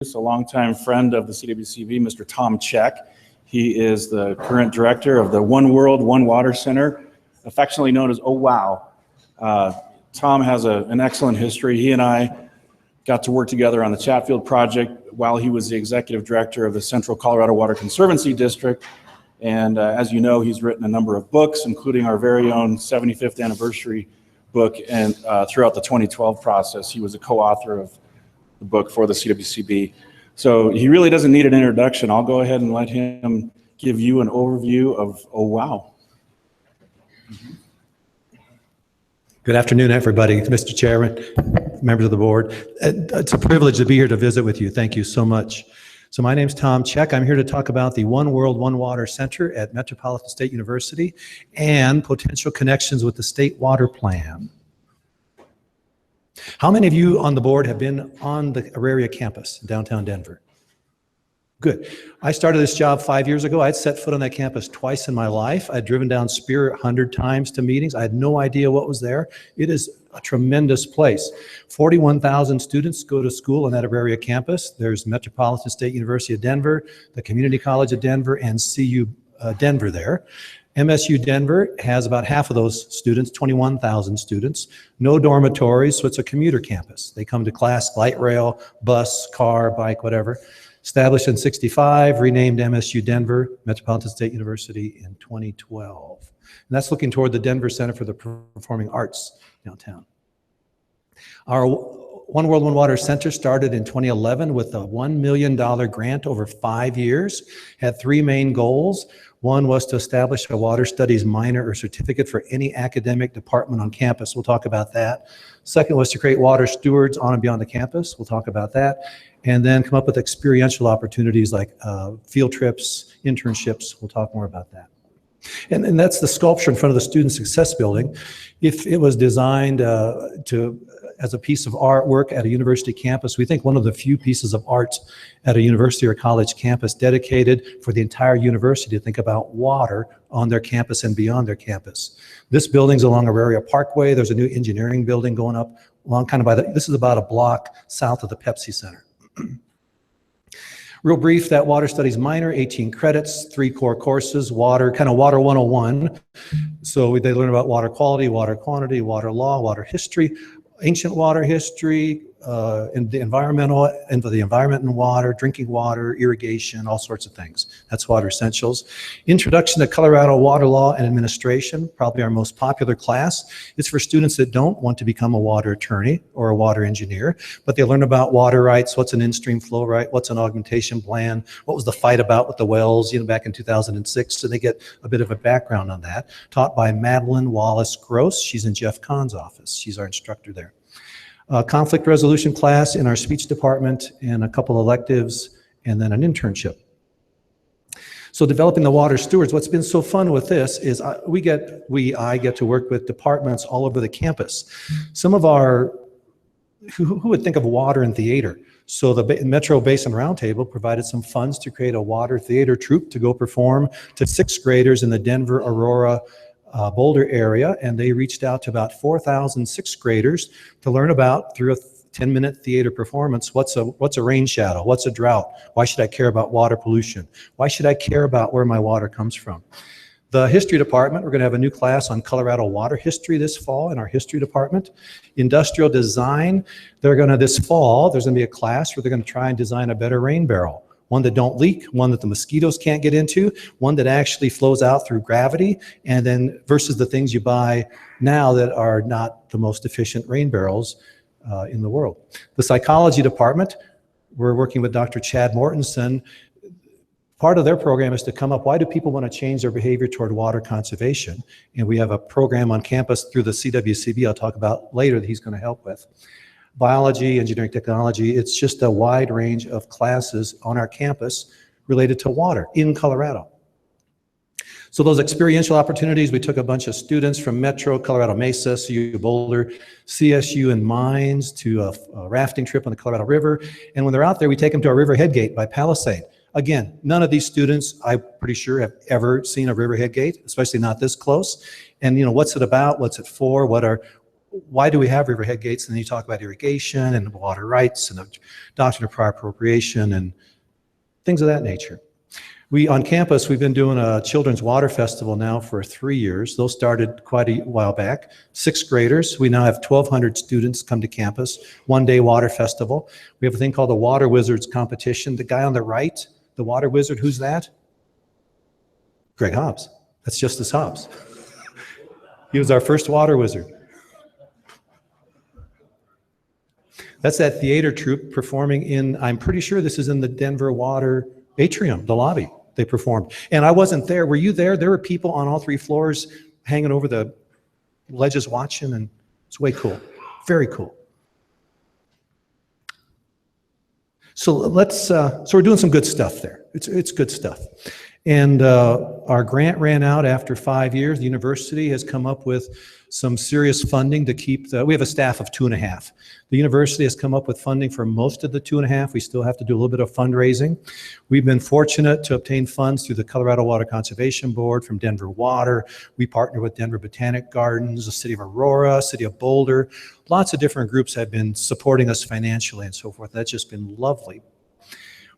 A longtime friend of the CWCB, Mr. Tom Check. He is the current director of the One World, One Water Center, affectionately known as Oh Wow. Tom has an excellent history. He and I got to work together on the Chatfield project while he was the executive director of the Central Colorado Water Conservancy District. And as you know, he's written a number of books, including our very own 75th anniversary book. And throughout the 2012 process, he was a co-author of the book for the CWCB. So he really doesn't need an introduction. I'll go ahead and let him give you an overview of Oh Wow. Good afternoon, everybody. Mr. Chairman, members of the board. It's a privilege to be here to visit with you. Thank you so much. So my name's Tom Check. I'm here to talk about the One World, One Water Center at Metropolitan State University and potential connections with the State Water Plan. How many of you on the board have been on the Auraria campus in downtown Denver? Good. I started this job 5 years ago. I'd set foot on that campus twice in my life. I'd driven down Spear 100 times to meetings. I had no idea what was there. It is a tremendous place. 41,000 students go to school on that Auraria campus. There's Metropolitan State University of Denver, the Community College of Denver, and CU Denver there. MSU Denver has about half of those students, 21,000 students. No dormitories, so it's a commuter campus. They come to class, light rail, bus, car, bike, whatever. Established in '65, renamed MSU Denver, Metropolitan State University in 2012. And that's looking toward the Denver Center for the Performing Arts downtown. Our One World, One Water Center started in 2011 with a $1 million grant over 5 years, had three main goals. One was to establish a water studies minor or certificate for any academic department on campus. We'll talk about that. Second was to create water stewards on and beyond the campus. We'll talk about that. And then come up with experiential opportunities like field trips, internships. We'll talk more about that. And that's the sculpture in front of the Student Success Building. If it was designed as a piece of artwork at a university campus, we think one of the few pieces of art at a university or college campus dedicated for the entire university to think about water on their campus and beyond their campus. This building's along Auraria Parkway. There's a new engineering building going up along kind of by this is about a block south of the Pepsi Center. Real brief, that water studies minor, 18 credits, 3 core courses, water, kind of water 101. So they learn about water quality, water quantity, water law, water history, ancient water history, and the environment and water, drinking water, irrigation, all sorts of things. That's water essentials. Introduction to Colorado Water Law and Administration, probably our most popular class. It's for students that don't want to become a water attorney or a water engineer, but they learn about water rights, what's an in-stream flow right, what's an augmentation plan, what was the fight about with the wells, back in 2006, so they get a bit of a background on that. Taught by Madeline Wallace-Gross. She's in Jeff Kahn's office. She's our instructor there. Conflict resolution class in our speech department and a couple electives and then an internship. So developing the water stewards, what's been so fun with this is I get to work with departments all over the campus. Some of our, who would think of water and theater? So the Metro Basin Roundtable provided some funds to create a water theater troupe to go perform to 6th graders in the Denver, Aurora, Boulder area, and they reached out to about 4,000 6th graders to learn about, through a 10-minute theater performance, what's a rain shadow, what's a drought, why should I care about water pollution, why should I care about where my water comes from. The history department, we're going to have a new class on Colorado water history this fall in our history department. Industrial design, this fall, there's going to be a class where they're going to try and design a better rain barrel. One that don't leak, one that the mosquitoes can't get into, one that actually flows out through gravity, and then versus the things you buy now that are not the most efficient rain barrels in the world. The psychology department, we're working with Dr. Chad Mortensen. Part of their program is to come up, why do people want to change their behavior toward water conservation? And we have a program on campus through the CWCB I'll talk about later that he's going to help with. Biology, engineering, technology, it's just a wide range of classes on our campus related to water in Colorado. So those experiential opportunities, we took a bunch of students from Metro, Colorado Mesa, CU Boulder, CSU and Mines to a rafting trip on the Colorado River. And when they're out there, we take them to our riverhead gate by Palisade. Again, none of these students, I'm pretty sure, have ever seen a riverhead gate, especially not this close. And what's it about? What's it for? What are why do we have riverhead gates? And then you talk about irrigation and water rights and the doctrine of prior appropriation and things of that nature. On campus, we've been doing a children's water festival now for 3 years. Those started quite a while back. 6th graders, we now have 1,200 students come to campus, one-day water festival. We have a thing called the Water Wizards competition. The guy on the right, the water wizard, who's that? Greg Hobbs. That's Justice Hobbs. He was our first water wizard. That's that theater troupe performing in, I'm pretty sure this is in the Denver Water atrium, the lobby. They performed. And I wasn't there. Were you there? There were people on all 3 floors hanging over the ledges watching, and it's way cool. Very cool. So so we're doing some good stuff there. It's good stuff. And our grant ran out after 5 years. The university has come up with some serious funding to keep we have a staff of 2.5. The university has come up with funding for most of the 2.5. We still have to do a little bit of fundraising. We've been fortunate to obtain funds through the Colorado Water Conservation Board from Denver Water. We partner with Denver Botanic Gardens, the city of Aurora, city of Boulder. Lots of different groups have been supporting us financially and so forth. That's just been lovely.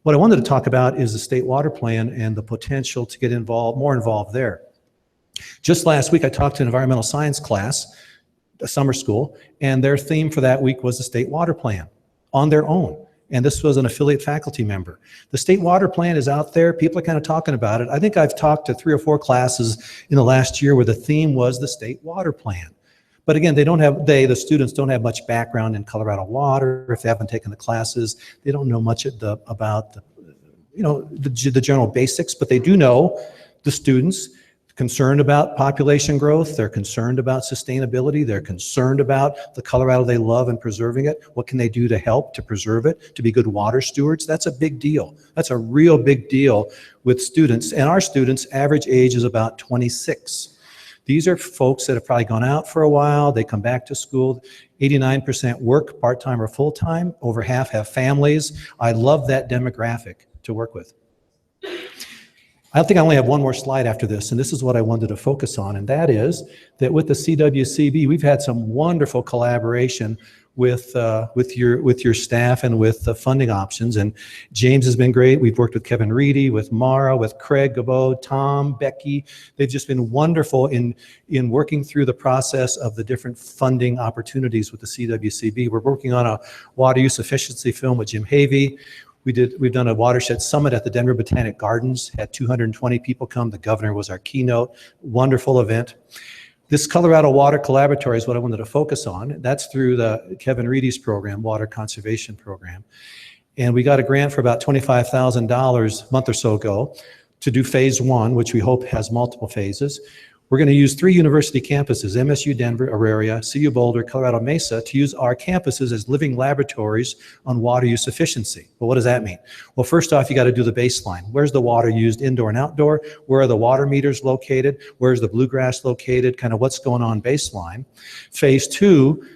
What I wanted to talk about is the state water plan and the potential to get more involved there. Just last week, I talked to an environmental science class, a summer school, and their theme for that week was the state water plan on their own. And this was an affiliate faculty member. The state water plan is out there. People are kind of talking about it. I think I've talked to 3 or 4 classes in the last year where the theme was the state water plan. But again, the students don't have much background in Colorado water. If they haven't taken the classes, they don't know much about the general basics, but they do know, the students, concerned about population growth, they're concerned about sustainability, they're concerned about the Colorado they love and preserving it. What can they do to help to preserve it, to be good water stewards? That's a big deal. That's a real big deal with students. And our students' average age is about 26. These are folks that have probably gone out for a while, they come back to school, 89% work part-time or full-time, over half have families. I love that demographic to work with. I think I only have one more slide after this, and this is what I wanted to focus on, and that is that with the CWCB, we've had some wonderful collaboration with your staff and with the funding options. And James has been great. We've worked with Kevin Reedy, with Mara, with Craig Gabo, Tom, Becky. They've just been wonderful in working through the process of the different funding opportunities with the CWCB. We're working on a water use efficiency film with Jim Havey. We've done a watershed summit at the Denver Botanic Gardens, had 220 people come. The governor was our keynote. Wonderful event. This Colorado Water Collaboratory is what I wanted to focus on. That's through the Kevin Reedy's program, Water Conservation Program. And we got a grant for about $25,000 a month or so ago to do phase 1, which we hope has multiple phases. We're going to use 3 university campuses, MSU Denver, Auraria, CU Boulder, Colorado Mesa, to use our campuses as living laboratories on water use efficiency. Well, what does that mean? Well, first off, you got to do the baseline. Where's the water used indoor and outdoor? Where are the water meters located? Where's the bluegrass located? Kind of what's going on baseline. Phase 2,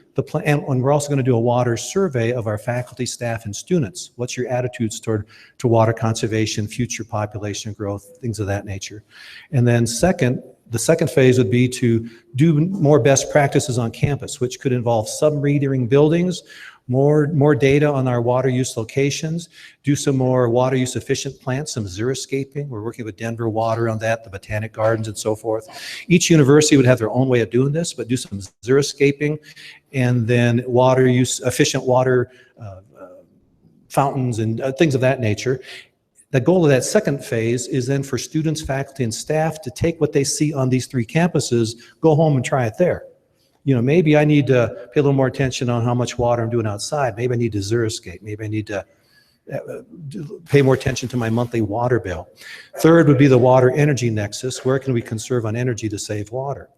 and we're also going to do a water survey of our faculty, staff, and students. What's your attitudes to water conservation, future population growth, things of that nature. And then the second phase would be to do more best practices on campus, which could involve sub-metering buildings, more data on our water use locations, do some more water use efficient plants, some xeriscaping. We're working with Denver Water on that, the Botanic Gardens and so forth. Each university would have their own way of doing this, but do some xeriscaping, and then water use, efficient water fountains and things of that nature. The goal of that second phase is then for students, faculty, and staff to take what they see on these 3 campuses, go home and try it there. Maybe I need to pay a little more attention on how much water I'm doing outside. Maybe I need to xeriscape. Maybe I need to pay more attention to my monthly water bill. Third would be the water energy nexus. Where can we conserve on energy to save water?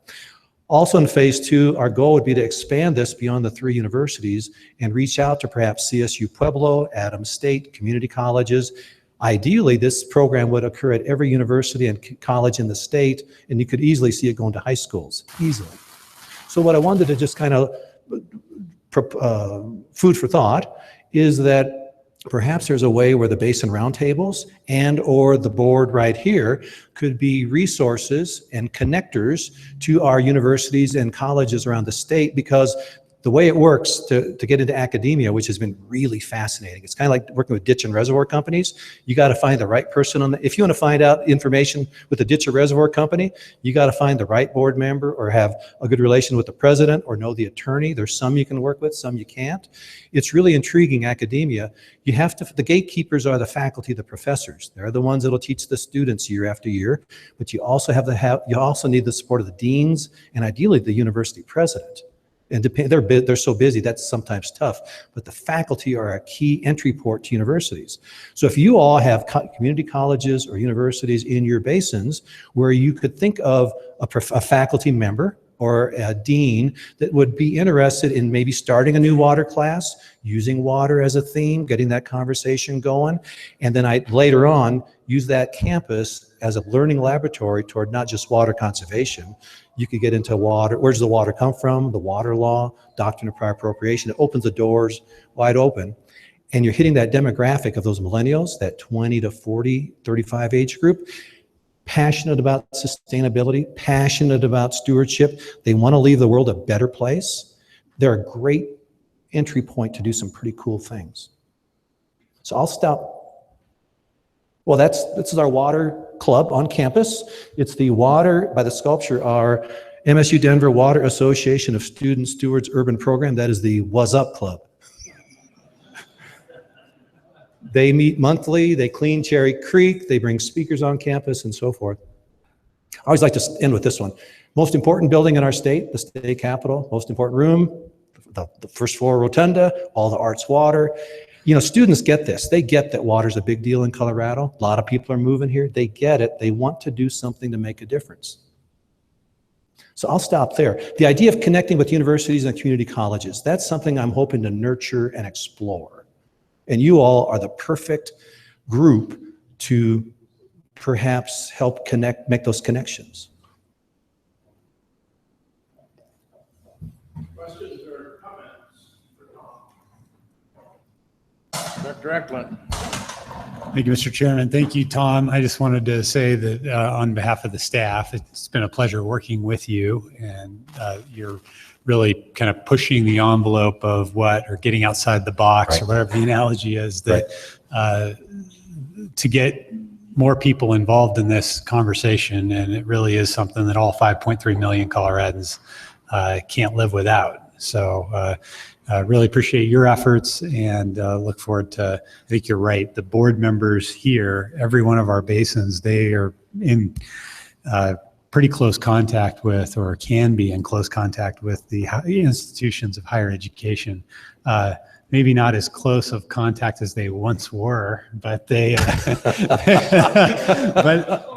Also in phase 2, our goal would be to expand this beyond the 3 universities and reach out to perhaps CSU Pueblo, Adams State, community colleges. Ideally, this program would occur at every university and college in the state, and you could easily see it going to high schools, easily. So what I wanted to just kind of food for thought is that Perhaps there's a way where the basin roundtables and or the board right here could be resources and connectors to our universities and colleges around the state, because the way it works to get into academia, which has been really fascinating, it's kind of like working with ditch and reservoir companies. You got to find the right person on the, if you want to find out information with a ditch or reservoir company, you got to find the right board member or have a good relation with the president or know the attorney. There's some you can work with, some you can't. It's really intriguing academia. You have to, the gatekeepers are the faculty, the professors. They're the ones that'll teach the students year after year, but you also you also need the support of the deans and ideally the university president. And they're so busy, that's sometimes tough. But the faculty are a key entry port to universities. So if you all have community colleges or universities in your basins where you could think of a faculty member or a dean that would be interested in maybe starting a new water class, using water as a theme, getting that conversation going, and then later on use that campus as a learning laboratory toward not just water conservation. You could get into water, where does the water come from, the water law, doctrine of prior appropriation. It opens the doors wide open. And you're hitting that demographic of those millennials, that 20 to 40, 35 age group, passionate about sustainability, passionate about stewardship. They want to leave the world a better place. They're a great entry point to do some pretty cool things. So I'll stop. Well, this is our water club on campus. It's the water, by the sculpture, our MSU Denver Water Association of Student Stewards Urban Program. That is the What's Up Club. They meet monthly, they clean Cherry Creek, they bring speakers on campus and so forth. I always like to end with this one. Most important building in our state, the state capitol, most important room, the first floor rotunda, all the arts water. You know, students get this. They get that water's a big deal in Colorado. A lot of people are moving here. They get it. They want to do something to make a difference. So I'll stop there. The idea of connecting with universities and community colleges, that's something I'm hoping to nurture and explore. And you all are the perfect group to perhaps help make those connections. Questions or comments for Tom? Dr. Eklund. Thank you, Mr. Chairman. Thank you, Tom. I just wanted to say that on behalf of the staff, it's been a pleasure working with you, and you're really kind of pushing the envelope of or getting outside the box, right, or whatever the analogy is, that to get more people involved in this conversation. And it really is something that all 5.3 million Coloradans can't live without. So I really appreciate your efforts and look forward to, I think you're right, the board members here, every one of our basins, they are in pretty close contact with, or can be in close contact with, the institutions of higher education. Maybe not as close of contact as they once were, but they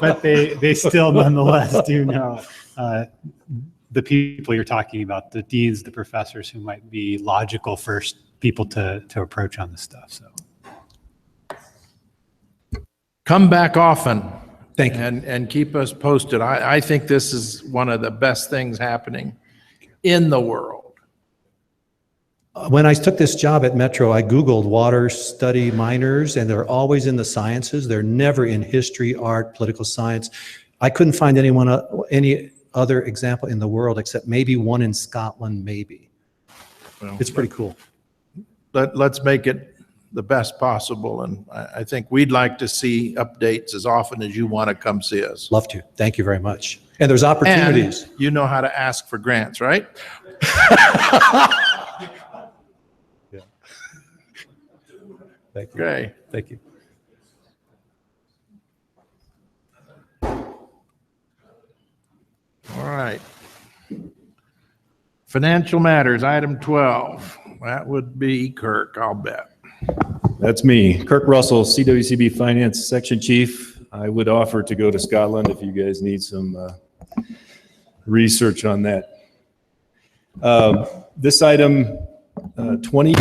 but they still nonetheless do know the people you're talking about, the deans, the professors, who might be logical first people to approach on this stuff. So Come back often. Thank you. And keep us posted. I think this is one of the best things happening in the world. When I took this job at Metro, I Googled water study minors, and they're always in the sciences. They're never in history, art, political science. I couldn't find any other example in the world except maybe one in Scotland, maybe. Well, It's pretty cool. Let's make it the best possible. And I think we'd like to see updates as often as you want to come see us. Love to. Thank you very much. And there's opportunities. And you know how to ask for grants, right? Thank you. Okay. Thank you. All right. Financial matters, item 12. That would be Kirk, I'll bet. That's me, Kirk Russell, CWCB Finance Section Chief. I would offer to go to Scotland if you guys need some research on that. This item 20.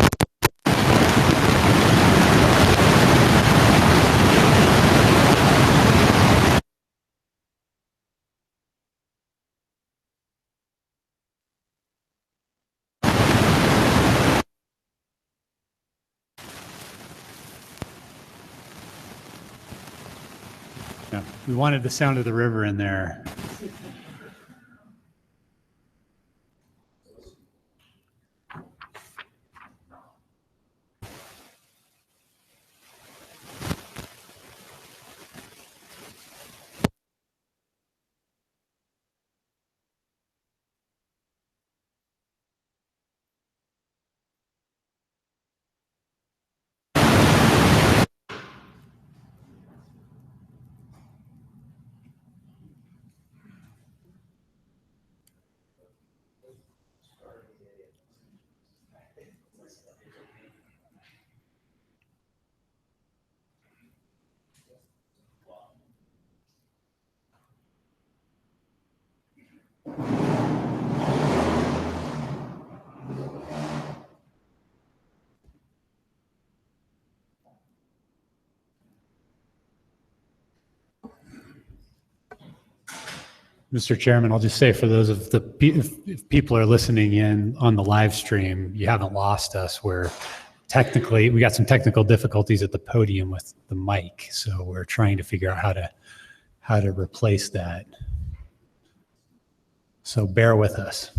Yeah, we wanted the sound of the river in there. Mr. Chairman, I'll just say for those of the, if people are listening in on the live stream, you haven't lost us. We're technically, we got some technical difficulties at the podium with the mic. So we're trying to figure out how to replace that. So bear with us.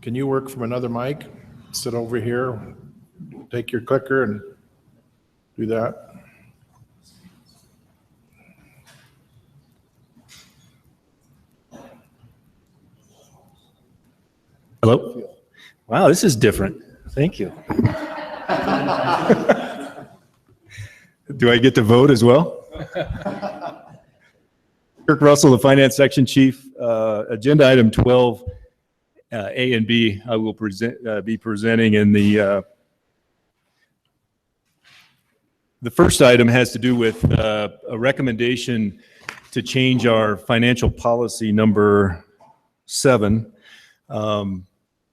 Can you work from another mic? Sit over here, take your clicker and do that. Hello? Wow, this is different. Thank you. Do I get to vote as well? Kirk Russell, the Finance Section Chief. Agenda item 12, A and B, I will be presenting in the first item has to do with a recommendation to change our financial policy number 7.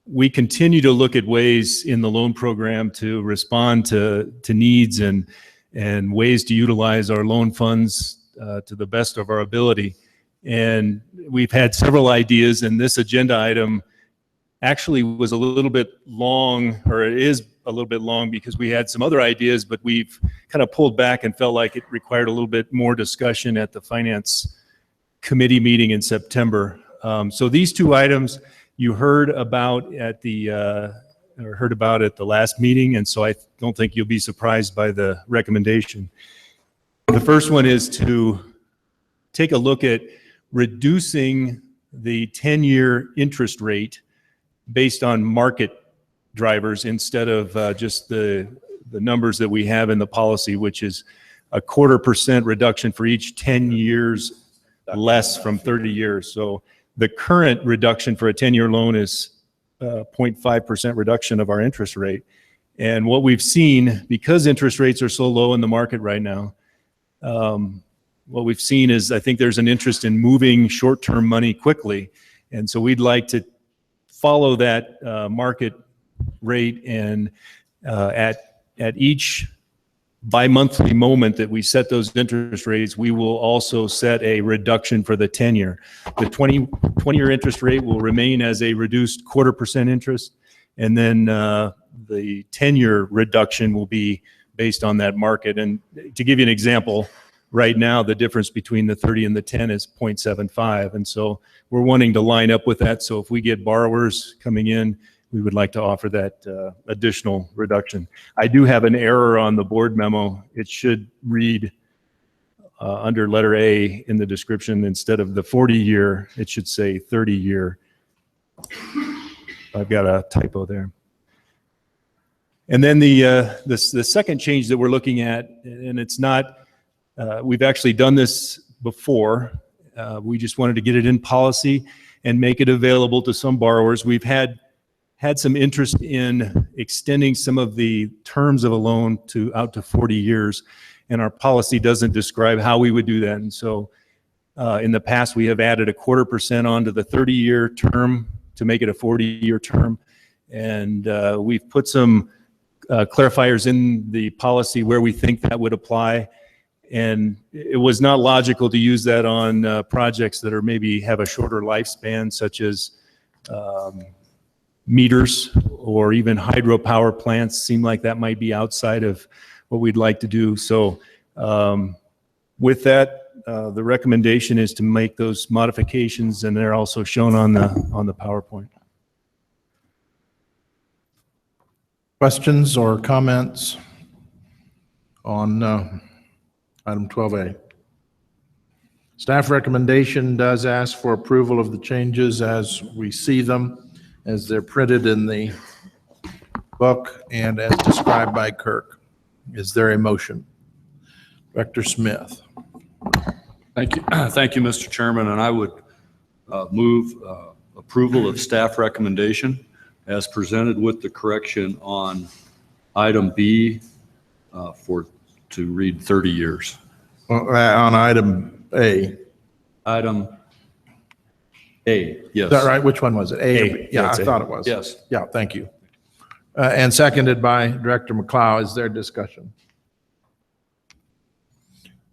We continue to look at ways in the loan program to respond to needs and ways to utilize our loan funds to the best of our ability. And we've had several ideas, and this agenda item actually was a little bit long, or it is a little bit long because we had some other ideas, but we've kind of pulled back and felt like it required a little bit more discussion at the Finance Committee meeting in September. So these two items you heard about at the last meeting, and so I don't think you'll be surprised by the recommendation. The first one is to take a look at reducing the 10-year interest rate based on market drivers instead of just the numbers that we have in the policy, which is a 0.25% reduction for each 10 years less from 30 years. So the current reduction for a 10-year loan is 0.5% reduction of our interest rate. And what we've seen, because interest rates are so low in the market right now, what we've seen is I think there's an interest in moving short-term money quickly. And so we'd like to follow that market rate, and at each bi-monthly moment that we set those interest rates, we will also set a reduction for the 10-year. The 20-year interest rate will remain as a reduced 0.25% interest, and then the 10-year reduction will be based on that market. And to give you an example, right now the difference between the 30 and the 10 is 0.75, and so we're wanting to line up with that. So if we get borrowers coming in, we would like to offer that additional reduction. I do have an error on the board memo. It should read under letter A in the description, instead of the 40-year, it should say 30-year. I've got a typo there. And then the second change that we're looking at, and it's not, we've actually done this before. We just wanted to get it in policy and make it available to some borrowers. We've had some interest in extending some of the terms of a loan out to 40 years, and our policy doesn't describe how we would do that. And so in the past, we have added a 0.25% onto the 30-year term to make it a 40-year term. And we've put some clarifiers in the policy where we think that would apply. And it was not logical to use that on projects that are maybe have a shorter lifespan, such as meters or even hydropower plants. Seem like that might be outside of what we'd like to do. So with that, the recommendation is to make those modifications, and they're also shown on the PowerPoint. Questions or comments on item 12A? Staff recommendation does ask for approval of the changes as we see them, as they're printed in the book and as described by Kirk. Is there a motion? Director Smith. Thank you. Thank you, Mr. Chairman, and I would move approval of staff recommendation as presented with the correction on item B to read 30 years. On item A. Item A, yes. Is that right? Which one was it? A. Yeah, I That's A. thought it was. Yes. Yeah, thank you. And seconded by Director McLeod. Is there discussion?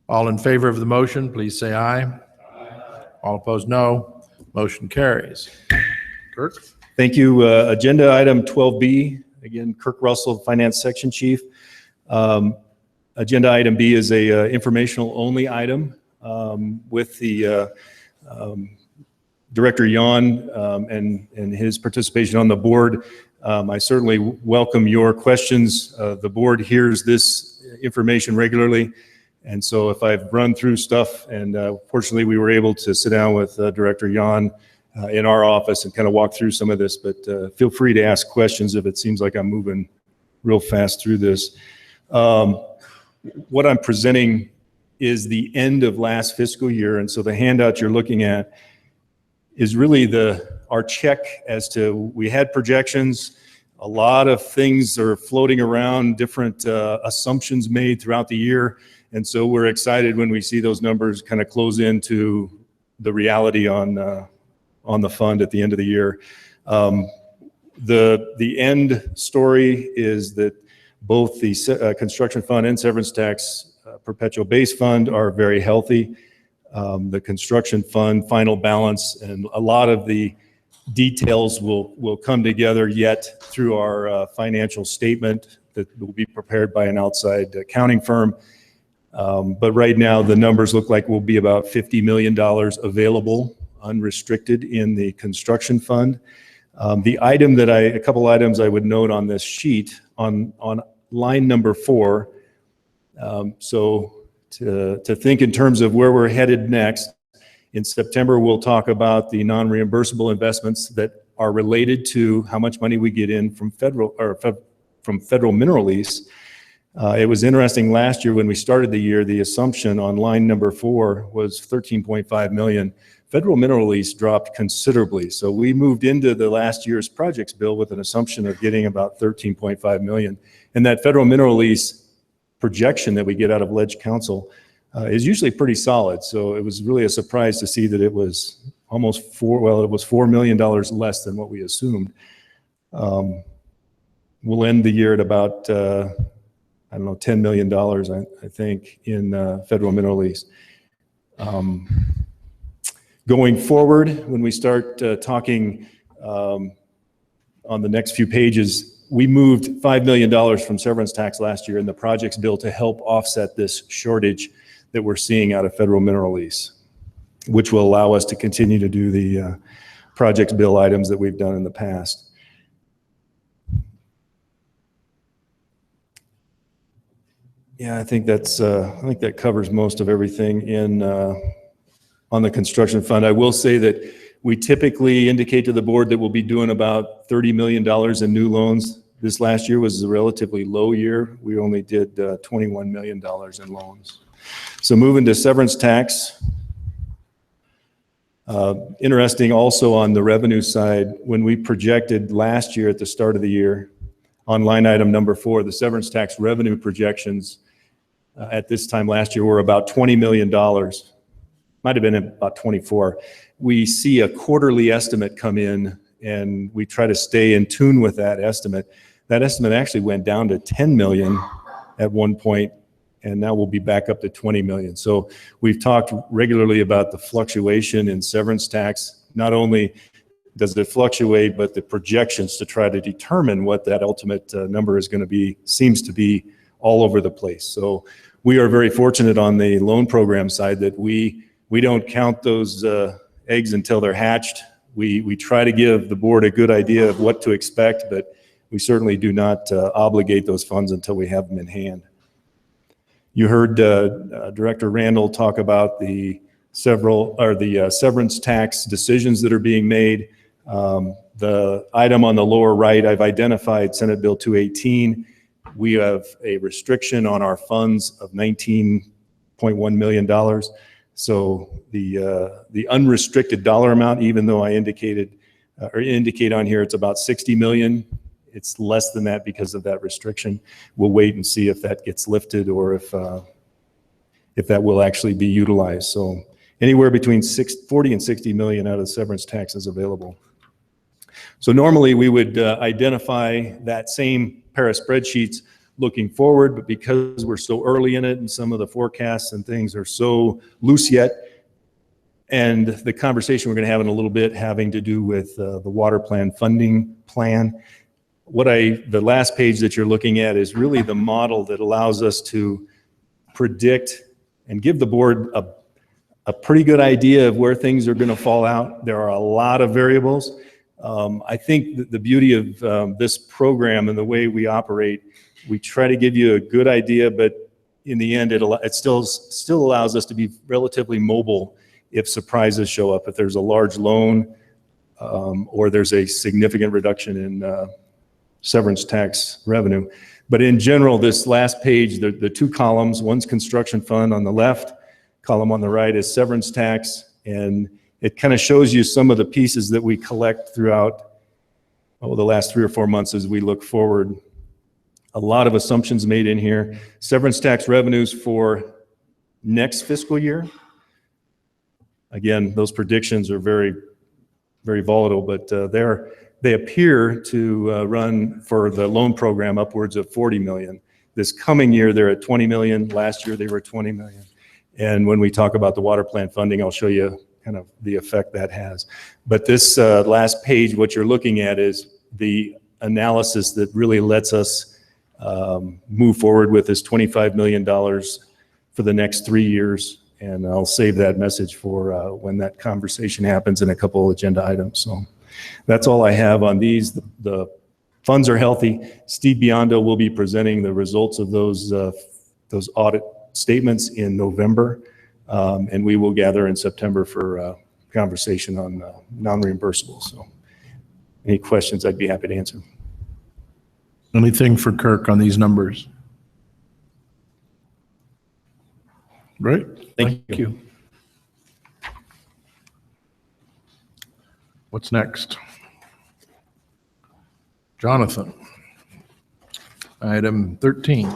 All in favor of the motion, please say aye. Aye. All opposed, no. Motion carries. Kirk? Thank you. Agenda item 12B, again, Kirk Russell, Finance Section Chief. Agenda item B is a informational only item with the Director Yon and his participation on the board. I certainly welcome your questions. The board hears this information regularly. And so if I've run through stuff, and fortunately we were able to sit down with Director Yon in our office and kind of walk through some of this, but feel free to ask questions if it seems like I'm moving real fast through this. What I'm presenting is the end of last fiscal year, and so the handout you're looking at is really our check as to, we had projections, a lot of things are floating around, different assumptions made throughout the year, and so we're excited when we see those numbers kind of close into the reality on the fund at the end of the year. The end story is that both the construction fund and severance tax perpetual base fund are very healthy. The construction fund final balance and a lot of the details will come together yet through our financial statement that will be prepared by an outside accounting firm. But right now the numbers look like we'll be about $50 million available unrestricted in the construction fund. A couple items I would note on this sheet on line number 4. So to think in terms of where we're headed next, in September, we'll talk about the non-reimbursable investments that are related to how much money we get in from federal mineral lease. It was interesting last year when we started the year, the assumption on line number 4 was 13.5 million. Federal mineral lease dropped considerably. So we moved into the last year's projects bill with an assumption of getting about 13.5 million. And that federal mineral lease projection that we get out of Ledge Council is usually pretty solid. So it was really a surprise to see that it was almost $4 million less than what we assumed. We'll end the year at about, $10 million, I think, in federal mineral lease. Going forward, when we start talking on the next few pages, we moved $5 million from severance tax last year in the projects bill to help offset this shortage that we're seeing out of federal mineral lease, which will allow us to continue to do the projects bill items that we've done in the past. Yeah, I think that covers most of everything in on the construction fund. I will say that we typically indicate to the board that we'll be doing about $30 million in new loans. This last year was a relatively low year. We only did $21 million in loans. So moving to severance tax. Interesting also on the revenue side, when we projected last year at the start of the year on line item number 4, the severance tax revenue projections at this time last year were about $20 million. Might have been about 24. We see a quarterly estimate come in and we try to stay in tune with that estimate. That estimate actually went down to 10 million at one point, and now we'll be back up to 20 million. So we've talked regularly about the fluctuation in severance tax. Not only does it fluctuate, but the projections to try to determine what that ultimate number is going to be seems to be all over the place. So we are very fortunate on the loan program side that we don't count those eggs until they're hatched. We try to give the board a good idea of what to expect, but we certainly do not obligate those funds until we have them in hand. You heard Director Randall talk about the severance tax decisions that are being made. The item on the lower right, I've identified Senate Bill 218. We have a restriction on our funds of $19.1 million. So the unrestricted dollar amount, even though I indicate on here it's about 60 million, it's less than that because of that restriction. We'll wait and see if that gets lifted or if that will actually be utilized. So anywhere between 40 and 60 million out of severance tax is available. So normally we would identify that same pair of spreadsheets looking forward, but because we're so early in it and some of the forecasts and things are so loose yet, and the conversation we're going to have in a little bit having to do with the water plan funding plan, the last page that you're looking at is really the model that allows us to predict and give the board a pretty good idea of where things are going to fall out. There are a lot of variables. I think that the beauty of this program and the way we operate, we try to give you a good idea, but in the end, it still allows us to be relatively mobile if surprises show up. If there's a large loan or there's a significant reduction in severance tax revenue. But in general, this last page, the two columns, one's construction fund on the left, column on the right is severance tax, and it kind of shows you some of the pieces that we collect throughout the last 3 or 4 months as we look forward. A lot of assumptions made in here. Severance tax revenues for next fiscal year. Again, those predictions are very, very volatile, but they appear to run for the loan program upwards of 40 million. This coming year, they're at 20 million. Last year, they were 20 million. And when we talk about the water plant funding, I'll show you kind of the effect that has. But this last page, what you're looking at is the analysis that really lets us move forward with this $25 million for the next 3 years. And I'll save that message for when that conversation happens in a couple agenda items. So that's all I have on these. The funds are healthy. Steve Biondo will be presenting the results of those audit statements in November. And we will gather in September for conversation on non-reimbursables. So any questions, I'd be happy to answer. Anything for Kirk on these numbers? Great. Thank you. What's next? Jonathan. Item 13.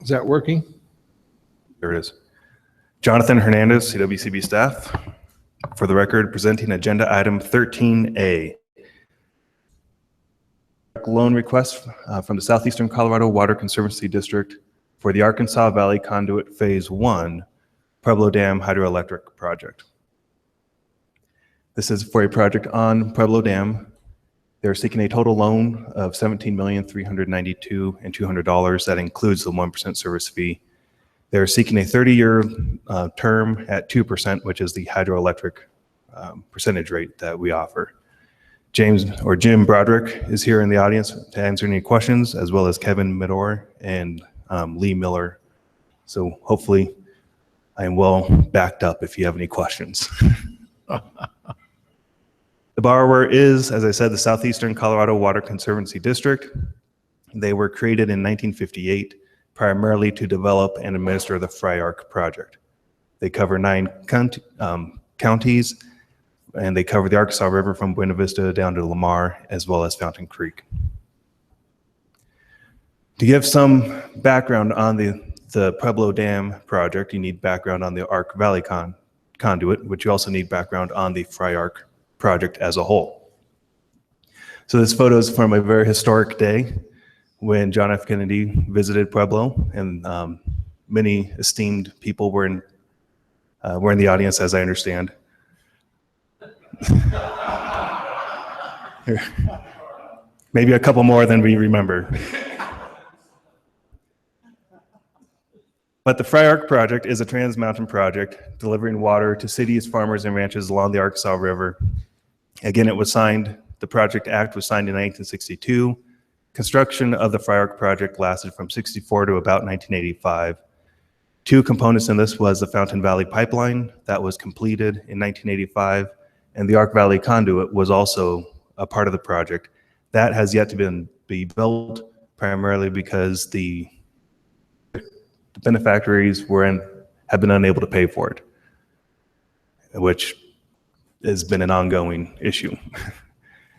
Is that working? There it is. Jonathan Hernandez, CWCB staff. For the record, presenting agenda item 13A. Loan request from the Southeastern Colorado Water Conservancy District for the Arkansas Valley Conduit Phase 1 Pueblo Dam Hydroelectric Project. This is for a project on Pueblo Dam. They're seeking a total loan of $17,392,200. That includes the 1% service fee. They're seeking a 30-year term at 2%, which is the hydroelectric percentage rate that we offer. Jim Broderick is here in the audience to answer any questions, as well as Kevin Medor and Lee Miller. So hopefully I am well backed up if you have any questions. The borrower is, as I said, the Southeastern Colorado Water Conservancy District. They were created in 1958 primarily to develop and administer the Fry Arc project. They cover 9 counties, and they cover the Arkansas River from Buena Vista down to Lamar, as well as Fountain Creek. To give some background on the Pueblo Dam project, you need background on the Ark Valley conduit, which you also need background on the Fry Arc project as a whole. So this photo is from a very historic day when John F. Kennedy visited Pueblo, and many esteemed people were in the audience, as I understand. Maybe a couple more than we remember. But the Fry Arc project is a trans-mountain project delivering water to cities, farmers, and ranches along the Arkansas River. Again, the Project Act was signed in 1962. Construction of the Fry Arc project lasted from 64 to about 1985. 2 components in this was the Fountain Valley Pipeline that was completed in 1985, and the Ark Valley Conduit was also a part of the project. That has yet to be built, primarily because the benefactors have been unable to pay for it, which has been an ongoing issue.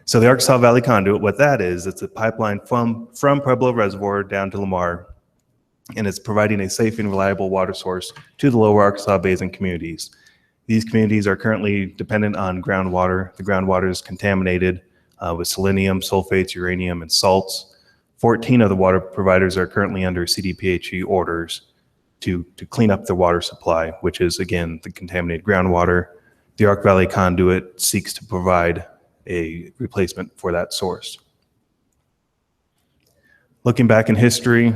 So the Arkansas Valley Conduit, what that is, it's a pipeline from Pueblo Reservoir down to Lamar, and it's providing a safe and reliable water source to the lower Arkansas Basin communities. These communities are currently dependent on groundwater. The groundwater is contaminated with selenium, sulfates, uranium, and salts. 14 of the water providers are currently under CDPHE orders to clean up their water supply, which is, again, the contaminated groundwater. The Ark Valley Conduit seeks to provide a replacement for that source. Looking back in history,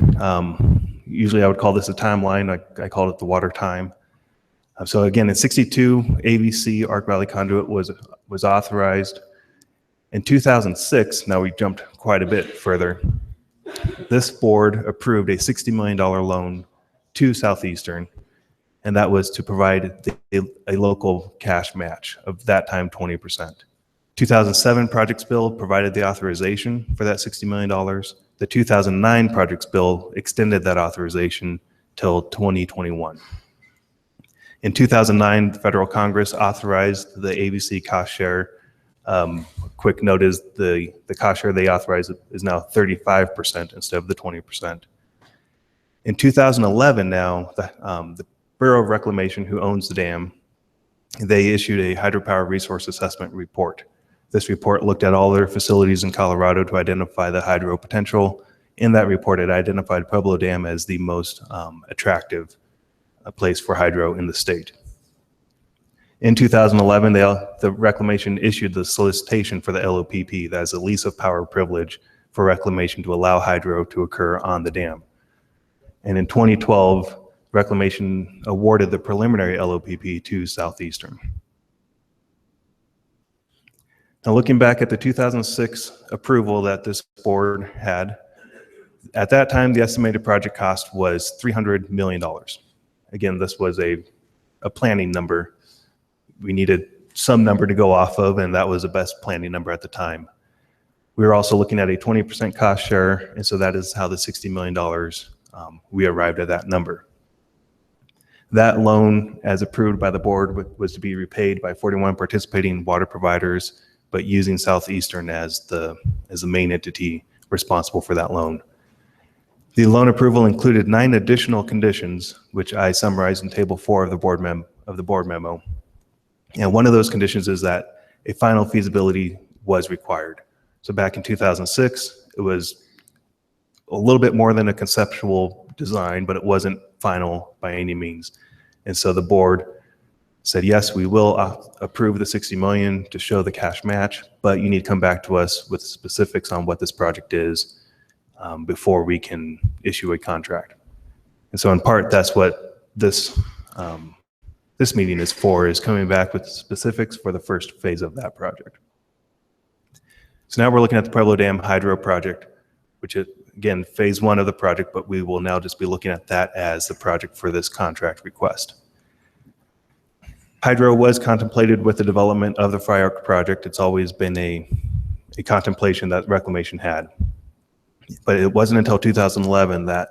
usually I would call this a timeline. I called it the water time. So again, in 62, ABC Ark Valley Conduit was authorized. In 2006, now we jumped quite a bit further, this board approved a $60 million loan to Southeastern, and that was to provide a local cash match of that time 20%. 2007 projects bill provided the authorization for that $60 million. The 2009 projects bill extended that authorization till 2021. In 2009, the federal Congress authorized the ABC cost share. Quick note is the cost share they authorized is now 35% instead of the 20%. In 2011 now, the Bureau of Reclamation, who owns the dam, they issued a hydropower resource assessment report. This report looked at all their facilities in Colorado to identify the hydro potential. In that report, it identified Pueblo Dam as the most attractive place for hydro in the state. In 2011, the Reclamation issued the solicitation for the LOPP, that is a lease of power privilege for Reclamation to allow hydro to occur on the dam. And in 2012, Reclamation awarded the preliminary LOPP to Southeastern. Now, looking back at the 2006 approval that this board had, at that time, the estimated project cost was $300 million. Again, this was a planning number. We needed some number to go off of, and that was the best planning number at the time. We were also looking at a 20% cost share, and so that is how the $60 million, we arrived at that number. That loan, as approved by the board, was to be repaid by 41 participating water providers, but using Southeastern as the main entity responsible for that loan. The loan approval included 9 additional conditions, which I summarized in Table 4 of the board memo. And one of those conditions is that a final feasibility was required. So back in 2006, it was a little bit more than a conceptual design, but it wasn't final by any means. And so the board said, yes, we will approve the $60 million to show the cash match, but you need to come back to us with specifics on what this project is before we can issue a contract. And so in part, that's what this meeting is for, is coming back with specifics for the first phase of that project. So now we're looking at the Pueblo Dam Hydro Project, which again, phase one of the project, but we will now just be looking at that as the project for this contract request. Hydro was contemplated with the development of the Fry Arc project. It's always been a contemplation that Reclamation had. But it wasn't until 2011 that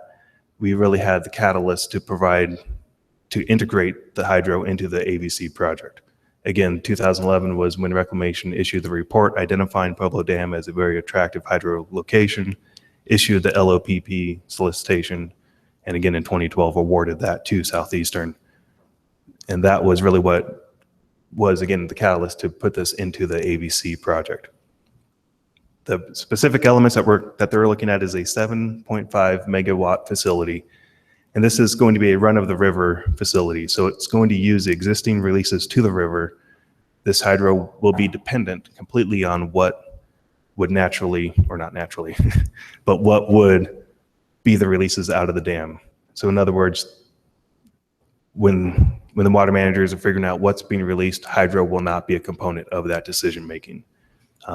we really had the catalyst to integrate the hydro into the AVC project. Again, 2011 was when Reclamation issued the report identifying Pueblo Dam as a very attractive hydro location, issued the LOPP solicitation, and again in 2012 awarded that to Southeastern. And that was really what was, again, the catalyst to put this into the AVC project. The specific elements that they're looking at is a 7.5 megawatt facility. And this is going to be a run-of-the-river facility. So it's going to use the existing releases to the river. This hydro will be dependent completely on what would naturally, or not naturally, but what would be the releases out of the dam. So in other words, when the water managers are figuring out what's being released, hydro will not be a component of that decision-making.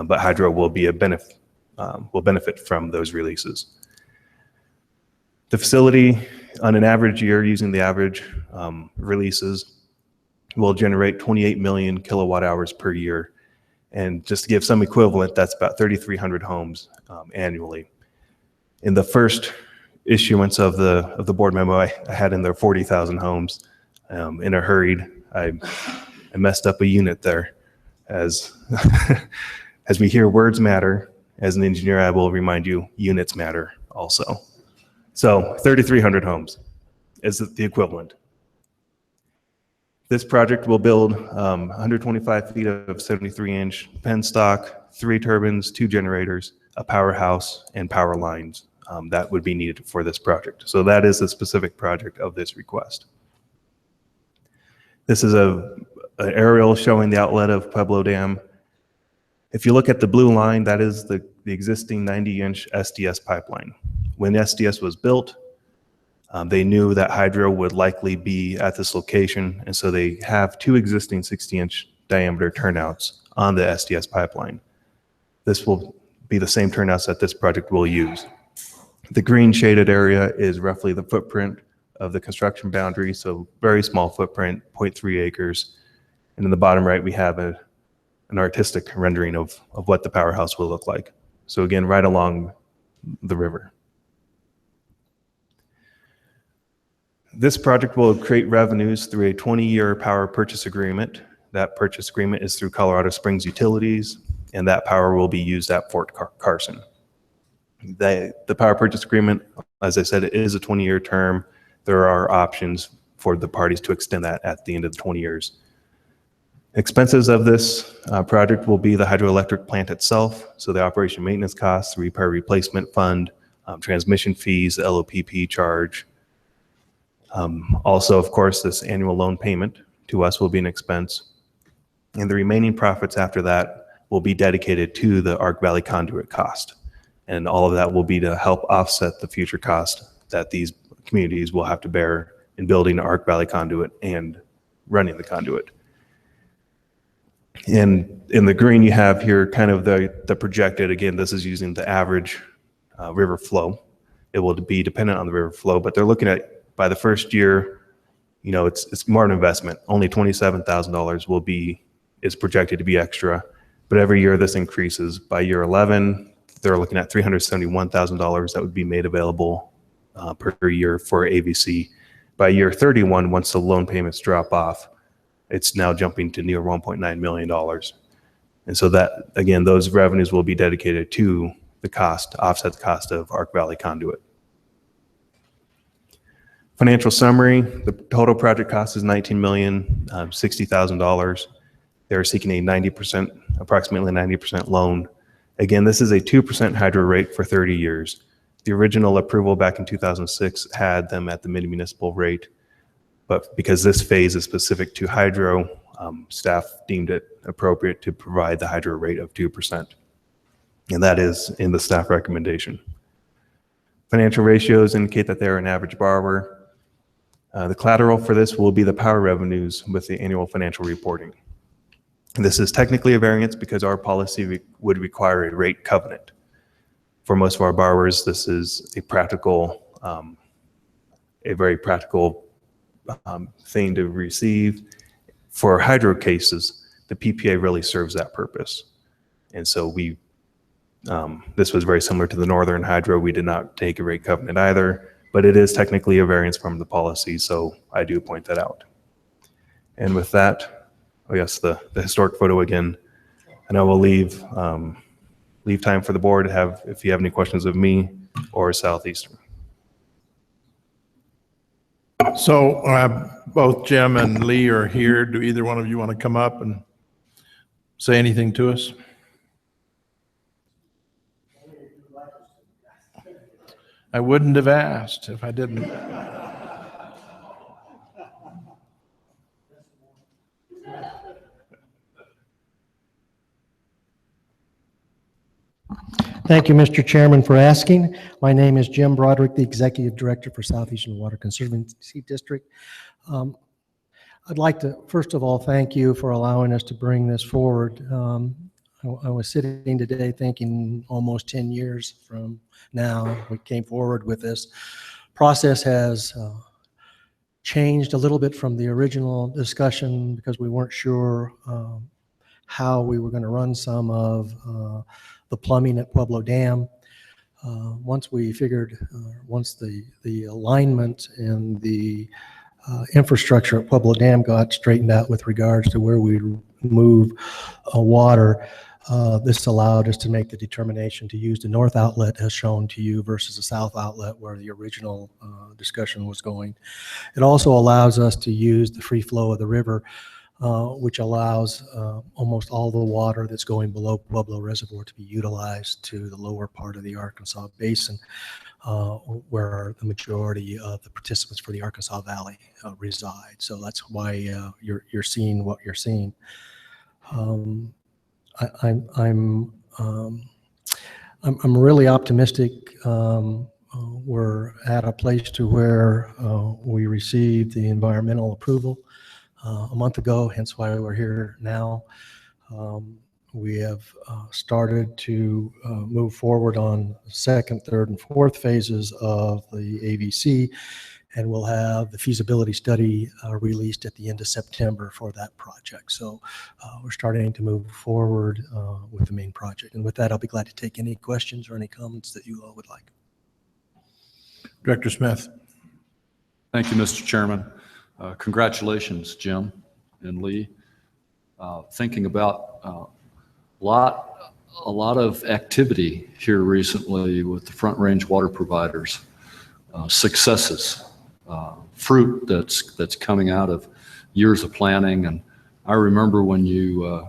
But hydro will be will benefit from those releases. The facility, on an average year, using the average releases, will generate 28 million kilowatt hours per year. And just to give some equivalent, that's about 3,300 homes annually. In the first issuance of the board memo, I had in there 40,000 homes. In a hurry, I messed up a unit there. As we hear words matter, as an engineer, I will remind you, units matter also. So 3,300 homes is the equivalent. This project will build 125 feet of 73-inch penstock, 3 turbines, 2 generators, a powerhouse, and power lines that would be needed for this project. So that is the specific project of this request. This is an aerial showing the outlet of Pueblo Dam. If you look at the blue line, that is the existing 90-inch SDS pipeline. When SDS was built, they knew that hydro would likely be at this location, and so they have 2 existing 60-inch diameter turnouts on the SDS pipeline. This will be the same turnouts that this project will use. The green shaded area is roughly the footprint of the construction boundary, so very small footprint, 0.3 acres. And in the bottom right, we have an artistic rendering of what the powerhouse will look like. So again, right along the river. This project will create revenues through a 20-year power purchase agreement. That purchase agreement is through Colorado Springs Utilities, and that power will be used at Fort Carson. The power purchase agreement, as I said, it is a 20-year term. There are options for the parties to extend that at the end of the 20 years. Expenses of this project will be the hydroelectric plant itself, so the operation and maintenance costs, the repair replacement fund, transmission fees, the LOPP charge. Also, of course, this annual loan payment to us will be an expense. And the remaining profits after that will be dedicated to the Ark Valley conduit cost. And all of that will be to help offset the future cost that these communities will have to bear in building Ark Valley conduit and running the conduit. And in the green, you have here kind of the projected, again, this is using the average river flow. It will be dependent on the river flow, but they're looking at, by the first year, you know, it's more an investment. Only $27,000 is projected to be extra, but every year this increases. By year 11, they're looking at $371,000 that would be made available per year for AVC. By year 31, once the loan payments drop off, it's now jumping to near $1.9 million. And so that, again, those revenues will be dedicated to the cost, to offset the cost of Ark Valley conduit. Financial summary, the total project cost is $19,060,000. They're seeking a 90%, approximately 90% loan. Again, this is a 2% hydro rate for 30 years. The original approval back in 2006 had them at the mid-municipal rate, but because this phase is specific to hydro, staff deemed it appropriate to provide the hydro rate of 2%. And that is in the staff recommendation. Financial ratios indicate that they're an average borrower. The collateral for this will be the power revenues with the annual financial reporting. This is technically a variance because our policy would require a rate covenant. For most of our borrowers, this is a very practical thing to receive. For hydro cases, the PPA really serves that purpose. And so this was very similar to the Northern Hydro. We did not take a rate covenant either, but it is technically a variance from the policy, so I do point that out. And with that, I guess the historic photo again, and I will leave time for the board to have, if you have any questions of me or Southeastern. So both Jim and Lee are here. Do either one of you want to come up and say anything to us? I wouldn't have asked if I didn't. Thank you, Mr. Chairman, for asking. My name is Jim Broderick, the Executive Director for Southeastern Water Conservancy District. I'd like to, first of all, thank you for allowing us to bring this forward. I was sitting today thinking almost 10 years from now, we came forward with this. Process has changed a little bit from the original discussion because we weren't sure how we were going to run some of the plumbing at Pueblo Dam. Once we figured, once the alignment and the infrastructure at Pueblo Dam got straightened out with regards to where we move water, this allowed us to make the determination to use the north outlet as shown to you versus the south outlet where the original discussion was going. It also allows us to use the free flow of the river, which allows almost all the water that's going below Pueblo Reservoir to be utilized to the lower part of the Arkansas Basin, where the majority of the participants for the Arkansas Valley reside. So that's why you're seeing what you're seeing. I'm really optimistic. We're at a place to where we received the environmental approval a month ago, hence why we're here now. We have started to move forward on second, third, and fourth phases of the AVC, and we'll have the feasibility study released at the end of September for that project. So we're starting to move forward with the main project. And with that, I'll be glad to take any questions or any comments that you all would like. Director Smith. Thank you, Mr. Chairman. Congratulations, Jim and Lee. Thinking about a lot of activity here recently with the Front Range water providers, successes, fruit that's coming out of years of planning. And I remember when you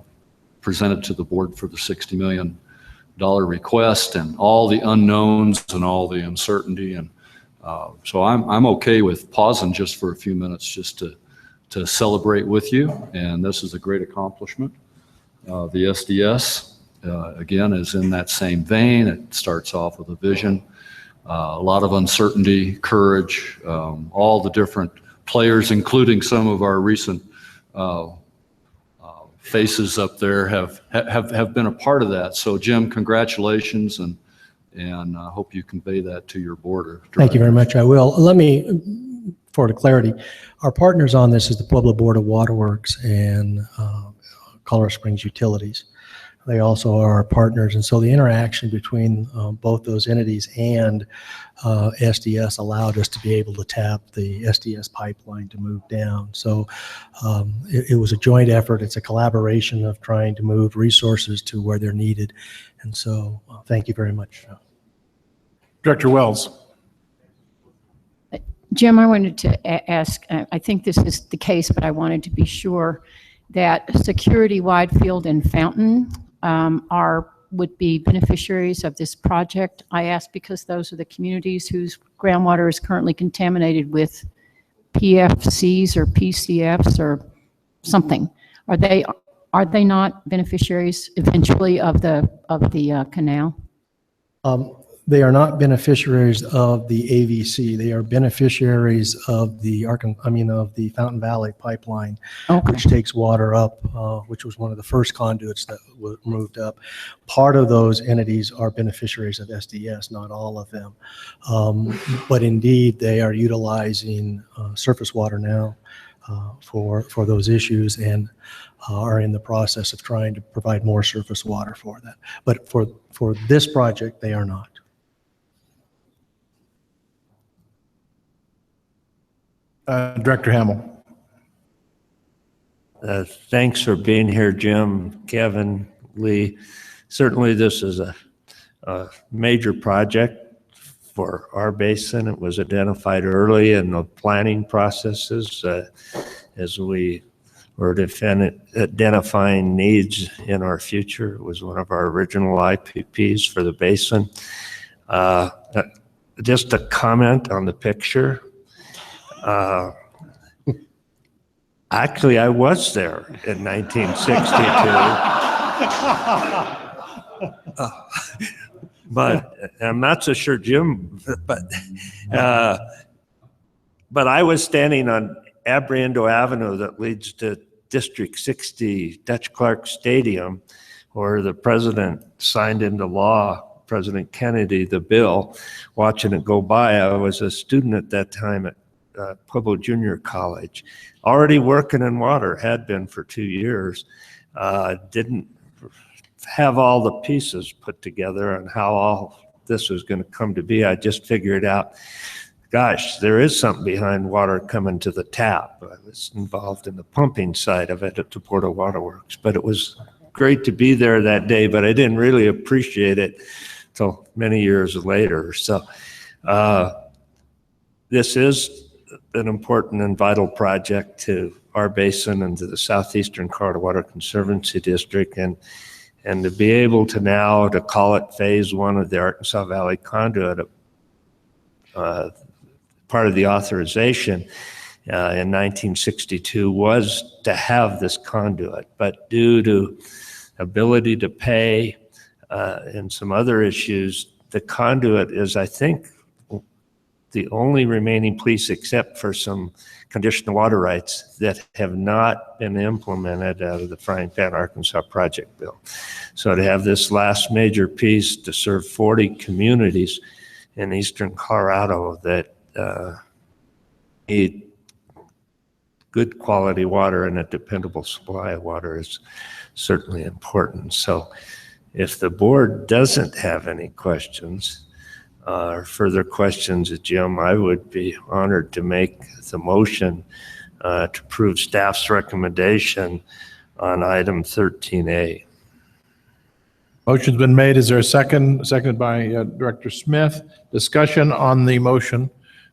presented to the board for the $60 million request and all the unknowns and all the uncertainty. And so I'm okay with pausing just for a few minutes just to celebrate with you. And this is a great accomplishment. The SDS, again, is in that same vein. It starts off with a vision, a lot of uncertainty, courage, all the different players, including some of our recent faces up there have been a part of that. So Jim, congratulations, and I hope you convey that to your board of directors. Thank you very much. I will. Let me, for the clarity, our partners on this is the Pueblo Board of Waterworks and Colorado Springs Utilities. They also are our partners, and so the interaction between both those entities and SDS allowed us to be able to tap the SDS pipeline to move down. So it was a joint effort. It's a collaboration of trying to move resources to where they're needed, and so thank you very much. Director Wells. Jim, I wanted to ask, I think this is the case, but I wanted to be sure that Security, Wide Field, and Fountain would be beneficiaries of this project. I ask because those are the communities whose groundwater is currently contaminated with PFCs or PCFs or something. Are they not beneficiaries eventually of the canal? they are not beneficiaries of the AVC. They are beneficiaries of the of the Fountain Valley pipeline, Okay. which takes water up, which was one of the first conduits that were moved up. Part of those entities are beneficiaries of SDS, not all of them. But indeed, they are utilizing surface water now for those issues, and are in the process of trying to provide more surface water for that. But for this project, they are not. Director Hamel. Thanks for being here, Jim, Kevin, Lee. Certainly, this is a major project for our basin. It was identified early in the planning processes as we were identifying needs in our future. It was one of our original IPPs for the basin. Just a comment on the picture. Actually, I was there in 1962. But I'm not so sure Jim, but I was standing on Abriendo Avenue that leads to District 60 Dutch Clark Stadium, where the president signed into law, President Kennedy, the bill, watching it go by. I was a student at that time at Pueblo Junior College, already working in water, had been for 2 years. Didn't have all the pieces put together on how all this was going to come to be. I just figured out, gosh, there is something behind water coming to the tap. I was involved in the pumping side of it at the Porto Water Works, but it was great to be there that day, but I didn't really appreciate it until many years later. So this is an important and vital project to our basin and to the Southeastern Colorado Water Conservancy District, and to be able to now to call it phase one of the Arkansas Valley Conduit, part of the authorization in 1962 was to have this conduit, but due to ability to pay and some other issues, the conduit is, I think, the only remaining piece, except for some conditional water rights, that have not been implemented out of the Frying Pan Arkansas project bill. So to have this last major piece to serve 40 communities in eastern Colorado that need good quality water and a dependable supply of water is certainly important. So if the board doesn't have any questions, or further questions, Jim, I would be honored to make the motion to approve staff's recommendation on item 13A. Motion's been made. Is there a second? Seconded by Director Smith. Discussion on the motion,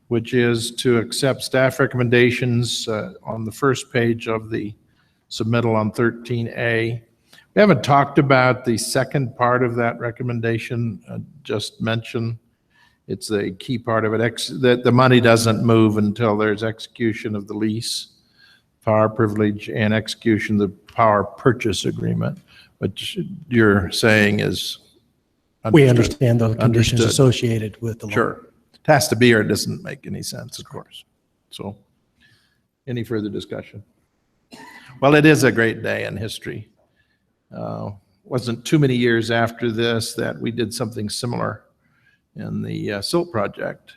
which is to accept staff recommendations on the first page of the submittal on 13A. We haven't talked about the second part of that recommendation, just mentioned. It's a key part of it, that the money doesn't move until there's execution of the lease, power privilege, and execution of the power purchase agreement. What you're saying is We understand the conditions Understood. associated with the loan. Sure. It has to be or it doesn't make any sense, of course. So any further discussion? Well, it is a great day in history. Wasn't too many years after this that we did something similar in the silt project,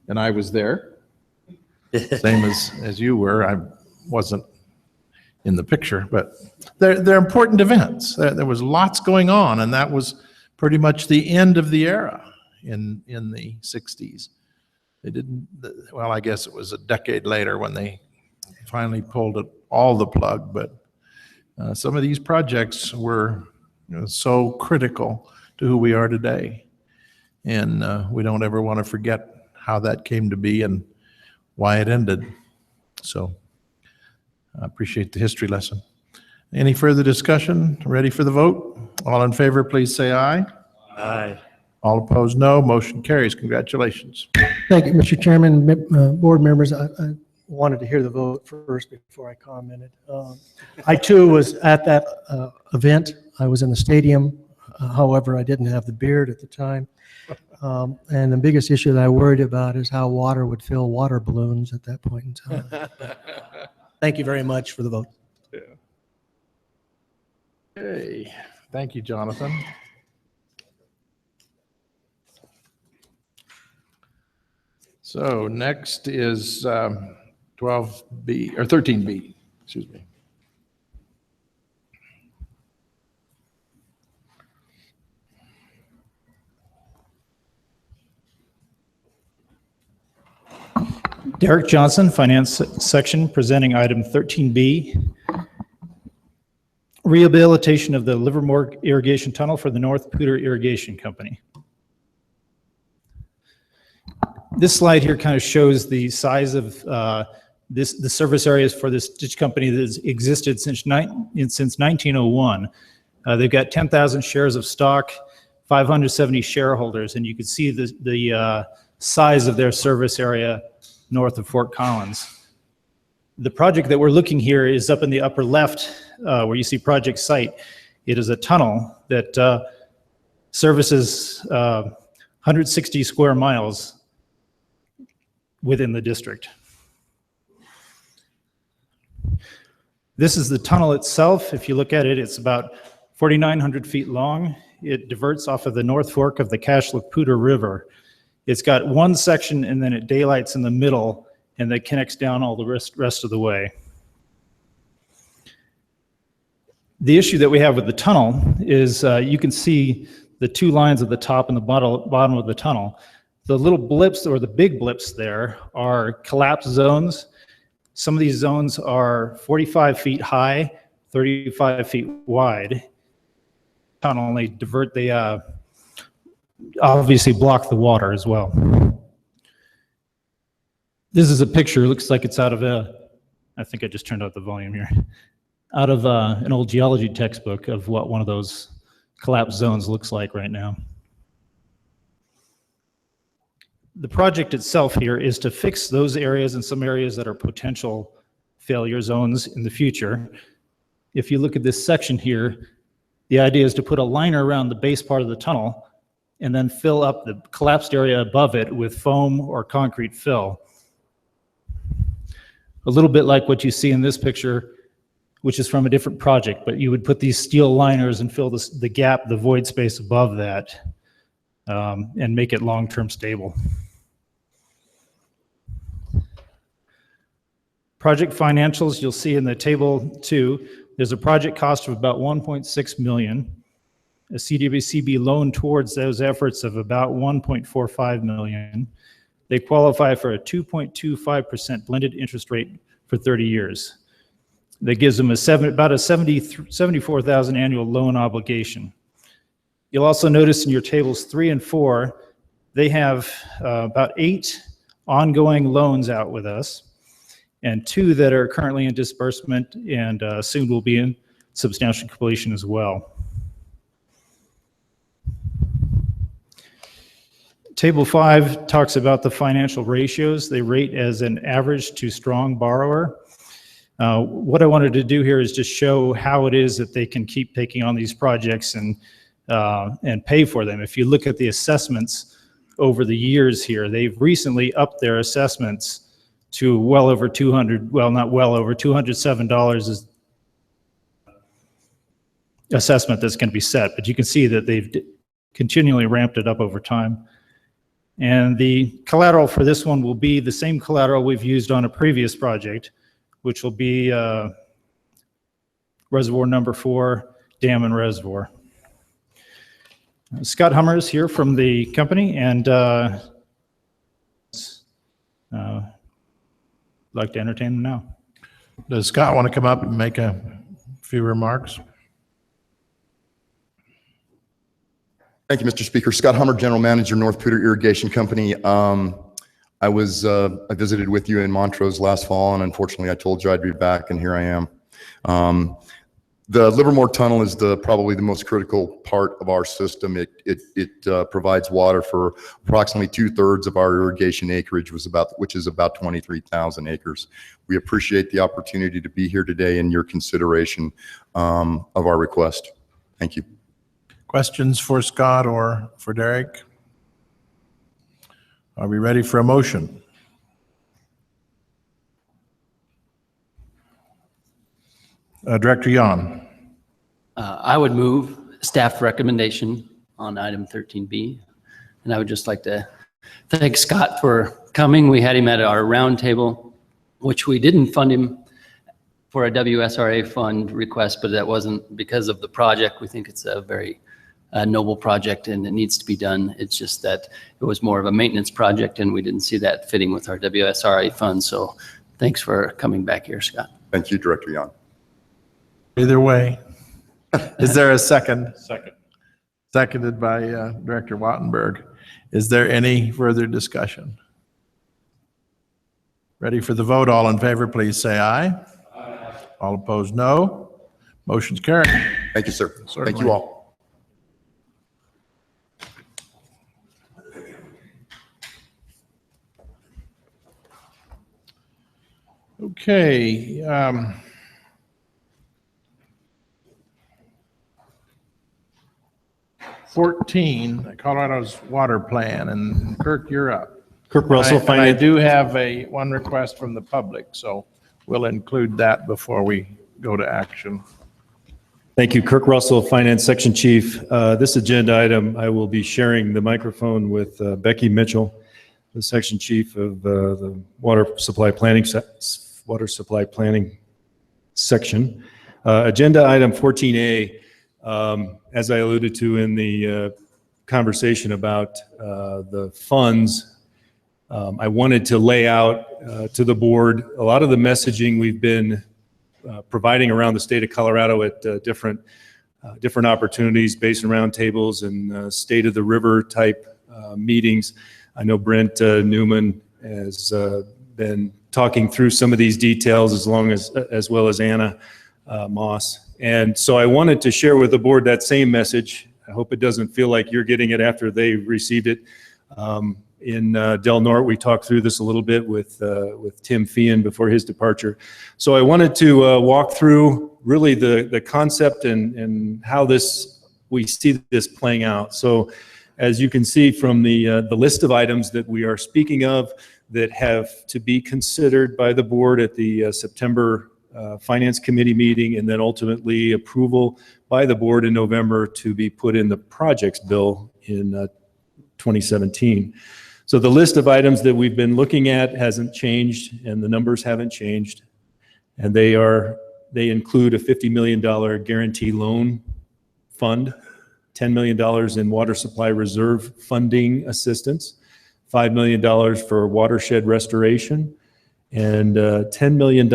and I was there, same as you were. I wasn't in the picture, but they're important events. There was lots going on, and that was pretty much the end of the era in the 60s. They didn't, well, I guess it was a decade later when they finally pulled all the plug, but some of these projects were so critical to who we are today. And we don't ever want to forget how that came to be and why it ended. So I appreciate the history lesson. Any further discussion? Ready for the vote? All in favor, please say aye. Aye. All opposed, no. Motion carries. Congratulations. Thank you, Mr. Chairman, board members. I wanted to hear the vote first before I commented. I too was at that event. I was in the stadium. However, I didn't have the beard at the time. And the biggest issue that I worried about is how water would fill water balloons at that point in time. Thank you very much for the vote. Okay, thank you, Jonathan. So next is 12B, or 13B, excuse me. Derek Johnson, Finance Section, presenting item 13B, rehabilitation of the Livermore Irrigation Tunnel for the North Poudre Irrigation Company. This slide here kind of shows the size of the service areas for this ditch company that has existed since 1901. They've got 10,000 shares of stock, 570 shareholders, and you can see the size of their service area north of Fort Collins. The project that we're looking here is up in the upper left where you see project site. It is a tunnel that services 160 square miles within the district. This is the tunnel itself. If you look at it, it's about 4,900 feet long. It diverts off of the North Fork of the Cache-la-Poudre River. It's got one section and then it daylights in the middle and that connects down all the rest of the way. The issue that we have with the tunnel is you can see the two lines at the top and the bottom of the tunnel. The little blips or the big blips there are collapse zones. Some of these zones are 45 feet high, 35 feet wide. Tunnel, and they divert, they obviously block the water as well. This is a picture, looks like it's out of I think I just turned out the volume here, out of an old geology textbook of what one of those collapse zones looks like right now. The project itself here is to fix those areas and some areas that are potential failure zones in the future. If you look at this section here, the idea is to put a liner around the base part of the tunnel and then fill up the collapsed area above it with foam or concrete fill. A little bit like what you see in this picture, which is from a different project, but you would put these steel liners and fill the gap, the void space above that, and make it long-term stable. Project financials, you'll see in the table 2, there's a project cost of about $1.6 million, a CWCB loan towards those efforts of about $1.45 million. They qualify for a 2.25% blended interest rate for 30 years. That gives them about a $74,000 annual loan obligation. You'll also notice in your tables 3 and 4, they have about 8 ongoing loans out with us, and 2 that are currently in disbursement and soon will be in substantial completion as well. Table 5 talks about the financial ratios. They rate as an average to strong borrower. What I wanted to do here is just show how it is that they can keep taking on these projects and pay for them. If you look at the assessments over the years here, they've recently upped their assessments to well over 200, well, not well over, $207 is assessment that's going to be set, but you can see that they've continually ramped it up over time. And the collateral for this one will be the same collateral we've used on a previous project, which will be reservoir number 4, dam and reservoir. Scott Hummer is here from the company, and I'd like to entertain them now. Does Scott want to come up and make a few remarks? Thank you, Mr. Speaker. Scott Hummer, General Manager, North Poudre Irrigation Company. I visited with you in Montrose last fall, and unfortunately I told you I'd be back, and here I am. The Livermore Tunnel is probably the most critical part of our system. It provides water for approximately 2/3 of our irrigation acreage, which is about 23,000 acres. We appreciate the opportunity to be here today and your consideration of our request. Thank you. Questions for Scott or for Derek? Are we ready for a motion? Director Yon. I would move staff recommendation on item 13B. And I would just like to thank Scott for coming. We had him at our roundtable, which we didn't fund him for a WSRA fund request, but that wasn't because of the project. We think it's a very noble project and it needs to be done. It's just that it was more of a maintenance project and we didn't see that fitting with our WSRA fund. So thanks for coming back here, Scott. Thank you, Director Young. Either way. Is there a second? Second. Seconded by Director Wattenberg. Is there any further discussion? Ready for the vote? All in favor, please say aye. Aye. All opposed, no. Motion's carried. Thank you, sir. Thank Certainly. you all. Okay. 14, Colorado's water plan, and Kirk, you're up. Kirk Russell, And I Finance. do have one request from the public, so we'll include that before we go to action. Thank you. Kirk Russell, Finance Section Chief. This agenda item, I will be sharing the microphone with Becky Mitchell, the Section Chief of the Water Supply Planning Section. Agenda item 14A, as I alluded to in the conversation about the funds, I wanted to lay out to the board a lot of the messaging we've been providing around the state of Colorado at different opportunities, basin roundtables and state of the river type meetings. I know Brent Newman has been talking through some of these details as well as Anna Moss. And so I wanted to share with the board that same message. I hope it doesn't feel like you're getting it after they received it. In Del Norte, we talked through this a little bit with Tim Feehan before his departure. So I wanted to walk through really the concept and how we see this playing out. So as you can see from the list of items that we are speaking of that have to be considered by the board at the September Finance Committee meeting, and then ultimately approval by the board in November to be put in the projects bill in 2017. So the list of items that we've been looking at hasn't changed, and the numbers haven't changed. And they include a $50 million guarantee loan fund, $10 million in water supply reserve funding assistance, $5 million for watershed restoration, and $10 million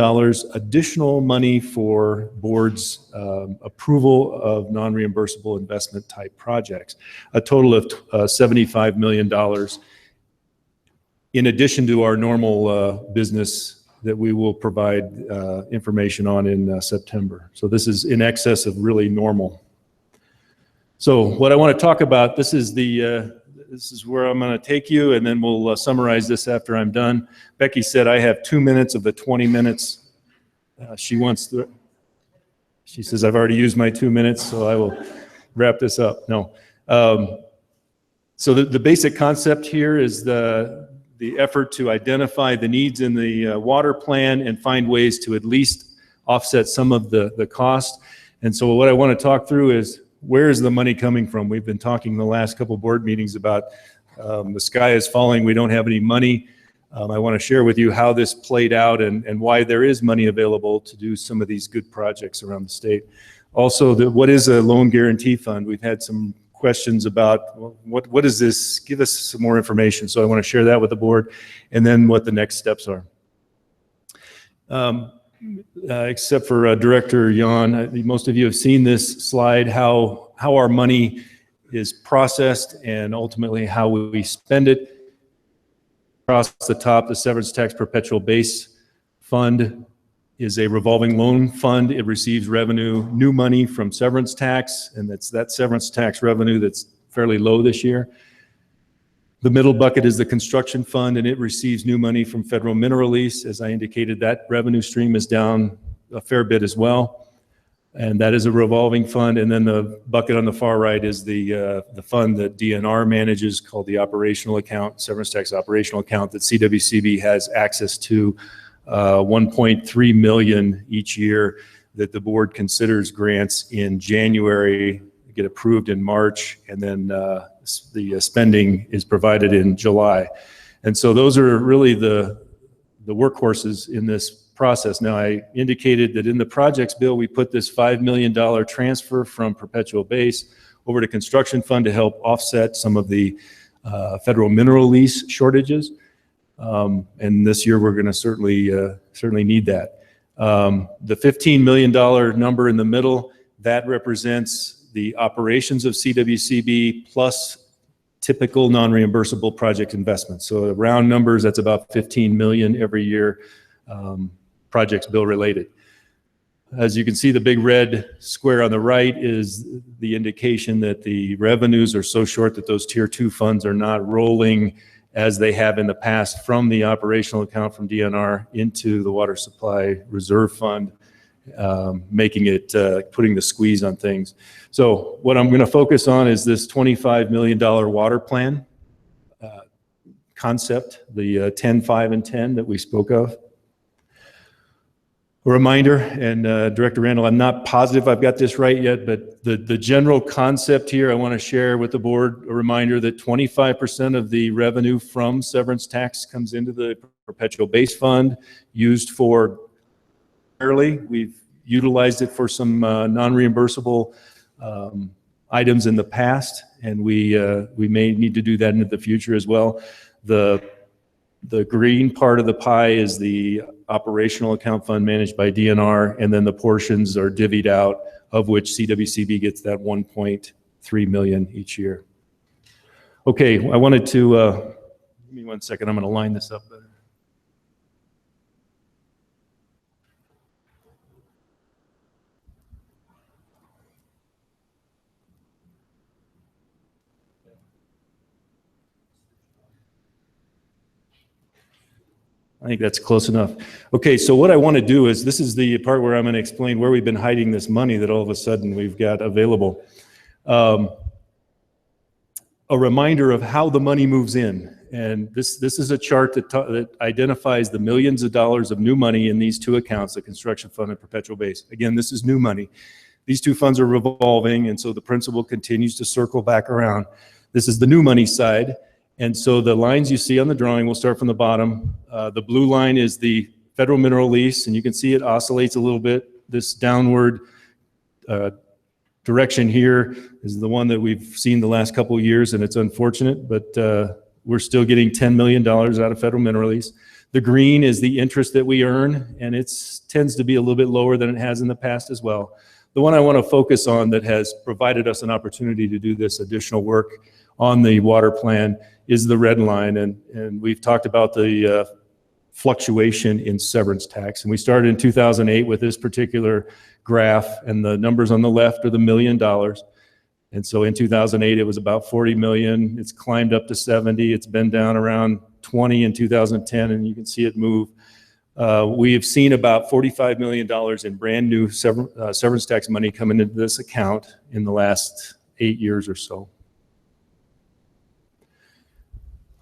additional money for board's approval of non-reimbursable investment type projects, a total of $75 million in addition to our normal business that we will provide information on in September. So this is in excess of really normal. So what I want to talk about, this is where I'm going to take you, and then we'll summarize this after I'm done. Becky said I have 2 minutes of the 20 minutes. She says I've already used my 2 minutes, so I will wrap this up. No. So the basic concept here is the effort to identify the needs in the water plan and find ways to at least offset some of the cost. And so what I want to talk through is, where is the money coming from? We've been talking the last couple of board meetings about the sky is falling, we don't have any money. I want to share with you how this played out and why there is money available to do some of these good projects around the state. Also, what is a loan guarantee fund? We've had some questions about what is this? Give us some more information. So I want to share that with the board, and then what the next steps are. Except for Director Yon, most of you have seen this slide, how our money is processed and ultimately how we spend it. Across the top, the Severance Tax Perpetual Base Fund is a revolving loan fund. It receives revenue, new money from severance tax, and that's that severance tax revenue that's fairly low this year. The middle bucket is the construction fund, and it receives new money from federal mineral lease. As I indicated, that revenue stream is down a fair bit as well. And that is a revolving fund. And then the bucket on the far right is the fund that DNR manages called the operational account, severance tax operational account that CWCB has access to, 1.3 million each year that the board considers grants in January, get approved in March, and then the spending is provided in July. And so those are really the workhorses in this process. Now, I indicated that in the projects bill, we put this $5 million transfer from perpetual base over to construction fund to help offset some of the federal mineral lease shortages. And this year, we're going to certainly need that. The $15 million number in the middle, that represents the operations of CWCB plus typical non-reimbursable project investments. So round numbers, that's about 15 million every year, projects bill related. As you can see, the big red square on the right is the indication that the revenues are so short that those tier 2 funds are not rolling as they have in the past from the operational account from DNR into the water supply reserve fund, making it, putting the squeeze on things. So what I'm going to focus on is this $25 million water plan concept, the 10, 5, and 10 that we spoke of. A reminder, and Director Randall, I'm not positive I've got this right yet, but the general concept here, I want to share with the board a reminder that 25% of the revenue from severance tax comes into the perpetual base fund used for early. We've utilized it for some non-reimbursable items in the past, and we may need to do that into the future as well. The green part of the pie is the operational account fund managed by DNR, and then the portions are divvied out, of which CWCB gets that 1.3 million each year. Okay, I wanted to, give me 1 second, I'm going to line this up better. I think that's close enough. Okay, so what I want to do is, this is the part where I'm going to explain where we've been hiding this money that all of a sudden we've got available. A reminder of how the money moves in. And this is a chart that identifies the millions of dollars of new money in these two accounts, the construction fund and perpetual base. Again, this is new money. These two funds are revolving, and so the principal continues to circle back around. This is the new money side. And so the lines you see on the drawing, we'll start from the bottom. The blue line is the federal mineral lease, and you can see it oscillates a little bit. This downward direction here is the one that we've seen the last couple of years, and it's unfortunate, but we're still getting $10 million out of federal mineral lease. The green is the interest that we earn, and it tends to be a little bit lower than it has in the past as well. The one I want to focus on that has provided us an opportunity to do this additional work on the water plan is the red line, and we've talked about the fluctuation in severance tax. And we started in 2008 with this particular graph, and the numbers on the left are the $1 million. And so in 2008, it was about 40 million. It's climbed up to 70. It's been down around 20 in 2010, and you can see it move. We have seen about $45 million in brand new severance tax money coming into this account in the last 8 years or so.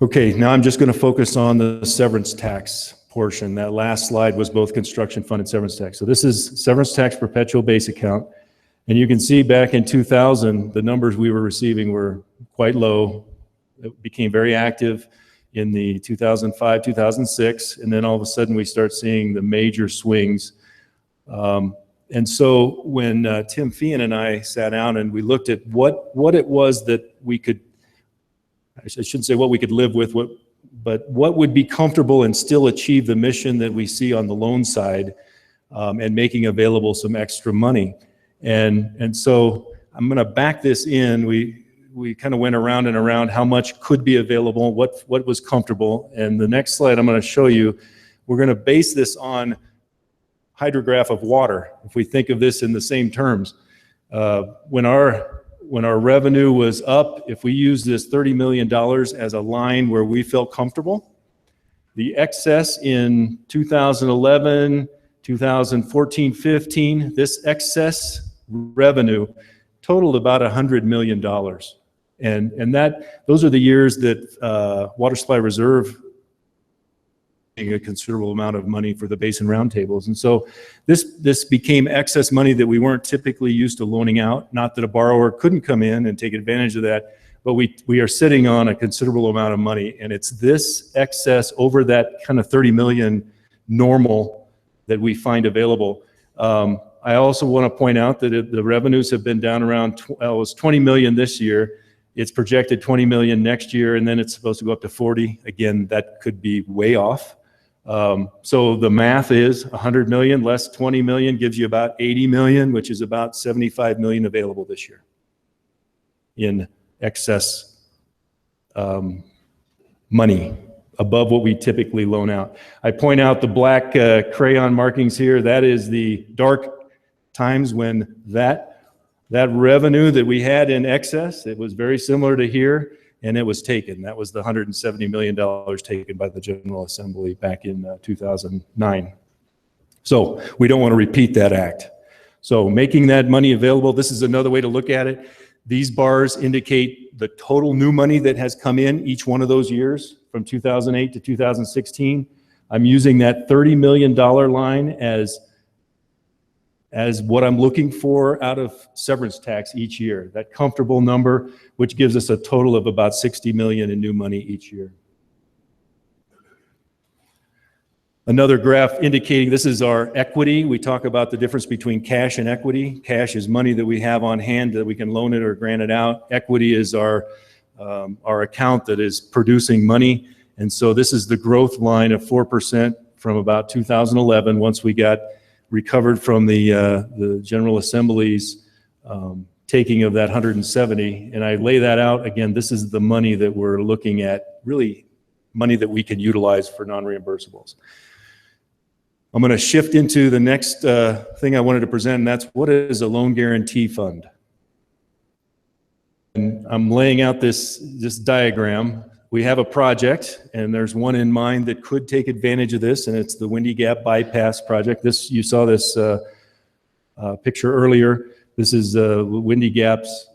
Okay, now I'm just going to focus on the severance tax portion. That last slide was both construction fund and severance tax. So this is severance tax perpetual base account. And you can see back in 2000, the numbers we were receiving were quite low. It became very active in the 2005, 2006, and then all of a sudden we start seeing the major swings. And so when Tim Feehan and I sat down and we looked at what it was that we could, I shouldn't say what we could live with, but what would be comfortable and still achieve the mission that we see on the loan side, and making available some extra money. And so I'm going to back this in. We kind of went around and around how much could be available, what was comfortable. And the next slide I'm going to show you, we're going to base this on hydrograph of water. If we think of this in the same terms, when our revenue was up, if we use this $30 million as a line where we felt comfortable, the excess in 2011, 2014-15, this excess revenue totaled about $100 million. And those are the years that Water Supply Reserve a considerable amount of money for the basin roundtables. And so this became excess money that we weren't typically used to loaning out. Not that a borrower couldn't come in and take advantage of that, but we are sitting on a considerable amount of money, and it's this excess over that kind of 30 million normal that we find available. I also want to point out that the revenues have been down around, it was 20 million this year. It's projected 20 million next year, and then it's supposed to go up to 40. Again, that could be way off. So the math is 100 million less 20 million gives you about 80 million, which is about 75 million available this year in excess money above what we typically loan out. I point out the black crayon markings here. That is the dark times when that revenue that we had in excess, it was very similar to here, and it was taken. That was the $170 million taken by the General Assembly back in 2009. So we don't want to repeat that act. So making that money available, this is another way to look at it. These bars indicate the total new money that has come in each one of those years from 2008 to 2016. I'm using that $30 million line as what I'm looking for out of severance tax each year, that comfortable number, which gives us a total of about 60 million in new money each year. Another graph indicating this is our equity. We talk about the difference between cash and equity. Cash is money that we have on hand that we can loan it or grant it out. Equity is our account that is producing money. And so this is the growth line of 4% from about 2011 once we got recovered from the General Assembly's taking of that 170. And I lay that out again. This is the money that we're looking at, really money that we can utilize for non-reimbursables. I'm going to shift into the next thing I wanted to present, and that's what is a loan guarantee fund. And I'm laying out this diagram. We have a project, and there's one in mind that could take advantage of this, and it's the Windy Gap Bypass project. You saw this picture earlier. This is Windy Gap's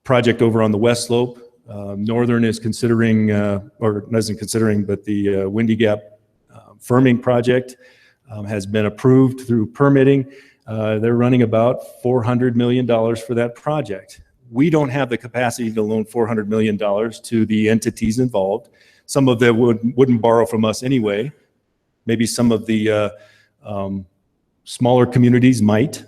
project over on the west slope. Northern is considering, or isn't considering, but the Windy Gap firming project has been approved through permitting. They're running about $400 million for that project. We don't have the capacity to loan $400 million to the entities involved. Some of them wouldn't borrow from us anyway. Maybe some of the smaller communities might.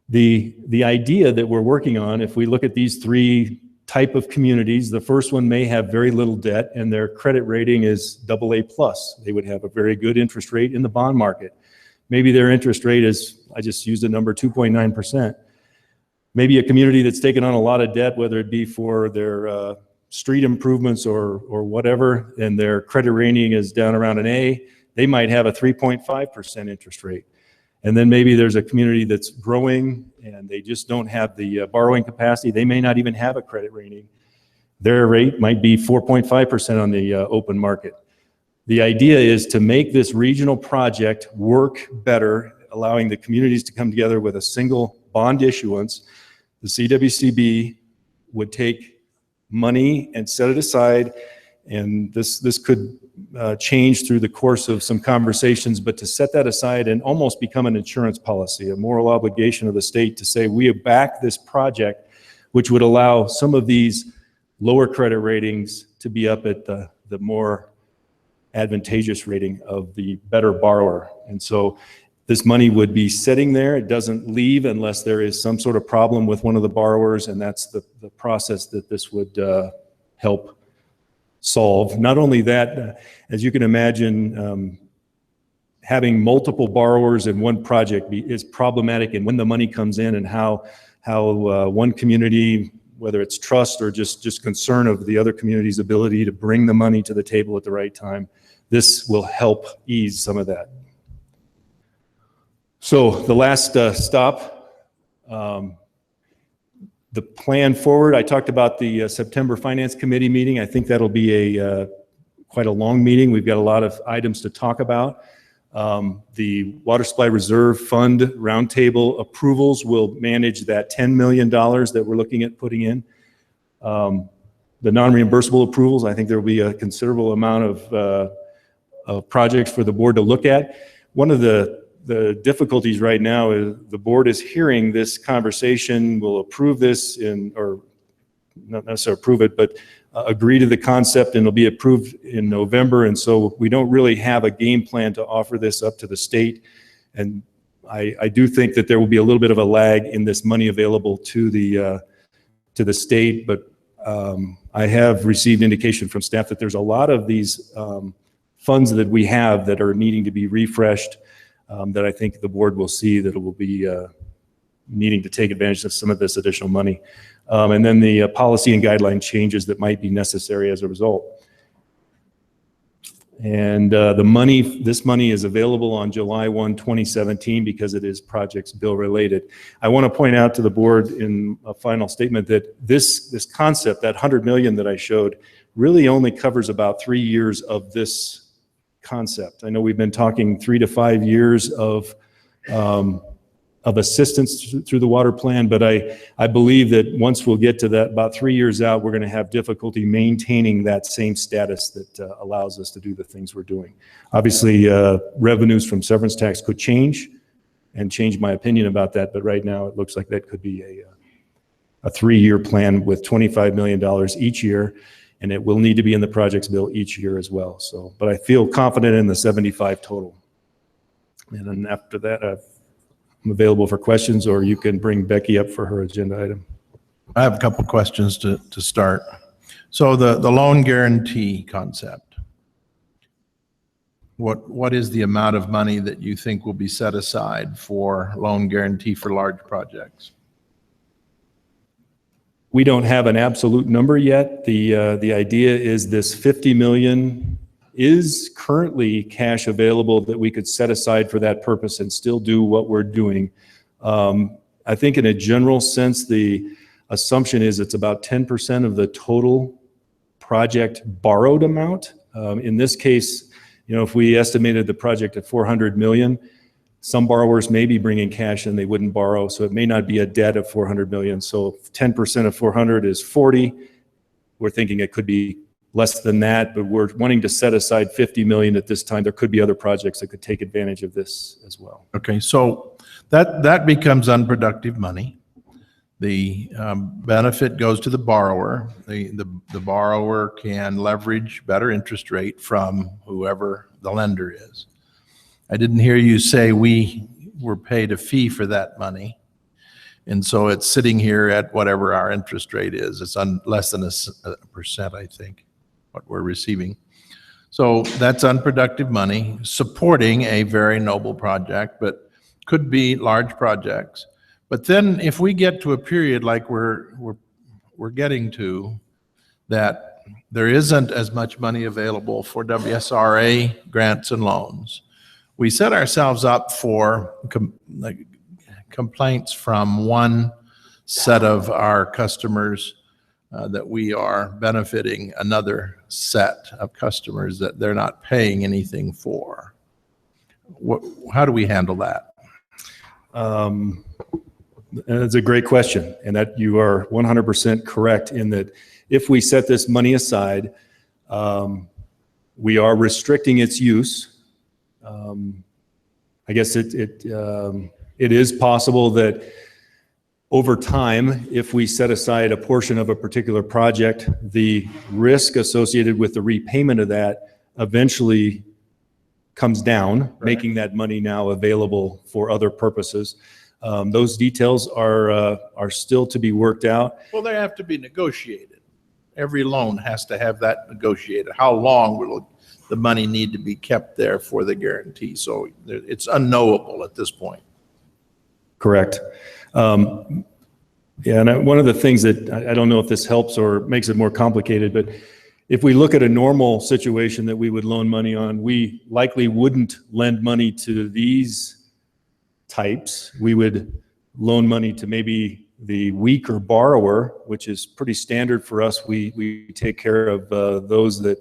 The idea that we're working on, if we look at these three type of communities, the first one may have very little debt and their credit rating is AA+. They would have a very good interest rate in the bond market. Maybe their interest rate is, I just used a number, 2.9%. Maybe a community that's taken on a lot of debt, whether it be for their street improvements or whatever, and their credit rating is down around an A, they might have a 3.5% interest rate. And then maybe there's a community that's growing and they just don't have the borrowing capacity. They may not even have a credit rating. Their rate might be 4.5% on the open market. The idea is to make this regional project work better, allowing the communities to come together with a single bond issuance. The CWCB would take money and set it aside, and this could change through the course of some conversations, but to set that aside and almost become an insurance policy, a moral obligation of the state to say we back this project, which would allow some of these lower credit ratings to be up at the more advantageous rating of the better borrower. And so this money would be sitting there. It doesn't leave unless there is some sort of problem with one of the borrowers, and that's the process that this would help solve. Not only that, as you can imagine, having multiple borrowers in one project is problematic, and when the money comes in and how one community, whether it's trust or just concern of the other community's ability to bring the money to the table at the right time, this will help ease some of that. So the last stop, the plan forward, I talked about the September Finance Committee meeting. I think that'll be quite a long meeting. We've got a lot of items to talk about. The Water Supply Reserve Fund roundtable approvals will manage that $10 million that we're looking at putting in. The non-reimbursable approvals, I think there will be a considerable amount of projects for the board to look at. One of the difficulties right now is the board is hearing this conversation, will approve this or not necessarily approve it, but agree to the concept, and it'll be approved in November. And so we don't really have a game plan to offer this up to the state. And I do think that there will be a little bit of a lag in this money available to the state. But I have received indication from staff that there's a lot of these funds that we have that are needing to be refreshed, that I think the board will see that it will be needing to take advantage of some of this additional money. And then the policy and guideline changes that might be necessary as a result. And this money is available on July 1, 2017, because it is projects bill related. I want to point out to the board in a final statement that this concept, that 100 million that I showed, really only covers about 3 years of this concept. I know we've been talking 3 to 5 years of assistance through the water plan, but I believe that once we'll get to that, about 3 years out, we're going to have difficulty maintaining that same status that allows us to do the things we're doing. Obviously, revenues from severance tax could change and change my opinion about that, but right now it looks like that could be a 3-year plan with $25 million each year, and it will need to be in the projects bill each year as well. So, but I feel confident in the 75 total. And then after that, I'm available for questions, or you can bring Becky up for her agenda item. I have a couple questions to start. So the loan guarantee concept, what is the amount of money that you think will be set aside for loan guarantee for large projects? We don't have an absolute number yet. The idea is this 50 million is currently cash available that we could set aside for that purpose and still do what we're doing. I think in a general sense, the assumption is it's about 10% of the total project borrowed amount. In this case, if we estimated the project at 400 million, some borrowers may be bringing cash and they wouldn't borrow, so it may not be a debt of 400 million. So 10% of 400 is 40. We're thinking it could be less than that, but we're wanting to set aside 50 million at this time. There could be other projects that could take advantage of this as well. Okay, so that becomes unproductive money. The benefit goes to the borrower. The borrower can leverage better interest rate from whoever the lender is. I didn't hear you say we were paid a fee for that money. And so it's sitting here at whatever our interest rate is. It's less than a percent, I think, what we're receiving. So that's unproductive money supporting a very noble project, but could be large projects. But then if we get to a period like we're getting to, that there isn't as much money available for WSRA grants and loans, we set ourselves up for complaints from one set of our customers that we are benefiting another set of customers that they're not paying anything for. How do we handle that? That's a great question, and that you are 100% correct in that if we set this money aside, we are restricting its use. I guess it is possible that over time, if we set aside a portion of a particular project, the risk associated with the repayment of that eventually comes down, right, making that money now available for other purposes. Those details are still to be worked out. Well, they have to be negotiated. Every loan has to have that negotiated. How long will the money need to be kept there for the guarantee? So it's unknowable at this point. Correct. Yeah, and one of the things that I don't know if this helps or makes it more complicated, but if we look at a normal situation that we would loan money on, we likely wouldn't lend money to these types. We would loan money to maybe the weaker borrower, which is pretty standard for us. We take care of those that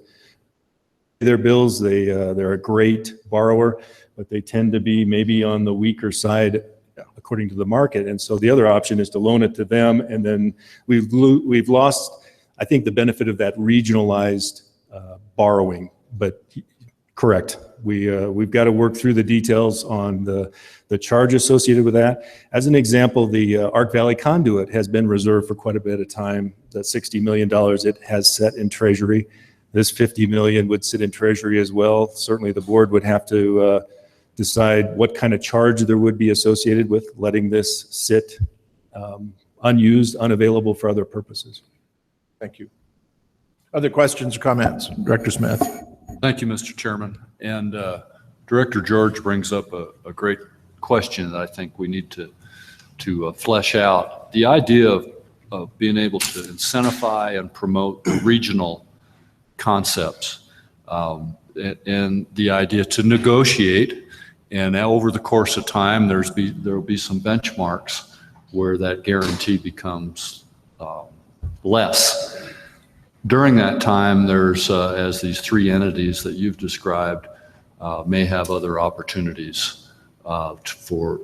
pay their bills. They're a great borrower. but they tend to be maybe on the weaker side according to the market. And so the other option is to loan it to them, and then we've lost, I think, the benefit of that regionalized borrowing. But correct, we've got to work through the details on the charge associated with that. As an example, the Ark Valley conduit has been reserved for quite a bit of time. The $60 million it has set in Treasury. This $50 million would sit in Treasury as well. Certainly the board would have to decide what kind of charge there would be associated with letting this sit unused, unavailable for other purposes. Thank you. Other questions or comments? Director Smith. Thank you, Mr. Chairman. And Director George brings up a great question that I think we need to flesh out. The idea of being able to incentivize and promote regional concepts, and the idea to negotiate, and over the course of time, there will be some benchmarks where that guarantee becomes less. During that time, there's, as these three entities that you've described may have other opportunities for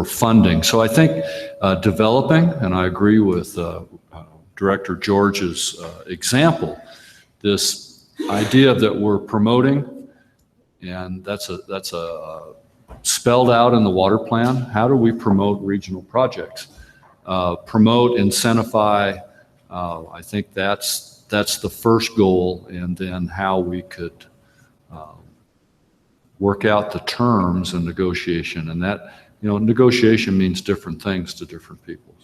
funding. So I think developing, and I agree with Director George's example, this idea that we're promoting, and that's spelled out in the water plan. How do we promote regional projects? Promote, incentivize. I think that's the first goal, and then how we could work out the terms and negotiation. And that, negotiation means different things to different people.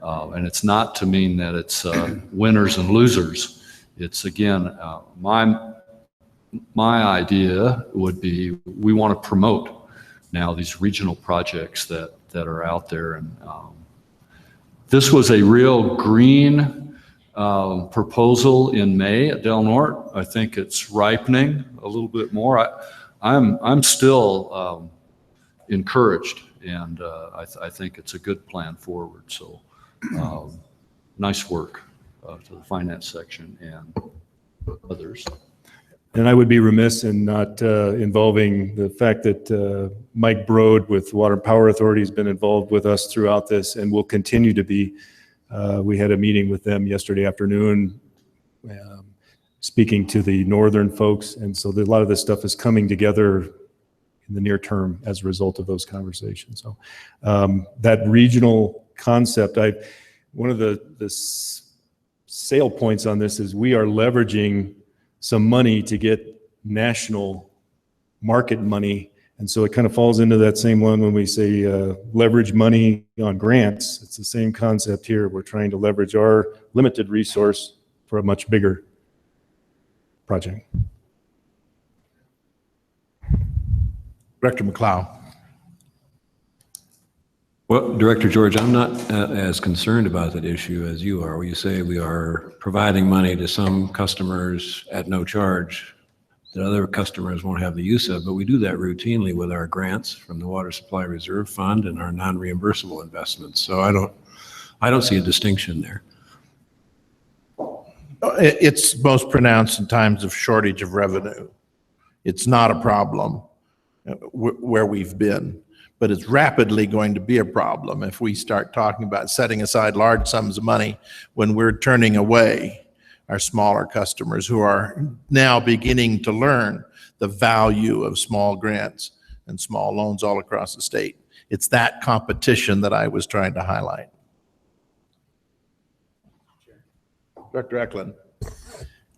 And it's not to mean that it's winners and losers. It's, again, my idea would be we want to promote now these regional projects that are out there. And this was a real green proposal in May at Del Norte. I think it's ripening a little bit more. I'm still encouraged, and I think it's a good plan forward. So nice work to the finance section and others. And I would be remiss in not involving the fact that Mike Broad with Water and Power Authority has been involved with us throughout this and will continue to be. We had a meeting with them yesterday afternoon, speaking to the northern folks. And so a lot of this stuff is coming together in the near term as a result of those conversations. So that regional concept, one of the sale points on this is we are leveraging some money to get national market money. And so it kind of falls into that same one when we say leverage money on grants. It's the same concept here. We're trying to leverage our limited resource for a much bigger project. Director McLeod. Well, Director George, I'm not as concerned about that issue as you are. You say we are providing money to some customers at no charge that other customers won't have the use of, but we do that routinely with our grants from the Water Supply Reserve Fund and our non-reimbursable investments. So I don't see a distinction there. It's most pronounced in times of shortage of revenue. It's not a problem where we've been, but it's rapidly going to be a problem if we start talking about setting aside large sums of money when we're turning away our smaller customers who are now beginning to learn the value of small grants and small loans all across the state. It's that competition that I was trying to highlight. Dr. Eklund.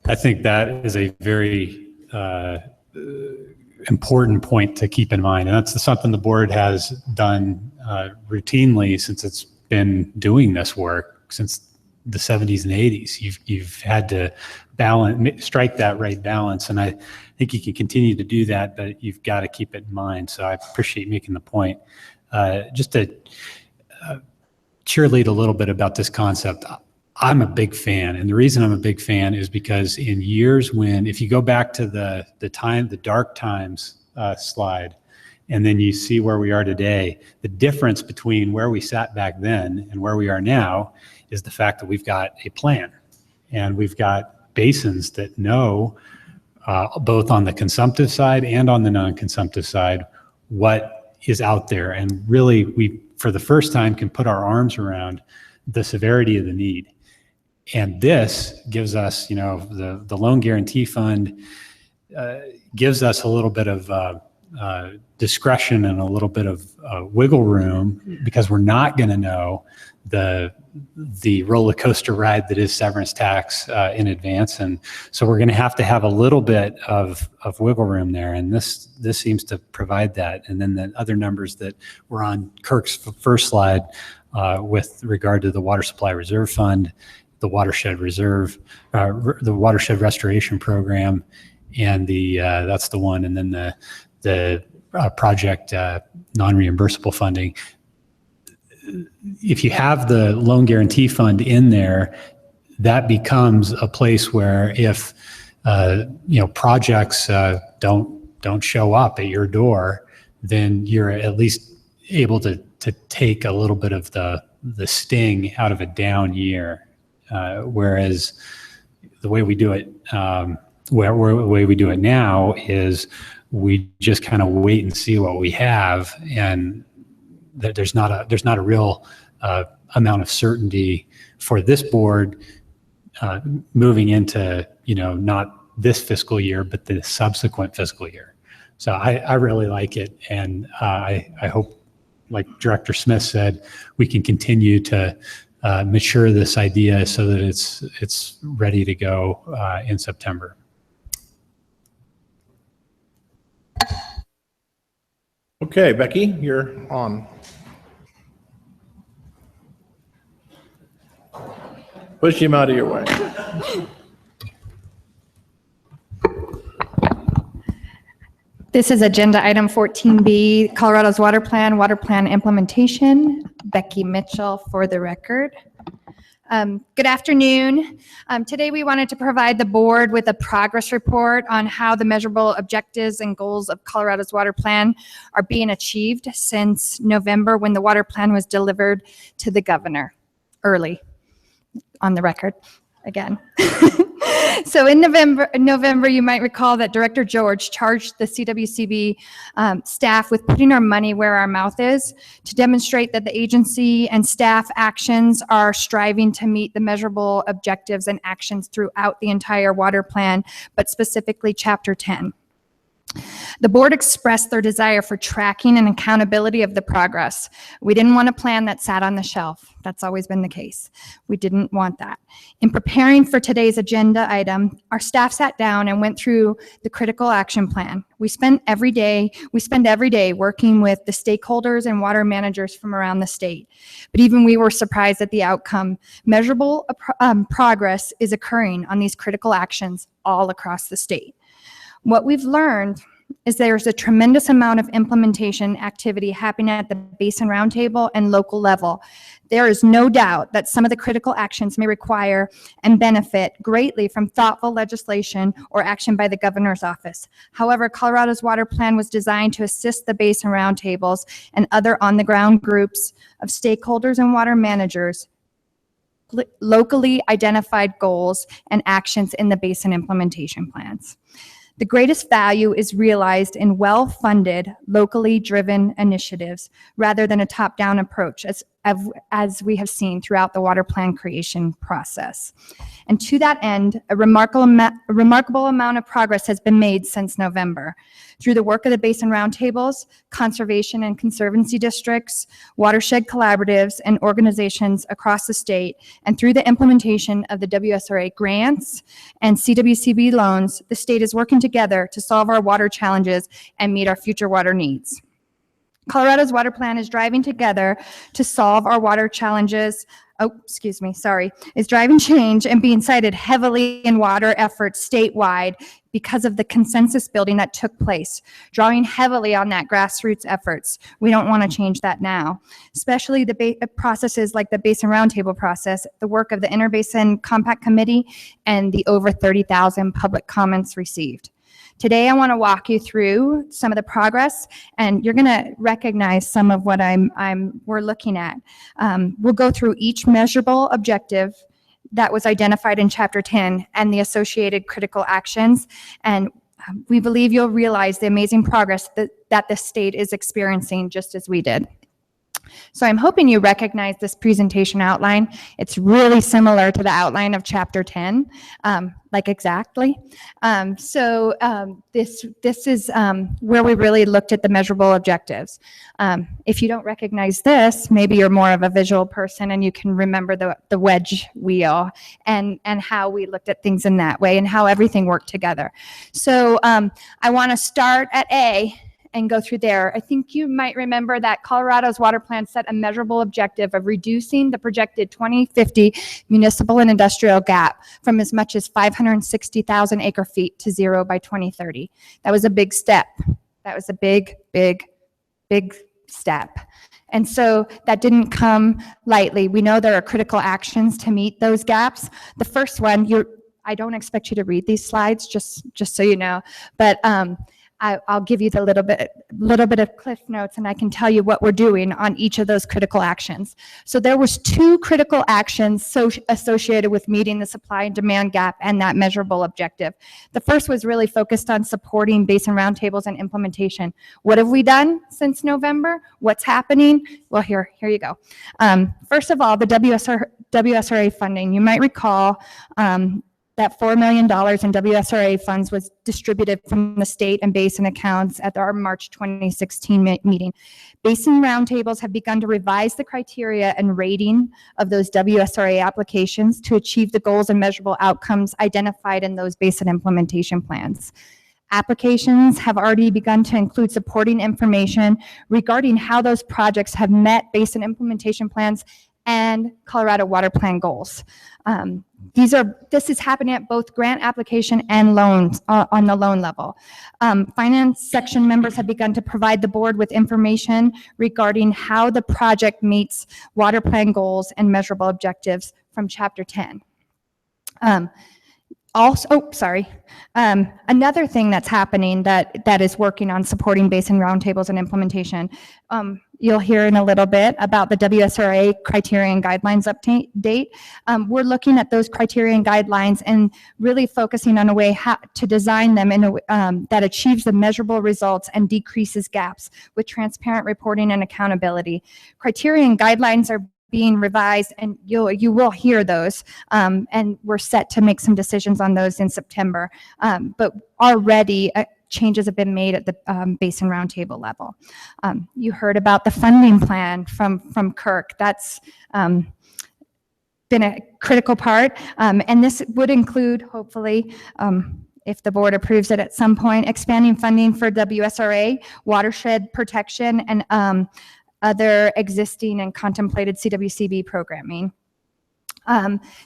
I think that is a very important point to keep in mind. And that's something the board has done routinely since it's been doing this work since the 70s and 80s. You've had to strike that right balance. And I think you can continue to do that, but you've got to keep it in mind. So I appreciate making the point. Just to cheerlead a little bit about this concept, I'm a big fan. And the reason I'm a big fan is because in years when, if you go back to the dark times slide, and then you see where we are today, the difference between where we sat back then and where we are now is the fact that we've got a plan and we've got basins that know both on the consumptive side and on the non-consumptive side, what is out there. And really, we, for the first time, can put our arms around the severity of the need. And this gives us, the loan guarantee fund gives us a little bit of discretion and a little bit of wiggle room, because we're not going to know the roller coaster ride that is severance tax in advance. And so we're going to have a little bit of wiggle room there. And this seems to provide that. And then the other numbers that were on Kirk's first slide with regard to the Water Supply Reserve Fund, the Watershed Reserve, the Watershed Restoration Program, and that's the one. And then the project non-reimbursable funding. If you have the loan guarantee fund in there, that becomes a place where if projects don't show up at your door, then you're at least able to take a little bit of the sting out of a down year. Whereas the way we do it, the way we do it now is we just kind of wait and see what we have, and there's not a real amount of certainty for this board moving into not this fiscal year but the subsequent fiscal year. So I really like it, and I hope, like Director Smith said, we can continue to mature this idea so that it's ready to go in September. Okay, Becky, you're on. Push him out of your way. This is agenda item 14B, Colorado's water plan implementation. Becky Mitchell for the record. Good afternoon. Today we wanted to provide the board with a progress report on how the measurable objectives and goals of Colorado's water plan are being achieved since November, when the water plan was delivered to the governor early, on the record again. So in November, you might recall that Director George charged the CWCB staff with putting our money where our mouth is to demonstrate that the agency and staff actions are striving to meet the measurable objectives and actions throughout the entire water plan, but specifically Chapter 10. The board expressed their desire for tracking and accountability of the progress. We didn't want a plan that sat on the shelf. That's always been the case. We didn't want that. In preparing for today's agenda item, our staff sat down and went through the critical action plan. We spend every day working with the stakeholders and water managers from around the state. But even we were surprised at the outcome. Measurable progress is occurring on these critical actions all across the state. What we've learned is there's a tremendous amount of implementation activity happening at the Basin Roundtable and local level. There is no doubt that some of the critical actions may require and benefit greatly from thoughtful legislation or action by the governor's office. However, Colorado's water plan was designed to assist the Basin Roundtables and other on-the-ground groups of stakeholders and water managers locally identified goals and actions in the Basin implementation plans. The greatest value is realized in well-funded, locally driven initiatives rather than a top-down approach, as we have seen throughout the water plan creation process. And to that end, a remarkable amount of progress has been made since November. Through the work of the Basin Roundtables, conservation and conservancy districts, watershed collaboratives, and organizations across the state, and through the implementation of the WSRA grants and CWCB loans, the state is working together to solve our water challenges and meet our future water needs. Colorado's water plan is driving together to solve our water challenges. Is driving change and being cited heavily in water efforts statewide because of the consensus building that took place, drawing heavily on that grassroots efforts. We don't want to change that now, especially the processes like the Basin Roundtable process, the work of the Interbasin Compact Committee, and the over 30,000 public comments received. Today, I want to walk you through some of the progress, and you're going to recognize some of what we're looking at. We'll go through each measurable objective, that was identified in Chapter 10 and the associated critical actions. And we believe you'll realize the amazing progress that the state is experiencing, just as we did. So I'm hoping you recognize this presentation outline. It's really similar to the outline of Chapter 10, like exactly. This is where we really looked at the measurable objectives. If you don't recognize this, maybe you're more of a visual person and you can remember the wedge wheel and how we looked at things in that way and how everything worked together. So I want to start at A and go through there. I think you might remember that Colorado's water plan set a measurable objective of reducing the projected 2050 municipal and industrial gap from as much as 560,000 acre feet to zero by 2030. That was a big step. That was a big, big, big step. And so that didn't come lightly. We know there are critical actions to meet those gaps. The first one, I don't expect you to read these slides, just so you know, but I'll give you the little bit of cliff notes, and I can tell you what we're doing on each of those critical actions. So there was 2 critical actions associated with meeting the supply and demand gap and that measurable objective. The first was really focused on supporting basin roundtables and implementation. What have we done since November? What's happening? Well, here you go. First of all, the WSRA funding. You might recall that $4 million in WSRA funds was distributed from the state and basin accounts at our March 2016 meeting. Basin roundtables have begun to revise the criteria and rating of those WSRA applications to achieve the goals and measurable outcomes identified in those basin implementation plans. Applications have already begun to include supporting information regarding how those projects have met basin implementation plans and Colorado Water Plan goals. This is happening at both grant application and loans on the loan level. Finance section members have begun to provide the board with information regarding how the project meets water plan goals and measurable objectives from Chapter 10. Another thing that's happening that is working on supporting basin roundtables and implementation. You'll hear in a little bit about the WSRA criteria and guidelines update. We're looking at those criteria and guidelines and really focusing on a way to design them in a way that achieves the measurable results and decreases gaps with transparent reporting and accountability. Criteria and guidelines are being revised, and you will hear those, and we're set to make some decisions on those in September. But already changes have been made at the Basin Roundtable level. You heard about the funding plan from Kirk. That's been a critical part, and this would include, hopefully, if the board approves it at some point, expanding funding for WSRA, watershed protection, and other existing and contemplated CWCB programming.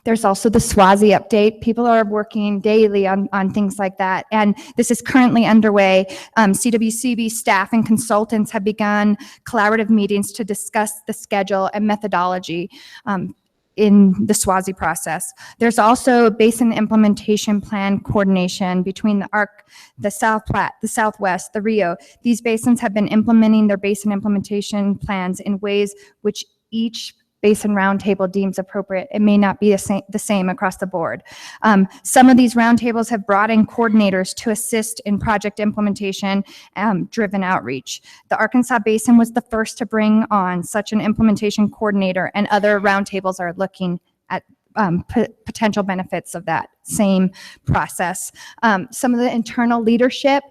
There's also the SWAZI update. People are working daily on things like that, and this is currently underway. CWCB staff and consultants have begun collaborative meetings to discuss the schedule and methodology in the SWAZI process. There's also basin implementation plan coordination between the ARC, the South Platte, the Southwest, the Rio. These basins have been implementing their basin implementation plans in ways which each basin roundtable deems appropriate. It may not be the same across the board. Some of these roundtables have brought in coordinators to assist in project implementation driven outreach. The Arkansas Basin was the first to bring on such an implementation coordinator, and other roundtables are looking at potential benefits of that same process. Some of the internal leadership.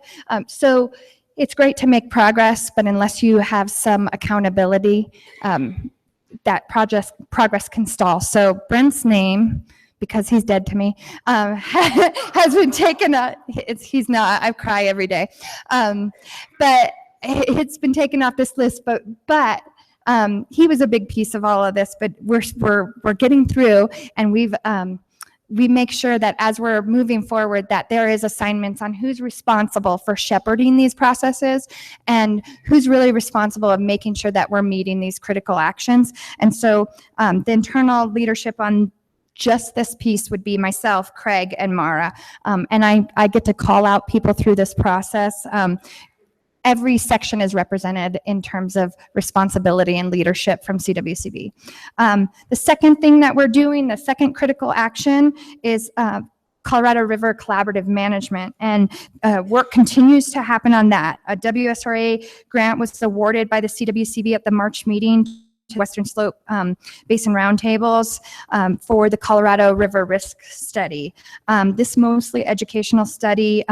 So it's great to make progress, but unless you have some accountability, that progress can stall. So Brent's name, because he's dead to me, has been taken he's not, I cry every day. But it's been taken off this list, but he was a big piece of all of this, but we're getting through, and we make sure that as we're moving forward that there is assignments on who's responsible for shepherding these processes and who's really responsible of making sure that we're meeting these critical actions. And so the internal leadership on just this piece would be myself, Craig, and Mara. And I get to call out people through this process. every section is represented in terms of responsibility and leadership from CWCB. The second thing that we're doing, the second critical action, is Colorado River Collaborative Management, and work continues to happen on that. A WSRA grant was awarded by the CWCB at the March meeting to Western Slope Basin Roundtables for the Colorado River Risk Study. This mostly educational study,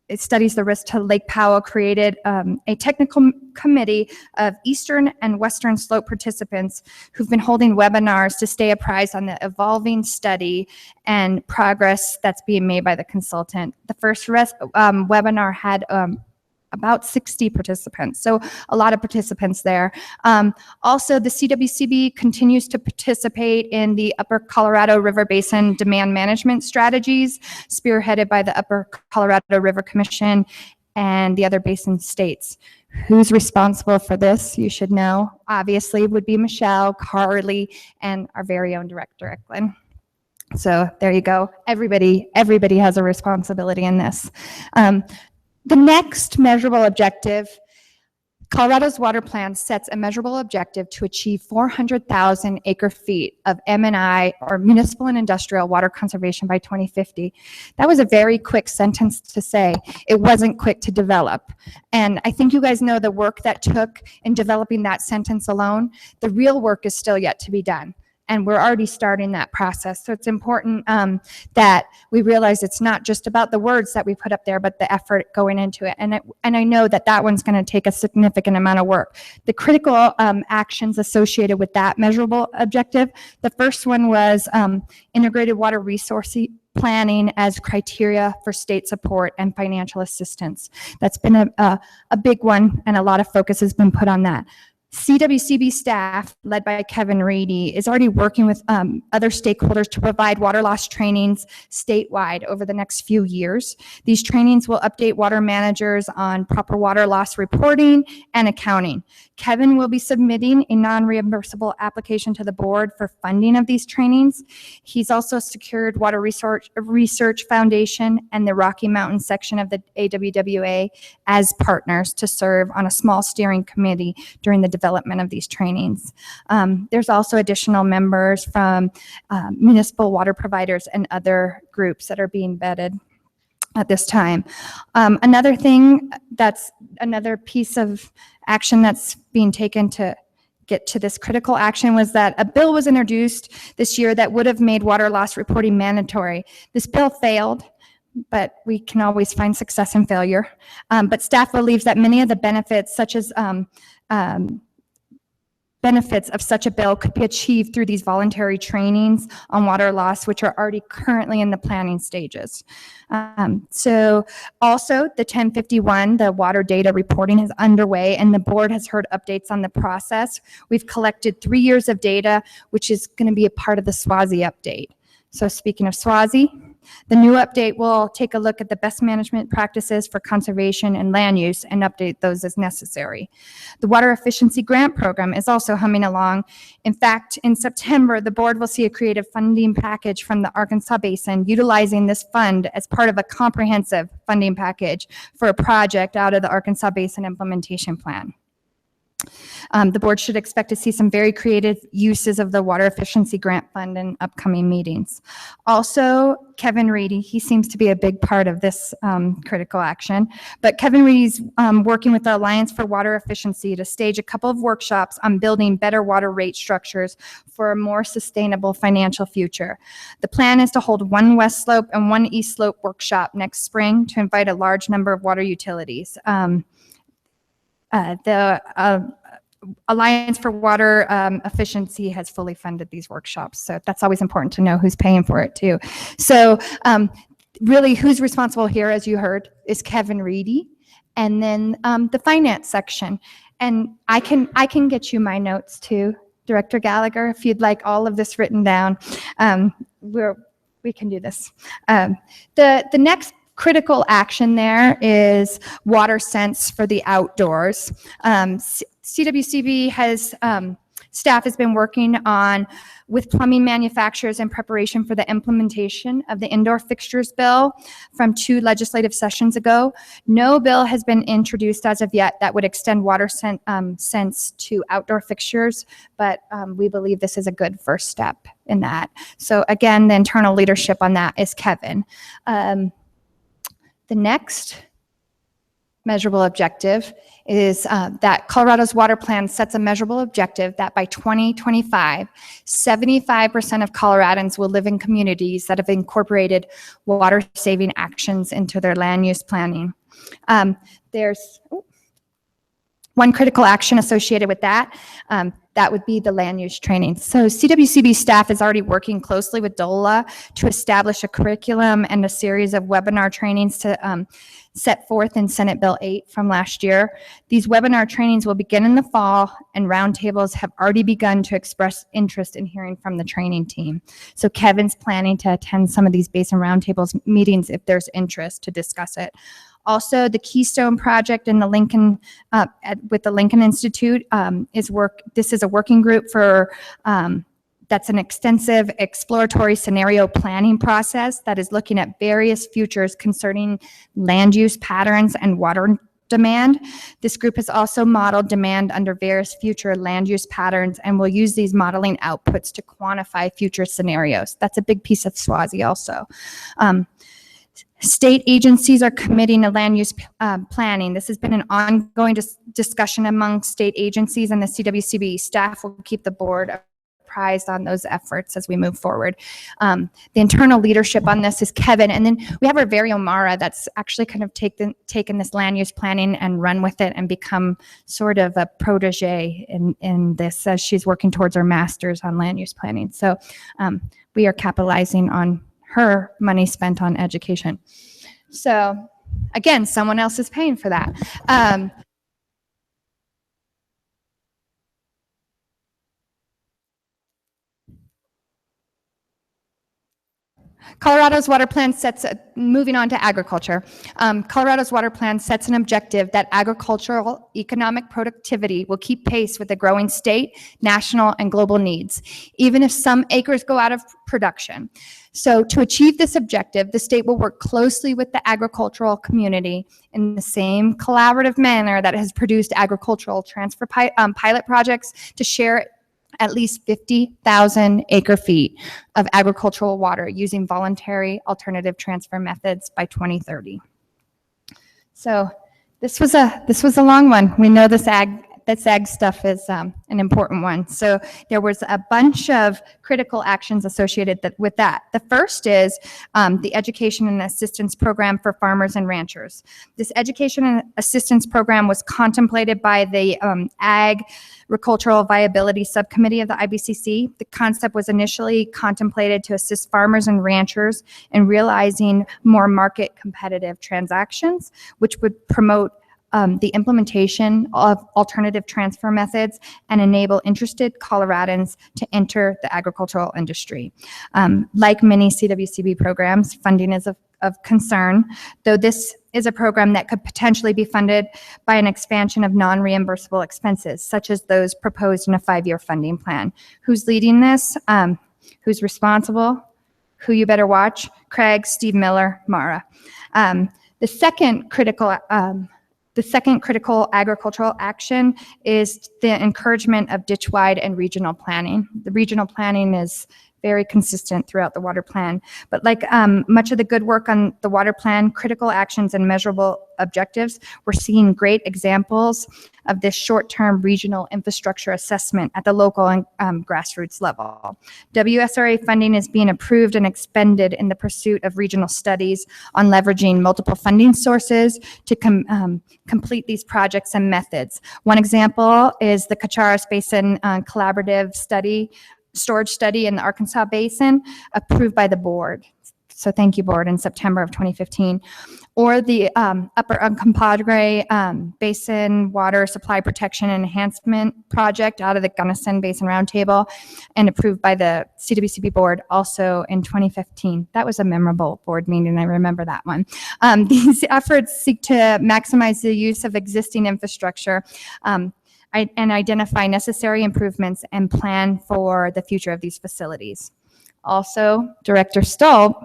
it studies the risk to Lake Powell, created a technical committee of Eastern and Western Slope participants who've been holding webinars to stay apprised on the evolving study and progress that's being made by the consultant. The first webinar had about 60 participants, so a lot of participants there. Also, the CWCB continues to participate in the Upper Colorado River Basin demand management strategies, spearheaded by the Upper Colorado River Commission and the other basin states. Who's responsible for this? You should know. Obviously, would be Michelle, Carly, and our very own director, Eklund. So there you go. Everybody has a responsibility in this. The next measurable objective, Colorado's water plan sets a measurable objective to achieve 400,000 acre feet of M&I, or municipal and industrial water conservation, by 2050. That was a very quick sentence to say. It wasn't quick to develop. And I think you guys know the work that took in developing that sentence alone. The real work is still yet to be done. And we're already starting that process. So it's important that we realize it's not just about the words that we put up there, but the effort going into it. And I know that one's going to take a significant amount of work. The critical actions associated with that measurable objective, the first one was integrated water resource planning as criteria for state support and financial assistance. That's been a big one, and a lot of focus has been put on that. CWCB staff, led by Kevin Reedy, is already working with other stakeholders to provide water loss trainings statewide over the next few years. These trainings will update water managers on proper water loss reporting and accounting. Kevin will be submitting a non-reimbursable application to the board for funding of these trainings. He's also secured Water Research Foundation and the Rocky Mountain section of the AWWA as partners to serve on a small steering committee during the development of these trainings. There's also additional members from municipal water providers and other groups that are being vetted at this time. Another thing, that's another piece of action that's being taken to get to this critical action, was that a bill was introduced this year that would have made water loss reporting mandatory. This bill failed, but we can always find success in failure. But staff believes that many of the benefits, such as benefits of such a bill, could be achieved through these voluntary trainings on water loss, which are already currently in the planning stages. So also the 1051, the water data reporting, is underway, and the board has heard updates on the process. We've collected 3 years of data, which is going to be a part of the SWASI update. So speaking of SWASI, the new update will take a look at the best management practices for conservation and land use and update those as necessary. The Water Efficiency Grant Program is also humming along. In fact, in September, the board will see a creative funding package from the Arkansas Basin utilizing this fund as part of a comprehensive funding package for a project out of the Arkansas Basin Implementation Plan. The board should expect to see some very creative uses of the Water Efficiency Grant Fund in upcoming meetings. Also, Kevin Reedy, he seems to be a big part of this critical action, but Kevin Reedy's working with the Alliance for Water Efficiency to stage a couple of workshops on building better water rate structures for a more sustainable financial future. The plan is to hold one West Slope and one East Slope workshop next spring to invite a large number of water utilities. The Alliance for Water Efficiency has fully funded these workshops, so that's always important to know who's paying for it too. So really, who's responsible here, as you heard, is Kevin Reedy, and then the finance section. And I can get you my notes too, Director Gallagher, if you'd like all of this written down. We can do this. The next critical action there is water sense for the outdoors. CWCB has Staff has been working with plumbing manufacturers in preparation for the implementation of the indoor fixtures bill from 2 legislative sessions ago. No bill has been introduced as of yet that would extend water sense to outdoor fixtures, but we believe this is a good first step in that. So again, the internal leadership on that is Kevin. The next measurable objective is that Colorado's water plan sets a measurable objective that by 2025, 75% of Coloradans will live in communities that have incorporated water-saving actions into their land use planning. There's one critical action associated with that. That would be the land use training. So CWCB staff is already working closely with DOLA to establish a curriculum and a series of webinar trainings to set forth in Senate Bill 8 from last year. These webinar trainings will begin in the fall, and roundtables have already begun to express interest in hearing from the training team. So Kevin's planning to attend some of these basin roundtables meetings if there's interest to discuss it. Also, the Keystone Project in the Lincoln, with the Lincoln Institute this is a working group for, that's an extensive exploratory scenario planning process that is looking at various futures concerning land use patterns and water demand. This group has also modeled demand under various future land use patterns and will use these modeling outputs to quantify future scenarios. That's a big piece of SWASI also. State agencies are committing to land use planning. This has been an ongoing discussion among state agencies, and the CWCB staff will keep the board apprised on those efforts as we move forward. The internal leadership on this is Kevin, and then we have our very own Mara that's actually kind of taken this land use planning and run with it and become sort of a protege in this as she's working towards her master's on land use planning. So we are capitalizing on her money spent on education. So again, someone else is paying for that. Colorado's water plan moving on to agriculture. Colorado's water plan sets an objective that agricultural economic productivity will keep pace with the growing state, national, and global needs, even if some acres go out of production. So to achieve this objective, the state will work closely with the agricultural community in the same collaborative manner that has produced agricultural transfer pilot projects to share at least 50,000 acre-feet of agricultural water using voluntary alternative transfer methods by 2030. So this was a long one. We know this ag stuff is an important one. So there was a bunch of critical actions associated with that. The first is the Education and Assistance Program for Farmers and Ranchers. This Education and Assistance Program was contemplated by the Agricultural Viability Subcommittee of the IBCC. The concept was initially contemplated to assist farmers and ranchers in realizing more market competitive transactions, which would promote the implementation of alternative transfer methods and enable interested Coloradans to enter the agricultural industry. Like many CWCB programs, funding is of concern, though this is a program that could potentially be funded by an expansion of non-reimbursable expenses, such as those proposed in a 5-year funding plan. Who's leading this? Who's responsible? Who you better watch? Craig, Steve Miller, Mara. The second critical agricultural action is the encouragement of ditch-wide and regional planning. The regional planning is very consistent throughout the water plan. But like much of the good work on the water plan, critical actions and measurable objectives, we're seeing great examples of this short-term regional infrastructure assessment at the local and grassroots level. WSRA funding is being approved and expended in the pursuit of regional studies on leveraging multiple funding sources to complete these projects and methods. One example is the Cacharas Basin Collaborative Storage Study in the Arkansas Basin, approved by the board. So thank you, board, in September of 2015. Or the Upper Uncompadre Basin Water Supply Protection and Enhancement Project out of the Gunnison Basin Roundtable and approved by the CWCB board also in 2015. That was a memorable board meeting. I remember that one. These efforts seek to maximize the use of existing infrastructure and identify necessary improvements and plan for the future of these facilities. Also, Director Stolp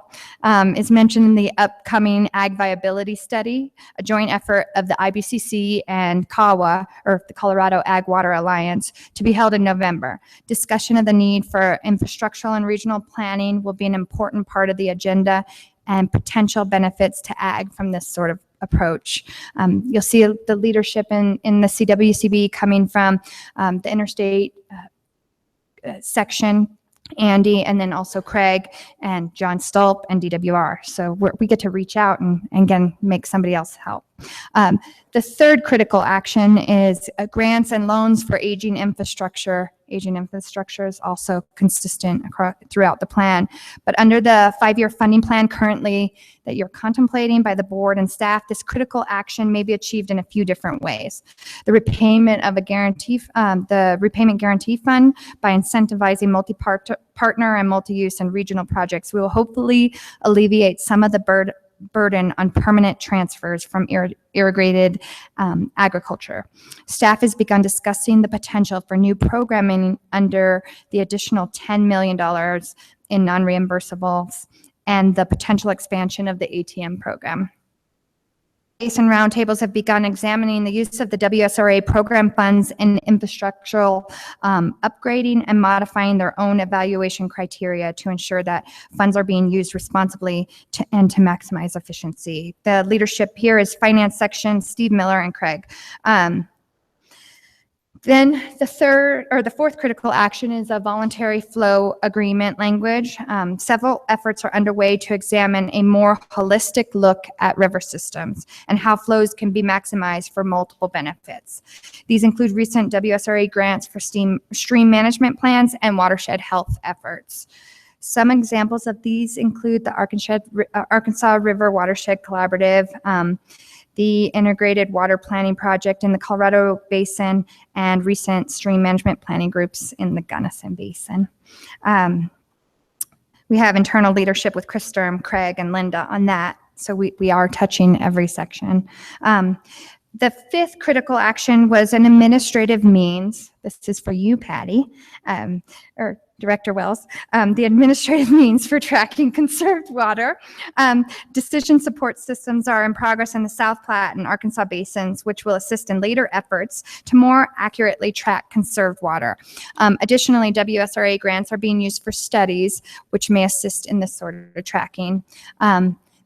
is mentioned in the upcoming Ag Viability Study, a joint effort of the IBCC and CAWA, or the Colorado Ag Water Alliance, to be held in November. Discussion of the need for infrastructural and regional planning will be an important part of the agenda, and potential benefits to ag from this sort of approach. You'll see the leadership in the CWCB coming from the interstate section, Andy, and then also Craig and John Stolp and DWR. So we get to reach out and again, make somebody else help. The third critical action is grants and loans for aging infrastructure. Aging infrastructure is also consistent throughout the plan. But under the 5-year funding plan currently that you're contemplating by the board and staff, this critical action may be achieved in a few different ways. The repayment of the repayment guarantee fund by incentivizing multi-partner and multi-use and regional projects will hopefully alleviate some of the burden on permanent transfers from irrigated agriculture. Staff has begun discussing the potential for new programming under the additional $10 million in non-reimbursables and the potential expansion of the ATM program. Basin roundtables have begun examining the use of the WSRA program funds in infrastructural upgrading and modifying their own evaluation criteria to ensure that funds are being used responsibly and to maximize efficiency. The leadership here is Finance Section, Steve Miller and Craig. Then the fourth critical action is a voluntary flow agreement language. Several efforts are underway to examine a more holistic look at river systems and how flows can be maximized for multiple benefits. These include recent WSRA grants for stream management plans and watershed health efforts. Some examples of these include the Arkansas River Watershed Collaborative, the Integrated Water Planning Project in the Colorado Basin, and recent stream management planning groups in the Gunnison Basin. We have internal leadership with Chris Sturm, Craig, and Linda on that, so we are touching every section. The fifth critical action was an administrative means. This is for you, Patty, or Director Wells, the administrative means for tracking conserved water. Decision support systems are in progress in the South Platte and Arkansas basins, which will assist in later efforts to more accurately track conserved water. Additionally, WSRA grants are being used for studies, which may assist in this sort of tracking.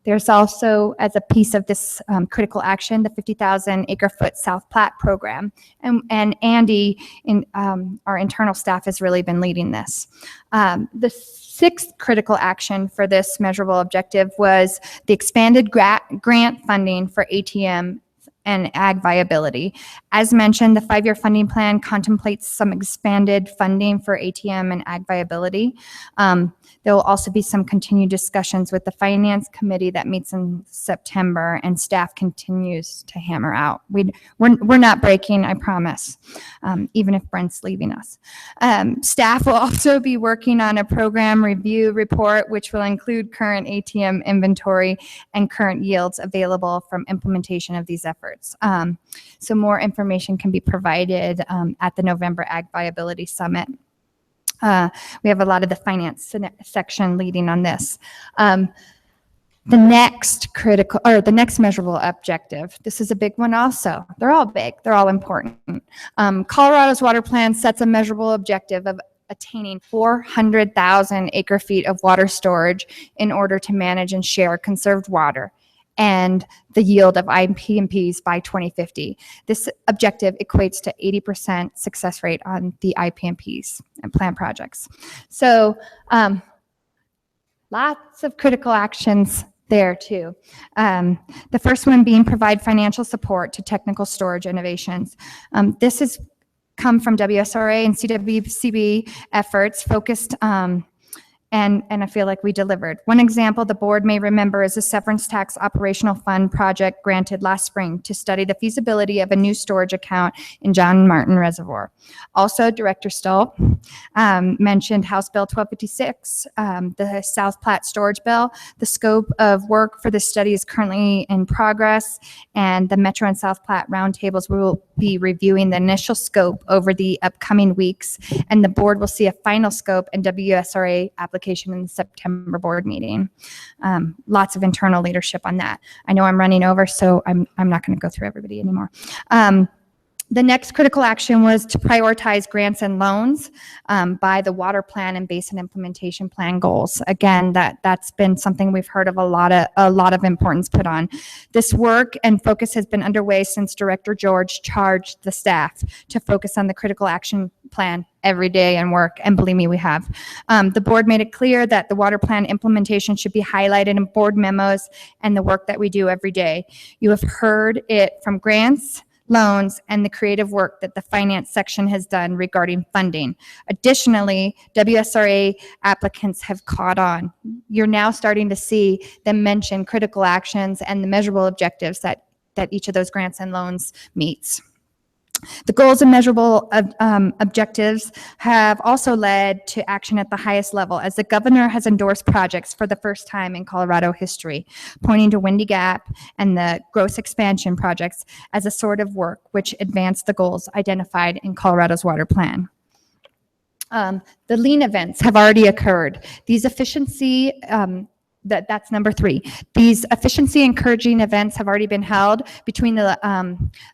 There's also, as a piece of this critical action, the 50,000 acre-foot South Platte program. And Andy, our internal staff, has really been leading this. The sixth critical action for this measurable objective was the expanded grant funding for ATM and ag viability. As mentioned, the 5-year funding plan contemplates some expanded funding for ATM and ag viability. There will also be some continued discussions with the Finance Committee that meets in September, and staff continues to hammer out. We're not breaking, I promise, even if Brent's leaving us. Staff will also be working on a program review report, which will include current ATM inventory and current yields available from implementation of these efforts. So more information can be provided at the November Ag Viability Summit. We have a lot of the finance section leading on this. The next measurable objective, this is a big one also. They're all big, they're all important. Colorado's water plan sets a measurable objective of attaining 400,000 acre feet of water storage in order to manage and share conserved water and the yield of IPMPs by 2050. This objective equates to 80% success rate on the IPMPs and plan projects. So lots of critical actions there too. The first one being provide financial support to technical storage innovations. This has come from WSRA and CWCB efforts focused and I feel like we delivered. One example the board may remember is a severance tax operational fund project granted last spring to study the feasibility of a new storage account in John Martin Reservoir. Also, Director Stoll mentioned House Bill 1256, the South Platte Storage Bill. The scope of work for this study is currently in progress, and the Metro and South Platte roundtables will be reviewing the initial scope over the upcoming weeks, and the board will see a final scope and WSRA application in the September board meeting. Lots of internal leadership on that. I know I'm running over, so I'm not going to go through everybody anymore. The next critical action was to prioritize grants and loans by the water plan and basin implementation plan goals. Again, that's been something we've heard of a lot of importance put on. This work and focus has been underway since Director George charged the staff to focus on the critical action plan every day and work, and believe me, we have. The board made it clear that the water plan implementation should be highlighted in board memos and the work that we do every day. You have heard it from grants, loans, and the creative work that the finance section has done regarding funding. Additionally, WSRA applicants have caught on. You're now starting to see them mention critical actions and the measurable objectives that each of those grants and loans meets. The goals and measurable objectives have also led to action at the highest level, as the governor has endorsed projects for the first time in Colorado history, pointing to Windy Gap and the gross expansion projects as a sort of work which advanced the goals identified in Colorado's water plan. The lean events have already occurred. These efficiency that's number 3. These efficiency encouraging events have already been held between the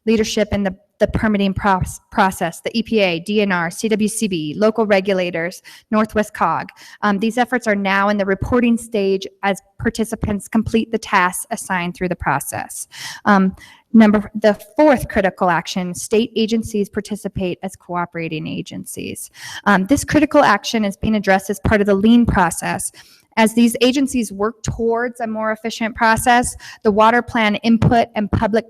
leadership and the permitting process, the EPA, DNR, CWCB, local regulators, Northwest COG. These efforts are now in the reporting stage as participants complete the tasks assigned through the process. The 4th critical action, state agencies participate as cooperating agencies. This critical action is being addressed as part of the lean process. As these agencies work towards a more efficient process, the water plan input and public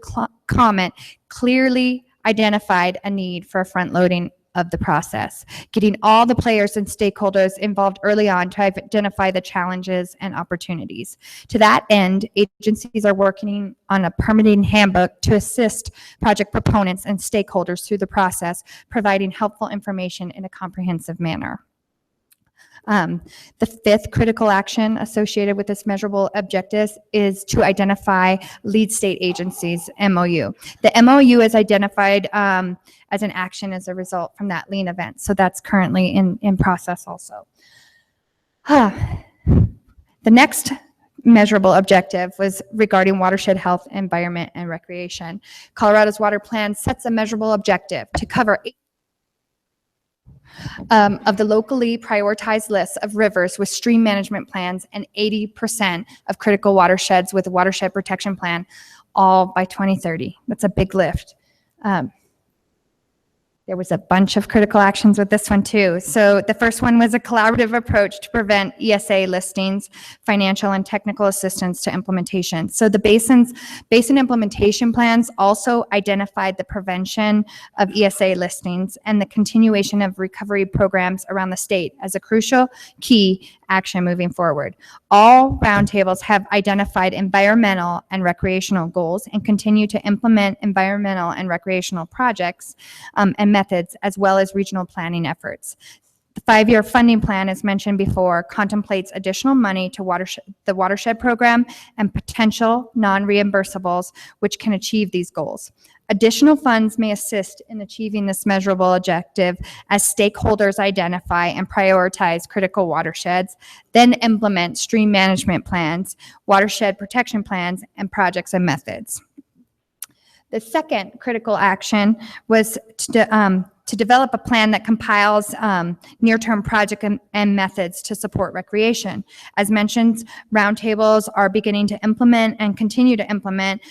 comment clearly identified a need for a front-loading of the process, getting all the players and stakeholders involved early on to identify the challenges and opportunities. To that end, agencies are working on a permitting handbook to assist project proponents and stakeholders through the process, providing helpful information in a comprehensive manner. The 5th critical action associated with this measurable objectives is to identify lead state agencies, MOU. The MOU is identified as an action as a result from that lean event, so that's currently in process also. The next measurable objective was regarding watershed health, environment, and recreation. Colorado's water plan sets a measurable objective to cover of the locally prioritized lists of rivers with stream management plans and 80% of critical watersheds with a watershed protection plan, all by 2030. That's a big lift. There was a bunch of critical actions with this one too. So the first one was a collaborative approach to prevent ESA listings, financial and technical assistance to implementation. So the basin implementation plans also identified the prevention of ESA listings and the continuation of recovery programs around the state as a crucial key action moving forward. All roundtables have identified environmental and recreational goals and continue to implement environmental and recreational projects and methods, as well as regional planning efforts. The 5-year funding plan, as mentioned before, contemplates additional money to the watershed program and potential non-reimbursables, which can achieve these goals. Additional funds may assist in achieving this measurable objective as stakeholders identify and prioritize critical watersheds, then implement stream management plans, watershed protection plans, and projects and methods. The second critical action was to develop a plan that compiles near-term project and methods to support recreation. As mentioned, roundtables are beginning to implement and continue to implement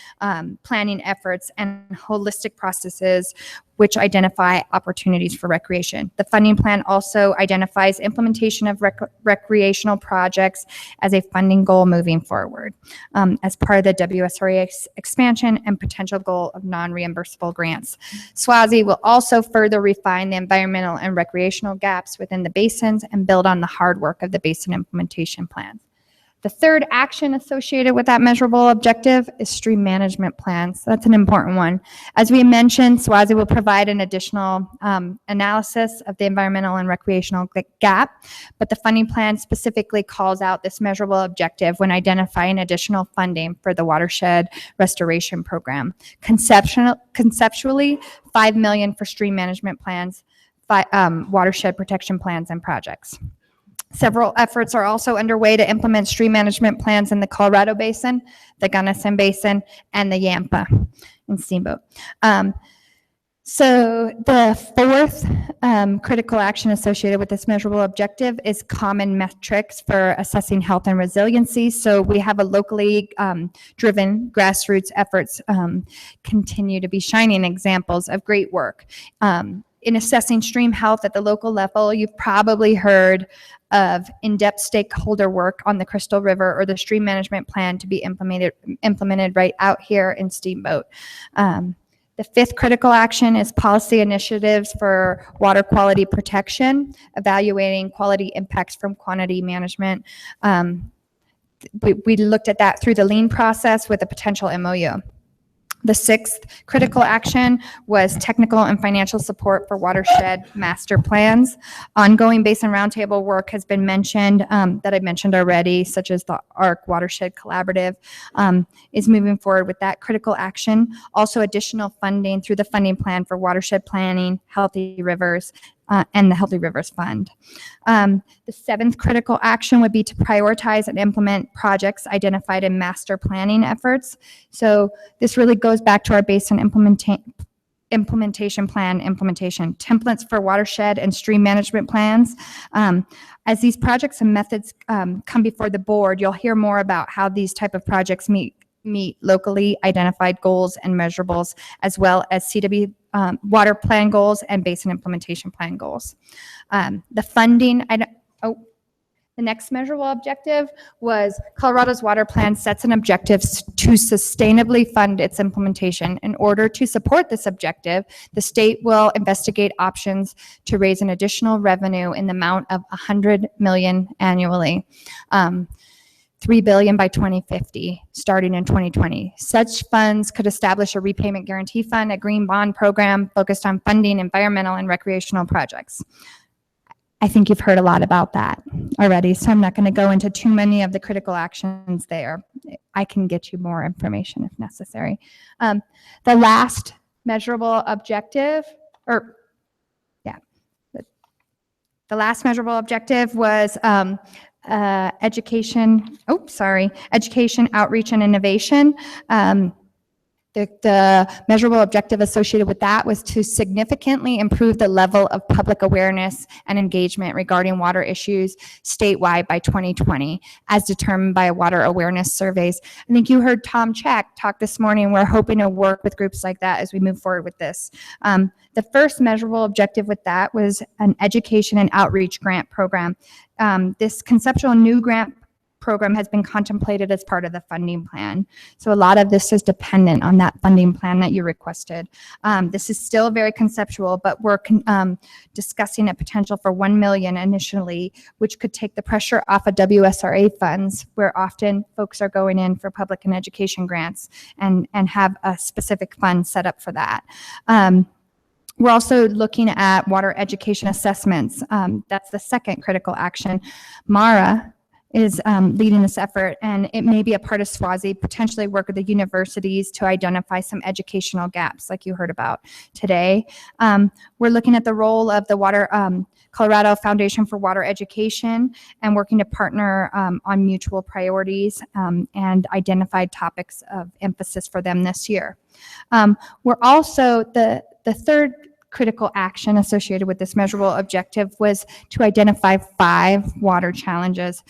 planning efforts and holistic processes which identify opportunities for recreation. The funding plan also identifies implementation of recreational projects as a funding goal moving forward, as part of the WSRA expansion and potential goal of non-reimbursable grants. SWASI will also further refine the environmental and recreational gaps within the basins and build on the hard work of the basin implementation plans. The third action associated with that measurable objective is stream management plans. That's an important one. As we mentioned, SWASI will provide an additional analysis of the environmental and recreational gap, but the funding plan specifically calls out this measurable objective when identifying additional funding for the watershed restoration program. Conceptually, $5 million for stream management plans, watershed protection plans and projects. Several efforts are also underway to implement stream management plans in the Colorado Basin, the Gunnison Basin, and the Yampa and Steamboat. So the fourth critical action associated with this measurable objective is common metrics for assessing health and resiliency. So we have a locally driven grassroots efforts continue to be shining examples of great work. In assessing stream health at the local level, you've probably heard of in-depth stakeholder work on the Crystal River or the stream management plan to be implemented right out here in Steamboat. The fifth critical action is policy initiatives for water quality protection, evaluating quality impacts from quantity management. We looked at that through the lean process with a potential MOU. The sixth critical action was technical and financial support for watershed master plans. Ongoing basin roundtable work has been mentioned, that I mentioned already, such as the ARC Watershed Collaborative is moving forward with that critical action. Also additional funding through the funding plan for watershed planning, healthy rivers, and the Healthy Rivers Fund. The seventh critical action would be to prioritize and implement projects identified in master planning efforts. So this really goes back to our basin implementation plan implementation, templates for watershed and stream management plans. As these projects and methods come before the board, you'll hear more about how these type of projects meet locally identified goals and measurables, as well as CW water plan goals and basin implementation plan goals. The funding, the next measurable objective was Colorado's water plan sets an objective to sustainably fund its implementation. In order to support this objective, the state will investigate options to raise an additional revenue in the amount of $100 million annually. $3 billion by 2050, starting in 2020. Such funds could establish a repayment guarantee fund, a green bond program focused on funding environmental and recreational projects. I think you've heard a lot about that already, so I'm not going to go into too many of the critical actions there. I can get you more information if necessary. The last measurable objective, the last measurable objective was education, outreach, and innovation. The measurable objective associated with that was to significantly improve the level of public awareness and engagement regarding water issues statewide by 2020, as determined by water awareness surveys. I think you heard Tom Check talk this morning. We're hoping to work with groups like that as we move forward with this. The first measurable objective with that was an education and outreach grant program. This conceptual new grant program has been contemplated as part of the funding plan. So a lot of this is dependent on that funding plan that you requested. This is still very conceptual, but we're discussing a potential for $1 million initially, which could take the pressure off of WSRA funds, where often folks are going in for public and education grants and have a specific fund set up for that. We're also looking at water education assessments. That's the second critical action. Mara is leading this effort, and it may be a part of SWASI, potentially work with the universities to identify some educational gaps like you heard about today. We're looking at the role of the Colorado Foundation for Water Education and working to partner on mutual priorities and identified topics of emphasis for them this year. We're also, the third critical action associated with this measurable objective was to identify 5 water challenges.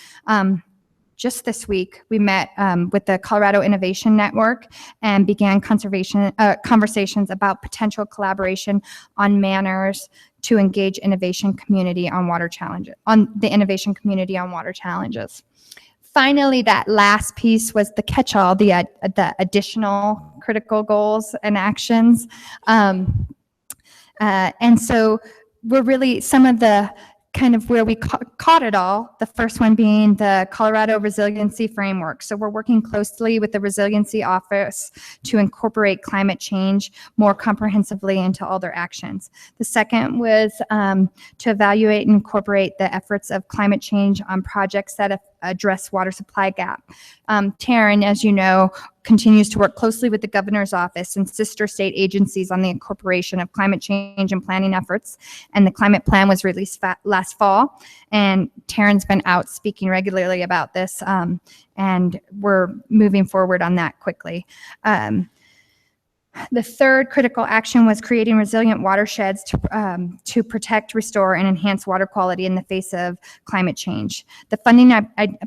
just this week, we met with the Colorado Innovation Network and began conversations about potential collaboration on manners to engage innovation community on water challenges, on the innovation community on water challenges. Finally, that last piece was the catch-all, the additional critical goals and actions. And so we're really, some of the kind of where we caught it all, the first one being the Colorado Resiliency Framework. So we're working closely with the Resiliency Office to incorporate climate change more comprehensively into all their actions. The second was to evaluate and incorporate the efforts of climate change on projects that address water supply gap. Taryn, as you know, continues to work closely with the governor's office and sister state agencies on the incorporation of climate change and planning efforts. And the climate plan was released last fall. And Taryn's been out speaking regularly about this. And we're moving forward on that quickly. The third critical action was creating resilient watersheds to protect, restore, and enhance water quality in the face of climate change. The funding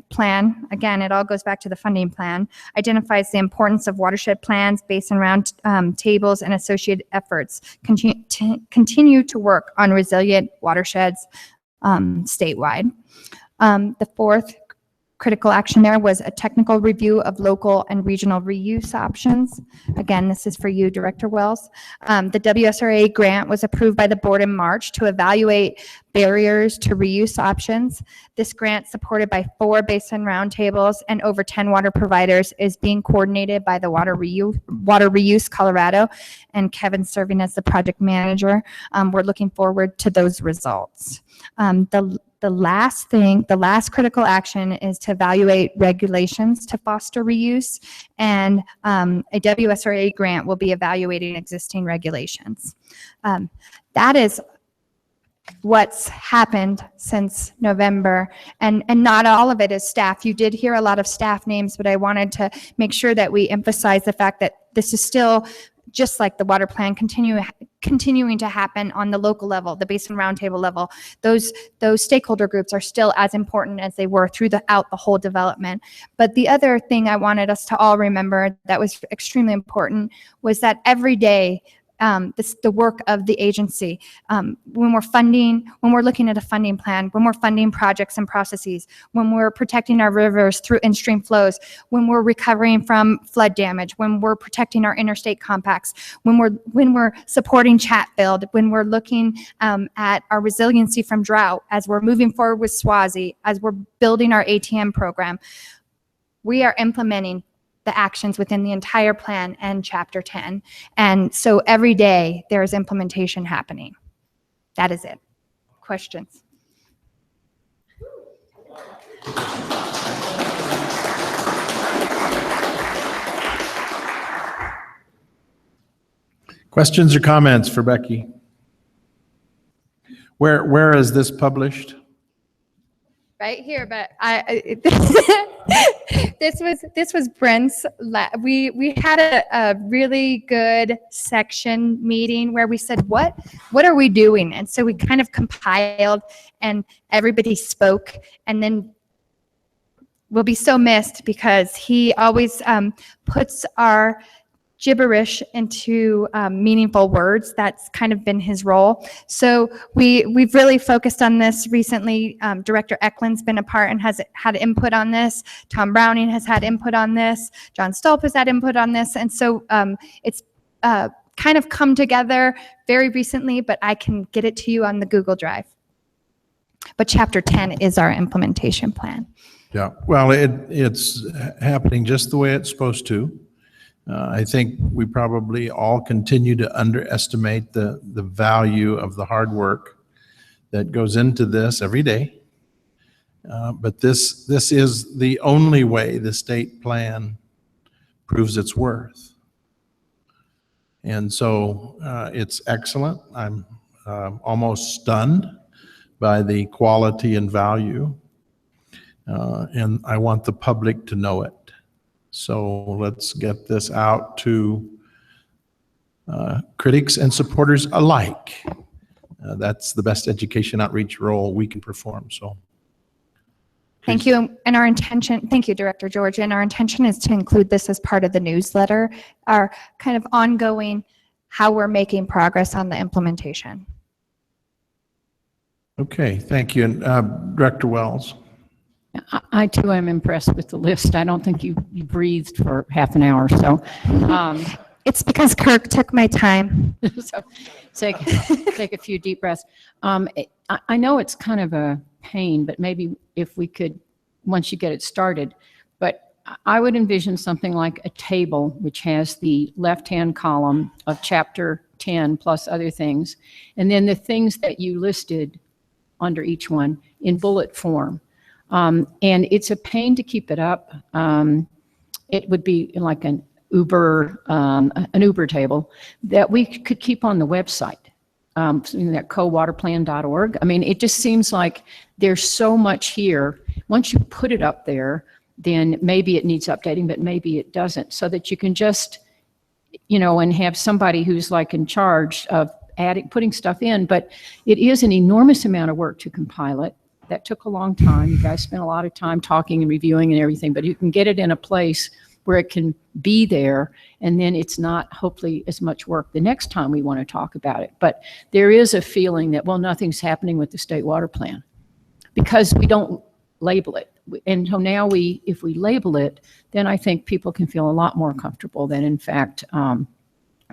plan, again, it all goes back to the funding plan, identifies the importance of watershed plans, basin round tables, and associated efforts. Continue to work on resilient watersheds statewide. The fourth critical action there was a technical review of local and regional reuse options. Again, this is for you, Director Wells. The WSRA grant was approved by the board in March to evaluate barriers to reuse options. This grant, supported by 4 basin roundtables and over 10 water providers, is being coordinated by the Water Reuse Colorado, and Kevin's serving as the project manager. We're looking forward to those results. The last critical action is to evaluate regulations to foster reuse, and a WSRA grant will be evaluating existing regulations. That is what's happened since November, and not all of it is staff. You did hear a lot of staff names, but I wanted to make sure that we emphasize the fact that this is still, just like the water plan, continuing to happen on the local level, the basin roundtable level. Those stakeholder groups are still as important as they were throughout the whole development. But the other thing I wanted us to all remember that was extremely important was that every day, the work of the agency, when we're looking at a funding plan, when we're funding projects and processes, when we're protecting our rivers through in-stream flows, when we're recovering from flood damage, when we're protecting our interstate compacts, when we're supporting Chatfield, when we're looking at our resiliency from drought, as we're moving forward with SWASI, as we're building our ATM program, we are implementing the actions within the entire plan and Chapter 10. And so every day there is implementation happening. That is it. Questions? Questions or comments for Becky? Where is this published? Right here, but this was Brent's. We had a really good section meeting where we said, what are we doing? And so we kind of compiled, and everybody spoke, and then we'll be so missed because he always puts our gibberish into meaningful words. That's kind of been his role. So we've really focused on this recently. Director Eklund's been a part and has had input on this. Tom Browning has had input on this. John Stolp has had input on this. And so it's kind of come together very recently, but I can get it to you on the Google Drive. But Chapter 10 is our implementation plan. Yeah, well, it's happening just the way it's supposed to. I think we probably all continue to underestimate the value of the hard work that goes into this every day. But this is the only way the state plan proves its worth. And so it's excellent. I'm almost stunned by the quality and value. And I want the public to know it. So let's get this out to critics and supporters alike. That's the best education outreach role we can perform. So Thank you. And our intention, thank you, Director George. And our intention is to include this as part of the newsletter, our kind of ongoing, how we're making progress on the implementation. Okay, thank you. And Director Wells? I too am impressed with the list. I don't think you breathed for half an hour, so. It's because Kirk took my time. So take a few deep breaths. I know it's kind of a pain, but maybe if we could, once you get it started, but I would envision something like a table which has the left-hand column of chapter 10 plus other things, and then the things that you listed under each one in bullet form. And it's a pain to keep it up. It would be like an Uber table that we could keep on the website, that cowaterplan.org. I mean, it just seems like there's so much here. Once you put it up there, then maybe it needs updating, but maybe it doesn't, so that you can just, and have somebody who's like in charge of putting stuff in. But it is an enormous amount of work to compile it. That took a long time. You guys spent a lot of time talking and reviewing and everything, but you can get it in a place where it can be there, and then it's not hopefully as much work the next time we want to talk about it. But there is a feeling that, well, nothing's happening with the state water plan because we don't label it. And so now if we label it, then I think people can feel a lot more comfortable that in fact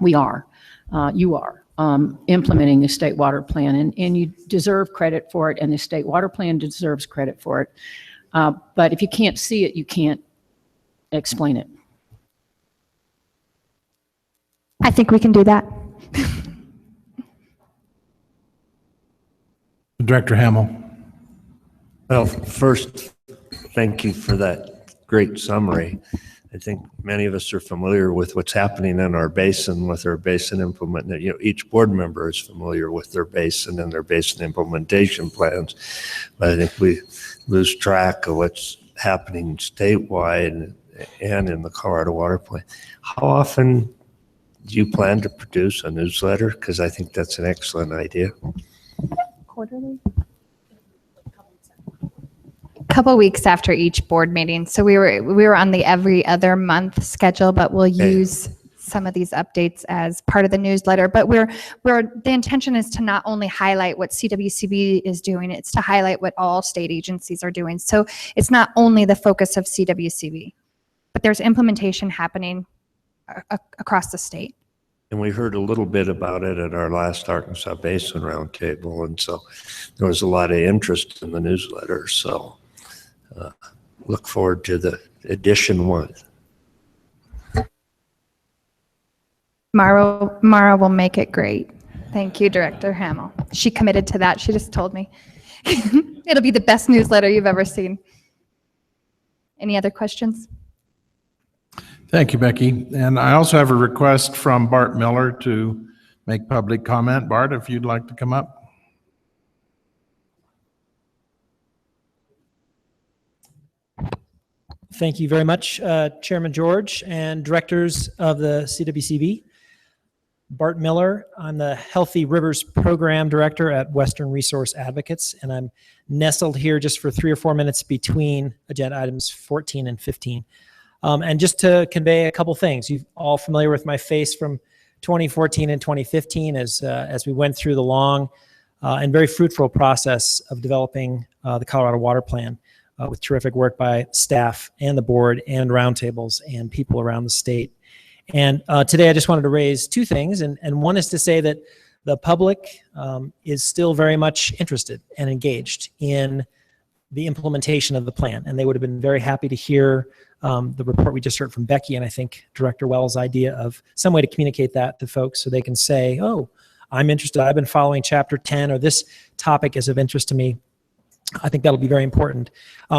you are implementing the state water plan, and you deserve credit for it, and the state water plan deserves credit for it. But if you can't see it, you can't explain it. I think we can do that. Director Hamill? Well, first, thank you for that great summary. I think many of us are familiar with what's happening in our basin with our basin implement. Each board member is familiar with their basin and their basin implementation plans, but I think we lose track of what's happening statewide and in the Colorado Water Plan. How often do you plan to produce a newsletter? Because I think that's an excellent idea. Quarterly? Couple weeks after each board meeting. So we were on the every other month schedule, but we'll use some of these updates as part of the newsletter. But the intention is to not only highlight what CWCB is doing, it's to highlight what all state agencies are doing. So it's not only the focus of CWCB, but there's implementation happening across the state. And we heard a little bit about it at our last Arkansas Basin Roundtable, and so there was a lot of interest in the newsletter. So look forward to the edition 1. Mara will make it great. Thank you, Director Hamill. She committed to that. She just told me. It'll be the best newsletter you've ever seen. Any other questions? Thank you, Becky. And I also have a request from Bart Miller to make public comment. Bart, if you'd like to come up. Thank you very much, Chairman George and directors of the CWCB. Bart Miller, I'm the Healthy Rivers Program Director at Western Resource Advocates, and I'm nestled here just for 3 or 4 minutes between agenda items 14 and 15. And just to convey a couple things, you're all familiar with my face from 2014 and 2015 as we went through the long and very fruitful process of developing the Colorado Water Plan with terrific work by staff and the board and roundtables and people around the state. And today I just wanted to raise 2 things, and one is to say that the public is still very much interested and engaged in the implementation of the plan, and they would have been very happy to hear the report we just heard from Becky, and I think Director Wells' idea of some way to communicate that to folks so they can say, oh, I'm interested, I've been following chapter 10, or this topic is of interest to me. I think that'll be very important.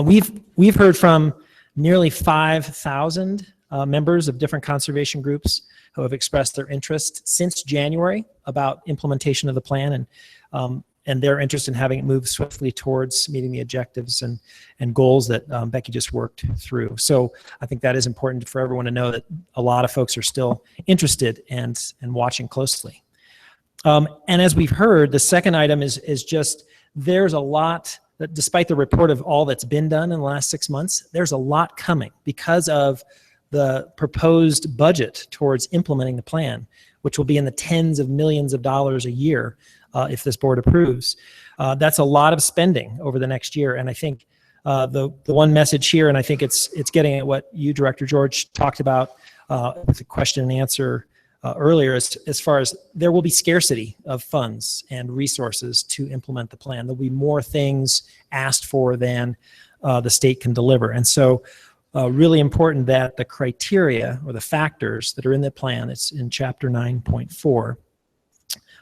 We've heard from nearly 5,000 members of different conservation groups who have expressed their interest since January about implementation of the plan, and their interest in having it move swiftly towards meeting the objectives and goals that Becky just worked through. So I think that is important for everyone to know that a lot of folks are still interested and watching closely. And as we've heard, the second item is just there's a lot that despite the report of all that's been done in the last 6 months, there's a lot coming because of the proposed budget towards implementing the plan, which will be in the tens of millions of dollars a year if this board approves. That's a lot of spending over the next year. And I think the one message here, and I think it's getting at what you, Director George, talked about with the question and answer earlier, as far as there will be scarcity of funds and resources to implement the plan. There'll be more things asked for than the state can deliver. And so really important that the criteria or the factors that are in the plan, it's in chapter 9.4,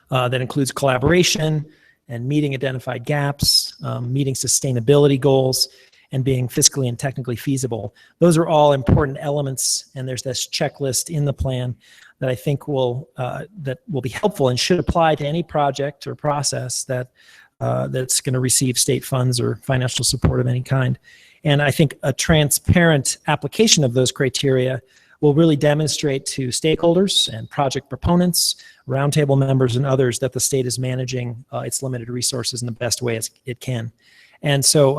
that includes collaboration and meeting identified gaps, meeting sustainability goals, and being fiscally and technically feasible. Those are all important elements, and there's this checklist in the plan that I think will be helpful and should apply to any project or process that's going to receive state funds or financial support of any kind. And I think a transparent application of those criteria will really demonstrate to stakeholders and project proponents, roundtable members, and others that the state is managing its limited resources in the best way as it can. And so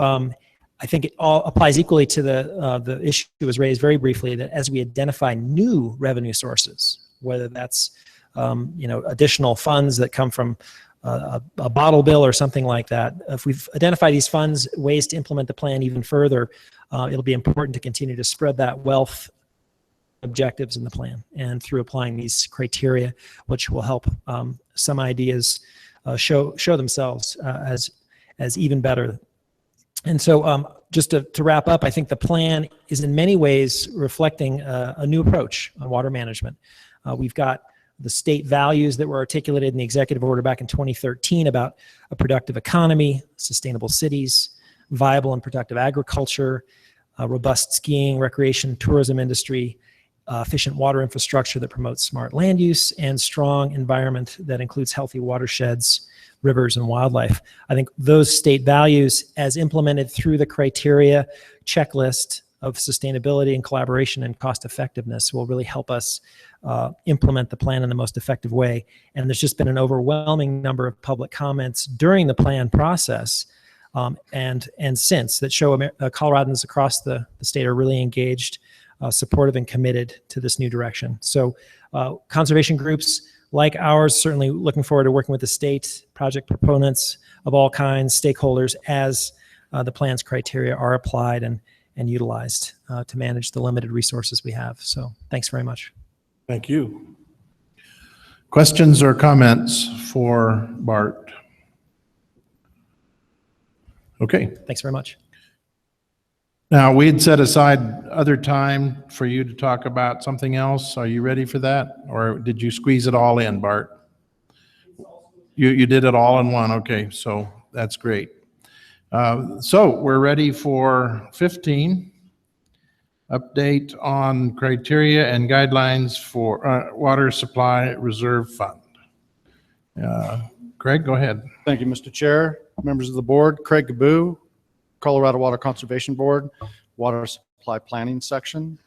I think it all applies equally to the issue that was raised very briefly, that as we identify new revenue sources, whether that's additional funds that come from a bottle bill or something like that, if we've identified these funds, ways to implement the plan even further, it'll be important to continue to spread that wealth objectives in the plan, and through applying these criteria, which will help some ideas show themselves as even better. And so just to wrap up, I think the plan is in many ways reflecting a new approach on water management. We've got the state values that were articulated in the executive order back in 2013 about a productive economy, sustainable cities, viable and productive agriculture, robust skiing, recreation, tourism industry, efficient water infrastructure that promotes smart land use, and strong environment that includes healthy watersheds, rivers, and wildlife. I think those state values, as implemented through the criteria checklist of sustainability and collaboration and cost effectiveness, will really help us implement the plan in the most effective way. And there's just been an overwhelming number of public comments during the plan process and since that show Coloradans across the state are really engaged, supportive, and committed to this new direction. So conservation groups like ours, certainly looking forward to working with the state, project proponents of all kinds, stakeholders, as the plan's criteria are applied and utilized to manage the limited resources we have. So thanks very much. Thank you. Questions or comments for Bart? Okay. Thanks very much. Now, we had set aside other time for you to talk about something else. Are you ready for that? Or did you squeeze it all in, Bart? You did it all in one. Okay, so that's great. So we're ready for 15. Update on criteria and guidelines for Water Supply Reserve Fund. Craig, go ahead. Thank you, Mr. Chair, members of the board. Craig Gabu, Colorado Water Conservation Board, Water Supply Planning Section.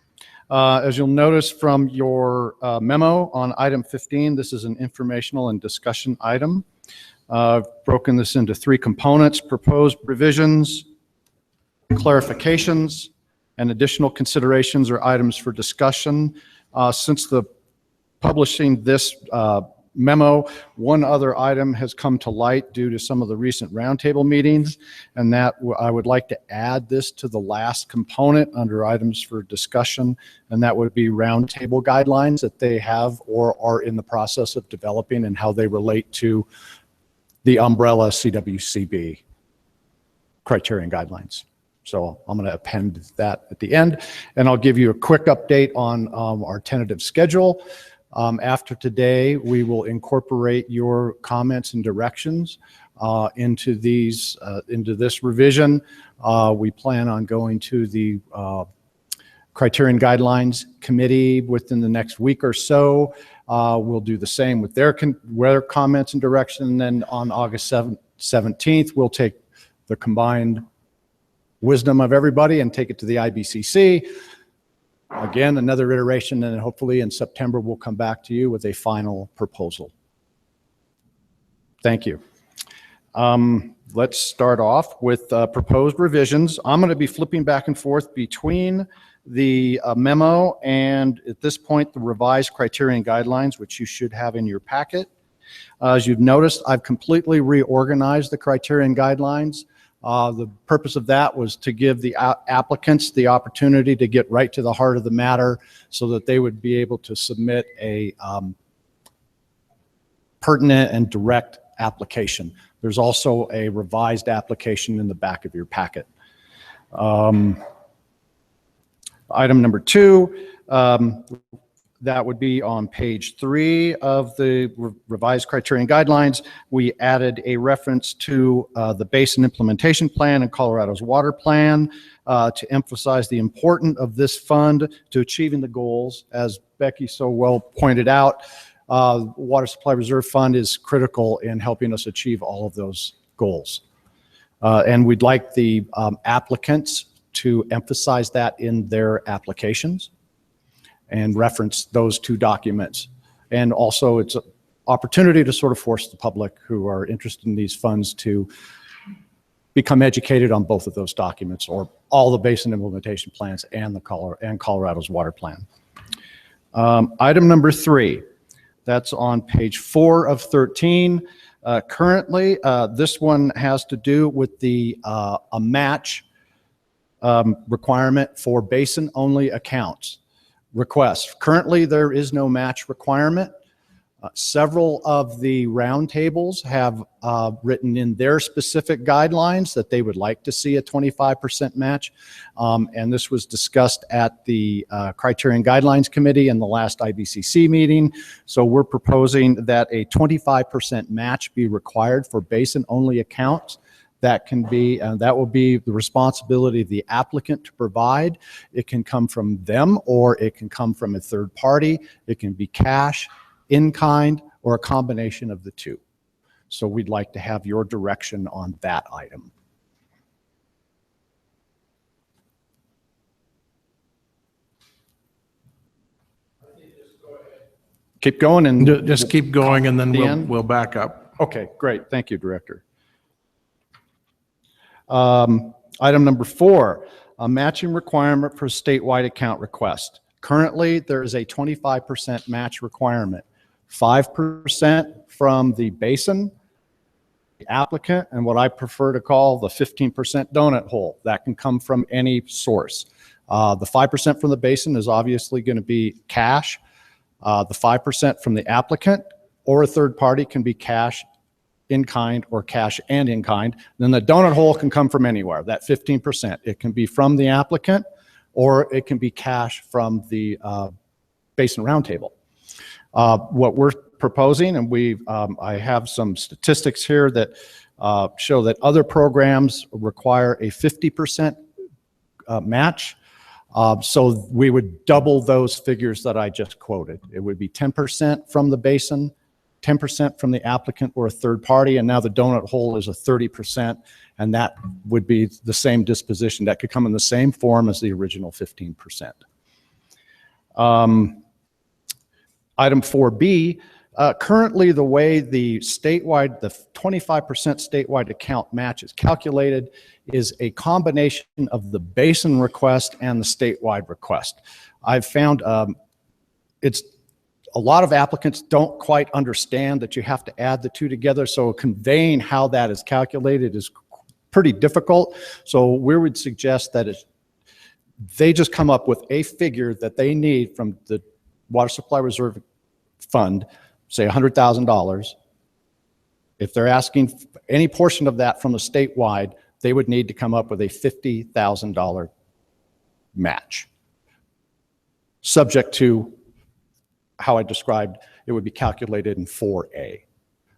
As you'll notice from your memo on item 15, this is an informational and discussion item. I've broken this into 3 components: proposed revisions, clarifications, and additional considerations or items for discussion. Since the publishing this memo, one other item has come to light due to some of the recent roundtable meetings, and that I would like to add this to the last component under items for discussion, and that would be roundtable guidelines that they have or are in the process of developing, and how they relate to the umbrella CWCB criterion guidelines. So I'm going to append that at the end, and I'll give you a quick update on our tentative schedule. After today, we will incorporate your comments and directions into this revision. We plan on going to the Criterion Guidelines Committee within the next week or so. We'll do the same with their comments and direction. And then on August 17th, we'll take the combined wisdom of everybody and take it to the IBCC. Again, another iteration, and then hopefully in September, we'll come back to you with a final proposal. Thank you. let's start off with proposed revisions. I'm going to be flipping back and forth between the memo and, at this point, the revised criterion guidelines, which you should have in your packet. As you've noticed, I've completely reorganized the criterion guidelines. The purpose of that was to give the applicants the opportunity to get right to the heart of the matter so that they would be able to submit a pertinent and direct application. There's also a revised application in the back of your packet. Item number 2, that would be on page 3 of the revised criterion guidelines. We added a reference to the Basin Implementation Plan and Colorado's Water Plan to emphasize the importance of this fund to achieving the goals. As Becky so well pointed out, Water Supply Reserve Fund is critical in helping us achieve all of those goals. And we'd like the applicants to emphasize that in their applications and reference those 2 documents. And also it's an opportunity to sort of force the public who are interested in these funds to become educated on both of those documents, or all the basin implementation plans and Colorado's water plan. Item number 3, that's on page 4 of 13. Currently, this one has to do with a match requirement for basin-only accounts requests. Currently, there is no match requirement. Several of the roundtables have written in their specific guidelines that they would like to see a 25% match. And this was discussed at the Criterion Guidelines Committee in the last IBCC meeting. So we're proposing that a 25% match be required for basin-only accounts. That will be the responsibility of the applicant to provide. It can come from them, or it can come from a third party. It can be cash, in kind, or a combination of the 2. So we'd like to have your direction on that item. Keep going and just keep going, and then we'll back up. Okay, great. Thank you, Director. Item number 4, a matching requirement for statewide account request. Currently, there is a 25% match requirement, 5% from the basin, the applicant, and what I prefer to call the 15% donut hole. That can come from any source. The 5% from the basin is obviously going to be cash. The 5% from the applicant or a third party can be cash, in kind, or cash and in kind. Then the donut hole can come from anywhere, that 15%. It can be from the applicant, or it can be cash from the Basin Roundtable. What we're proposing, and I have some statistics here that show that other programs require a 50% match. So we would double those figures that I just quoted. It would be 10% from the basin, 10% from the applicant or a third party, and now the donut hole is a 30%, and that would be the same disposition. That could come in the same form as the original 15%. Item 4B, currently the way the 25% statewide account match is calculated is a combination of the basin request and the statewide request. I've found a lot of applicants don't quite understand that you have to add the 2 together, so conveying how that is calculated is pretty difficult. So we would suggest that they just come up with a figure that they need from the Water Supply Reserve Fund, say $100,000. If they're asking any portion of that from the statewide, they would need to come up with a $50,000 match, subject to how I described it would be calculated in 4A.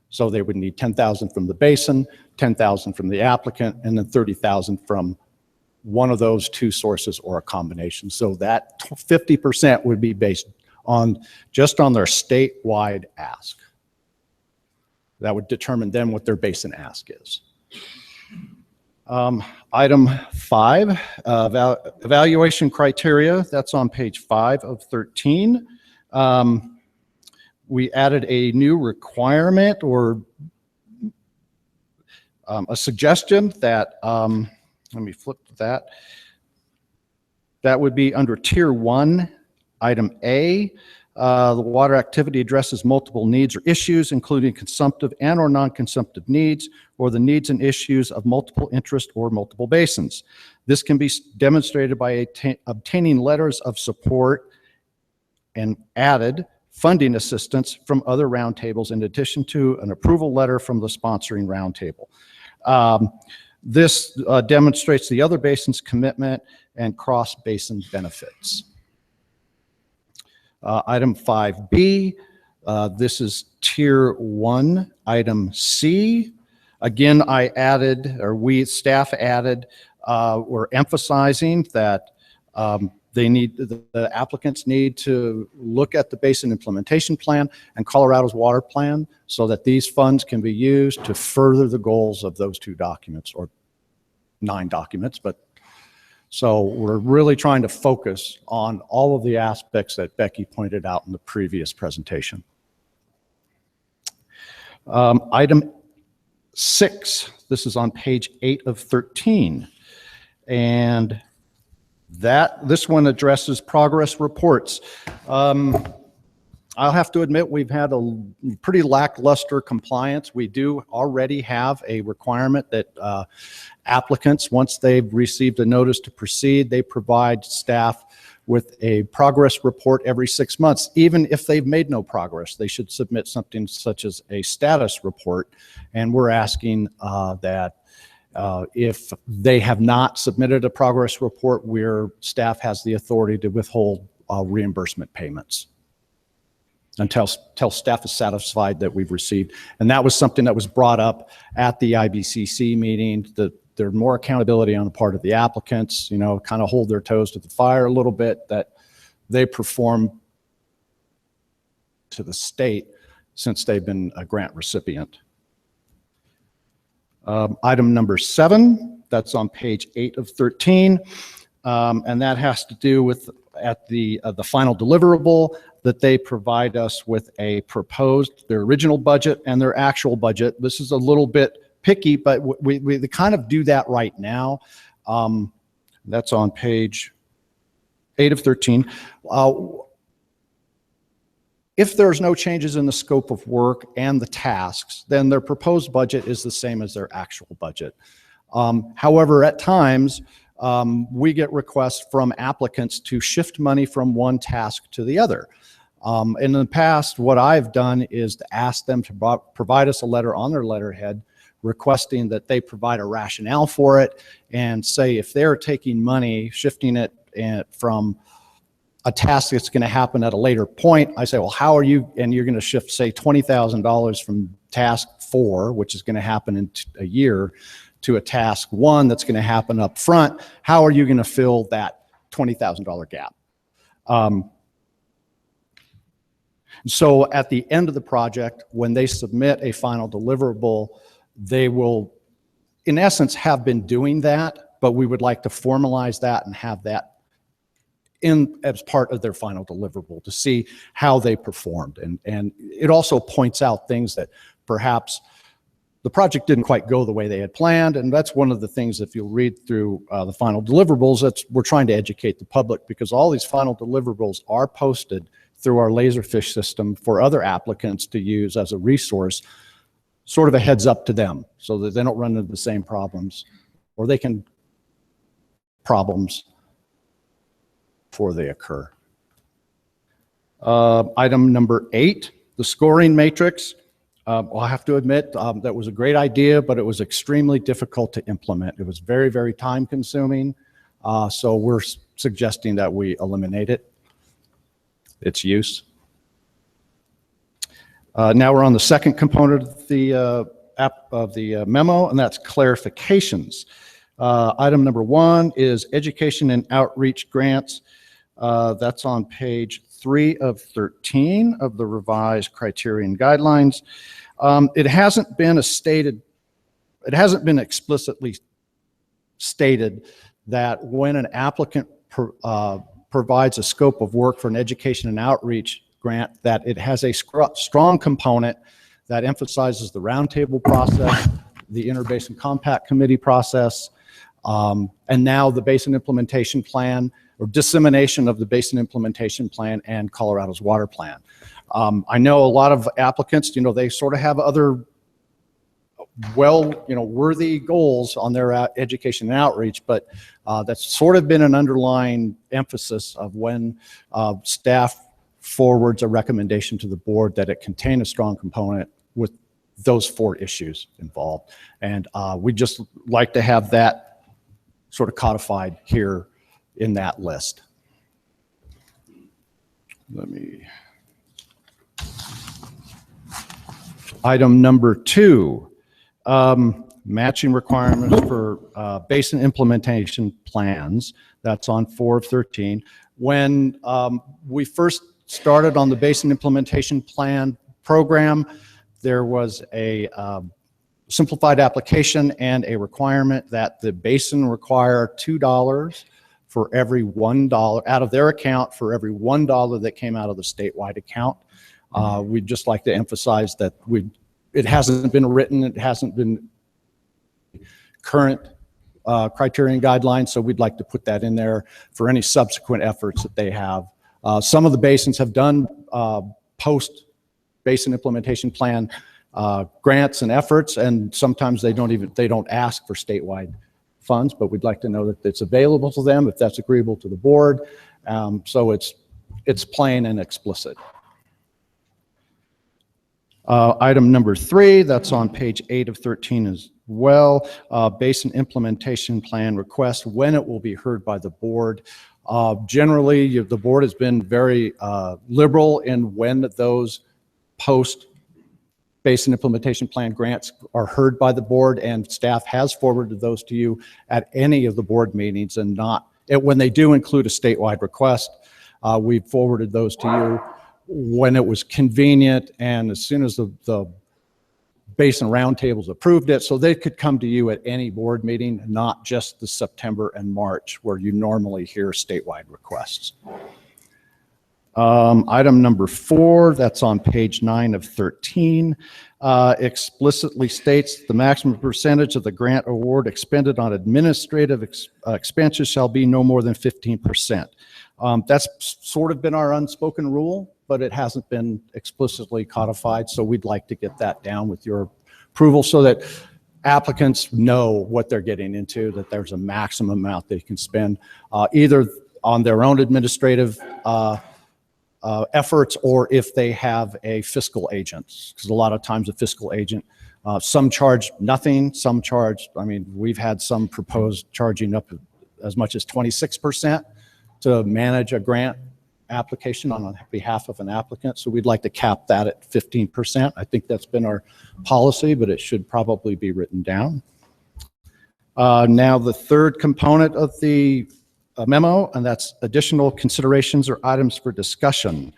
So they would need 10,000 from the basin, 10,000 from the applicant, and then 30,000 from one of those 2 sources or a combination. So that 50% would be based on just on their statewide ask. That would determine then what their basin ask is. Item 5, evaluation criteria. That's on page 5 of 13. We added a new requirement, or a suggestion that, let me flip to that. That would be under Tier 1, Item A. The water activity addresses multiple needs or issues, including consumptive and or non-consumptive needs, or the needs and issues of multiple interest or multiple basins. This can be demonstrated by obtaining letters of support and added funding assistance from other roundtables in addition to an approval letter from the sponsoring roundtable. This demonstrates the other basin's commitment and cross-basin benefits. Item 5B, this is Tier 1, Item C. Again, I added, or we, staff added, we're emphasizing that the applicants need to look at the basin implementation plan and Colorado's water plan so that these funds can be used to further the goals of those 2 documents, or 9 documents. But so we're really trying to focus on all of the aspects that Becky pointed out in the previous presentation. Item 6, this is on page 8 of 13. And this one addresses progress reports. I'll have to admit we've had a pretty lackluster compliance. We do already have a requirement that applicants, once they've received a notice to proceed, they provide staff with a progress report every 6 months. Even if they've made no progress, they should submit something such as a status report. And we're asking that if they have not submitted a progress report, where staff has the authority to withhold reimbursement payments until staff is satisfied that we've received. And that was something that was brought up at the IBCC meeting, that there's more accountability on the part of the applicants, kind of hold their toes to the fire a little bit, that they perform to the state since they've been a grant recipient. Item number 7, that's on page 8 of 13. And that has to do with at the final deliverable, that they provide us with a proposed, their original budget and their actual budget. This is a little bit picky, but we kind of do that right now. That's on page 8 of 13. If there's no changes in the scope of work and the tasks, then their proposed budget is the same as their actual budget. However, at times, we get requests from applicants to shift money from one task to the other. In the past, what I've done is to ask them to provide us a letter on their letterhead requesting that they provide a rationale for it, and say if they're taking money, shifting it from a task that's going to happen at a later point, I say, well, how are you, and you're going to shift, say, $20,000 from task 4, which is going to happen in a year, to a task 1 that's going to happen up front. How are you going to fill that $20,000 gap? So at the end of the project, when they submit a final deliverable, they will, in essence, have been doing that, but we would like to formalize that and have that in as part of their final deliverable to see how they performed. And it also points out things that perhaps the project didn't quite go the way they had planned. And that's one of the things, if you'll read through the final deliverables, we're trying to educate the public, because all these final deliverables are posted through our Laserfish system for other applicants to use as a resource, sort of a heads up to them so that they don't run into the same problems, or they can problems before they occur. Item number 8, the scoring matrix. Well, I have to admit, that was a great idea, but it was extremely difficult to implement. It was very, very time consuming. So we're suggesting that we eliminate its use. Now we're on the second component of the memo, and that's clarifications. Item number 1 is education and outreach grants. That's on page 3 of 13 of the revised criterion guidelines. It hasn't been explicitly stated that when an applicant provides a scope of work for an education and outreach grant, that it has a strong component that emphasizes the roundtable process, the Interbasin Compact Committee process, and now the Basin Implementation Plan, or dissemination of the Basin Implementation Plan and Colorado's water plan. I know a lot of applicants, they sort of have other worthy goals on their education and outreach, but that's sort of been an underlying emphasis of when staff forwards a recommendation to the board that it contain a strong component with those 4 issues involved. And we just like to have that sort of codified here in that list. Item number 2, matching requirements for basin implementation plans. That's on 4 of 13. When we first started on the Basin Implementation Plan program, there was a simplified application and a requirement that the basin require $2 for every $1 out of their account for every $1 that came out of the statewide account. We'd just like to emphasize that it hasn't been written, it hasn't been current criterion guidelines, so we'd like to put that in there for any subsequent efforts that they have. Some of the basins have done post-basin implementation plan grants and efforts, and sometimes they don't ask for statewide funds, but we'd like to know that it's available to them if that's agreeable to the board. So it's plain and explicit. Item number 3, that's on page 8 of 13 as well. Basin implementation plan request, when it will be heard by the board. Generally, the board has been very liberal in when those post-basin implementation plan grants are heard by the board, and staff has forwarded those to you at any of the board meetings, and when they do include a statewide request, we've forwarded those to you when it was convenient and as soon as the Basin Roundtables approved it, so they could come to you at any board meeting, not just the September and March where you normally hear statewide requests. Item number 4, that's on page 9 of 13, explicitly states the maximum percentage of the grant award expended on administrative expenses shall be no more than 15%. That's sort of been our unspoken rule, but it hasn't been explicitly codified, so we'd like to get that down with your approval so that applicants know what they're getting into, that there's a maximum amount they can spend either on their own administrative efforts or if they have a fiscal agent, because a lot of times a fiscal agent, some charge nothing, some charge, we've had some proposed charging up as much as 26% to manage a grant application on behalf of an applicant. So we'd like to cap that at 15%. I think that's been our policy, but it should probably be written down. Now the third component of the memo, and that's additional considerations or items for discussion.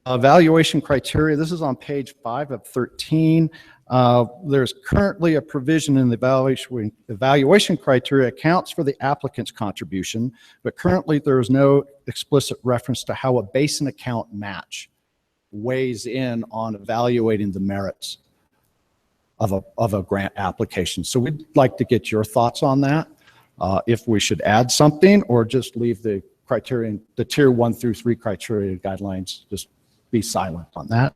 Evaluation criteria, this is on page 5 of 13. There's currently a provision in the evaluation criteria accounts for the applicant's contribution, but currently there is no explicit reference to how a basin account match weighs in on evaluating the merits of a grant application. So we'd like to get your thoughts on that, if we should add something or just leave the criterion, the tier 1 through 3 criteria guidelines, just be silent on that.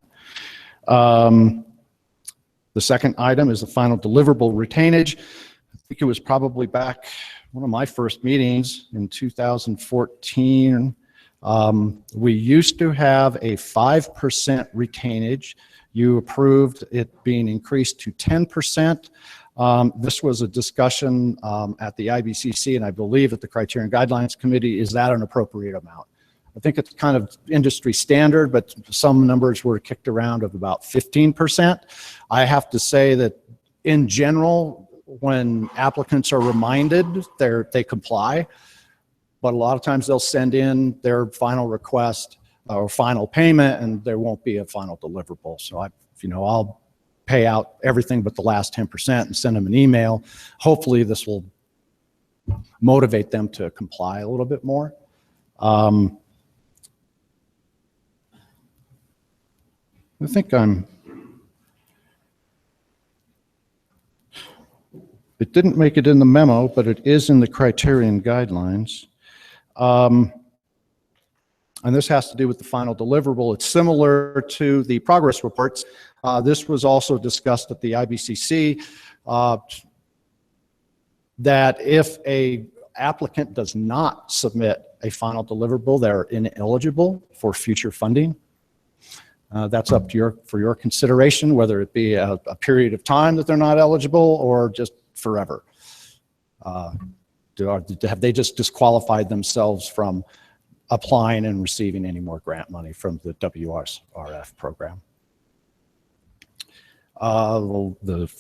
The second item is the final deliverable retainage. I think it was probably back one of my first meetings in 2014. We used to have a 5% retainage. You approved it being increased to 10%. This was a discussion at the IBCC, and I believe at the Criterion Guidelines Committee. Is that an appropriate amount? I think it's kind of industry standard, but some numbers were kicked around of about 15%. I have to say that in general, when applicants are reminded, they comply, but a lot of times they'll send in their final request or final payment and there won't be a final deliverable. So I'll pay out everything but the last 10% and send them an email. Hopefully this will motivate them to comply a little bit more. I think I'm It didn't make it in the memo, but it is in the criterion guidelines. And this has to do with the final deliverable. It's similar to the progress reports. This was also discussed at the IBCC, that if a applicant does not submit a final deliverable, they're ineligible for future funding. That's up to for your consideration, whether it be a period of time that they're not eligible or just forever. Have they just disqualified themselves from applying and receiving any more grant money from the WRF program? The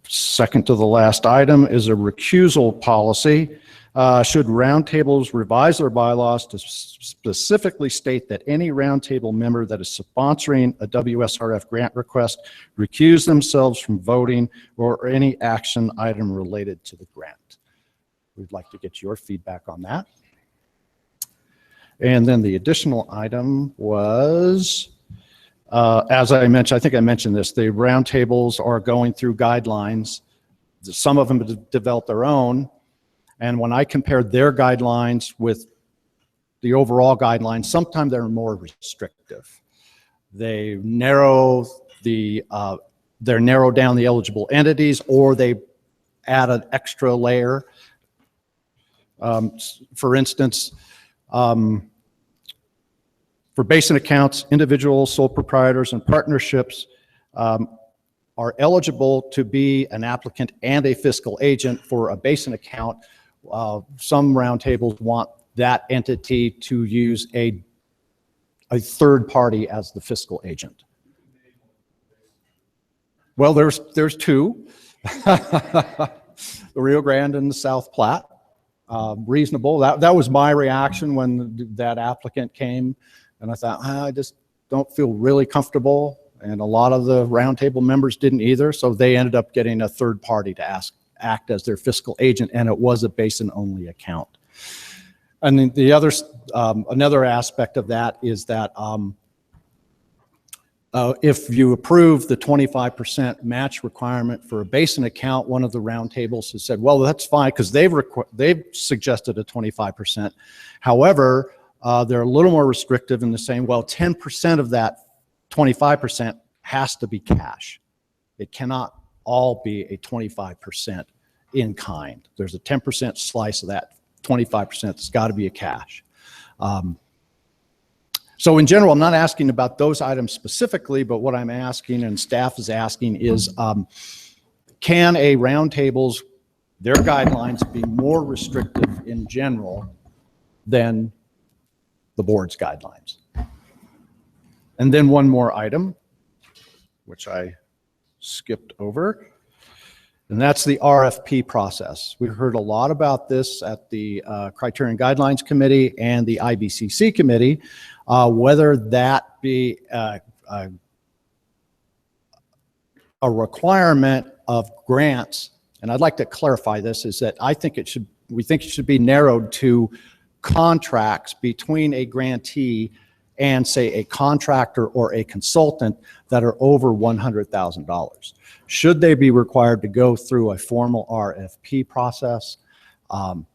second to the last item is a recusal policy. Should roundtables revise their bylaws to specifically state that any roundtable member that is sponsoring a WSRF grant request recuse themselves from voting or any action item related to the grant? We'd like to get your feedback on that. And then the additional item was, as I mentioned, I think I mentioned this, the roundtables are going through guidelines. Some of them have developed their own. And when I compared their guidelines with the overall guidelines, sometimes they're more restrictive. They narrow down the eligible entities, or they add an extra layer. For instance, for basin accounts, individuals, sole proprietors, and partnerships are eligible to be an applicant and a fiscal agent for a basin account. Some roundtables want that entity to use a third party as the fiscal agent. Well, there's two, the Rio Grande and the South Platte. Reasonable. That was my reaction when that applicant came, and I thought, I just don't feel really comfortable, and a lot of the roundtable members didn't either, so they ended up getting a third party to act as their fiscal agent, and it was a basin-only account. And then the other, another aspect of that is that if you approve the 25% match requirement for a basin account, one of the roundtables has said, well, that's fine, because they've suggested a 25%. However, they're a little more restrictive in the saying, well, 10% of that 25% has to be cash. It cannot all be a 25% in kind. There's a 10% slice of that 25% that's got to be a cash. So in general, I'm not asking about those items specifically, but what I'm asking and staff is asking is, can a roundtables, their guidelines be more restrictive in general than the board's guidelines? And then one more item, which I skipped over, and that's the RFP process. We've heard a lot about this at the Criterion Guidelines Committee and the IBCC Committee, whether that be a requirement of grants. And I'd like to clarify this, is that we think it should be narrowed to contracts between a grantee and, say, a contractor or a consultant that are over $100,000. Should they be required to go through a formal RFP process? And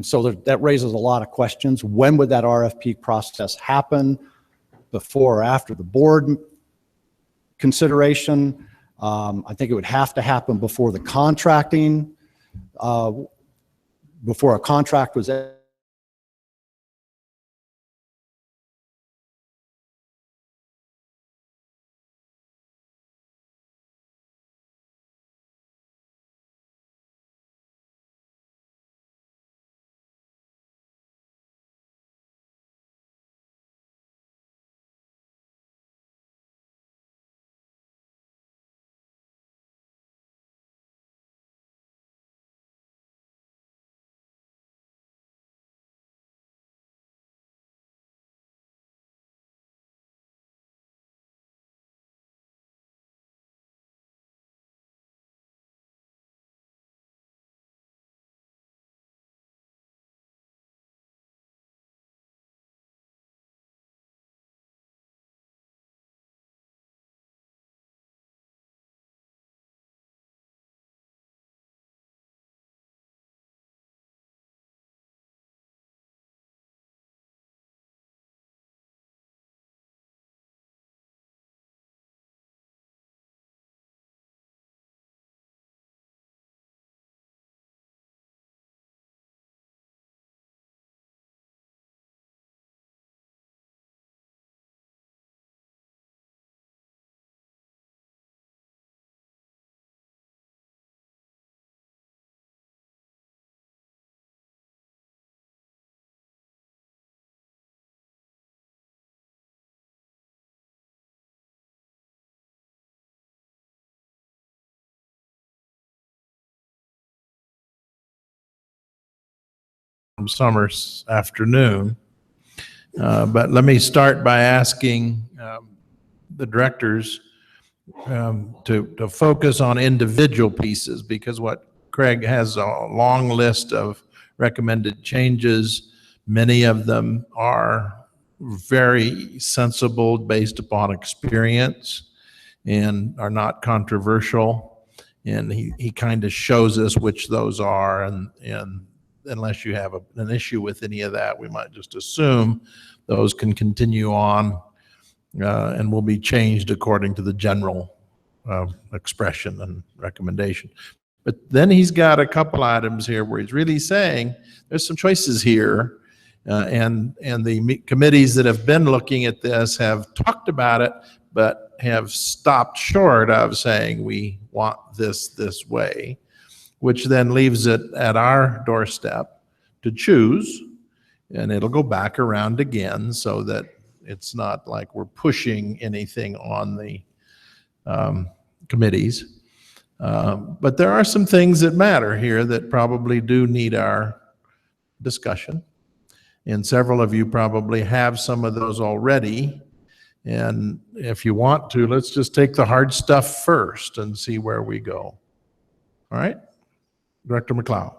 so that raises a lot of questions. When would that RFP process happen? Before or after the board consideration? I think it would have to happen before the contracting, before a contract was summer's afternoon. But let me start by asking the directors to focus on individual pieces, because what Craig has a long list of recommended changes. Many of them are very sensible based upon experience and are not controversial. And he kind of shows us which those are. And unless you have an issue with any of that, we might just assume those can continue on and will be changed according to the general expression and recommendation. But then he's got a couple items here where he's really saying there's some choices here. And the committees that have been looking at this have talked about it, but have stopped short of saying we want this way, which then leaves it at our doorstep to choose, and it'll go back around again so that it's not like we're pushing anything on the committees. But there are some things that matter here that probably do need our discussion. And several of you probably have some of those already. And if you want to, let's just take the hard stuff first and see where we go. All right? Director McLeod.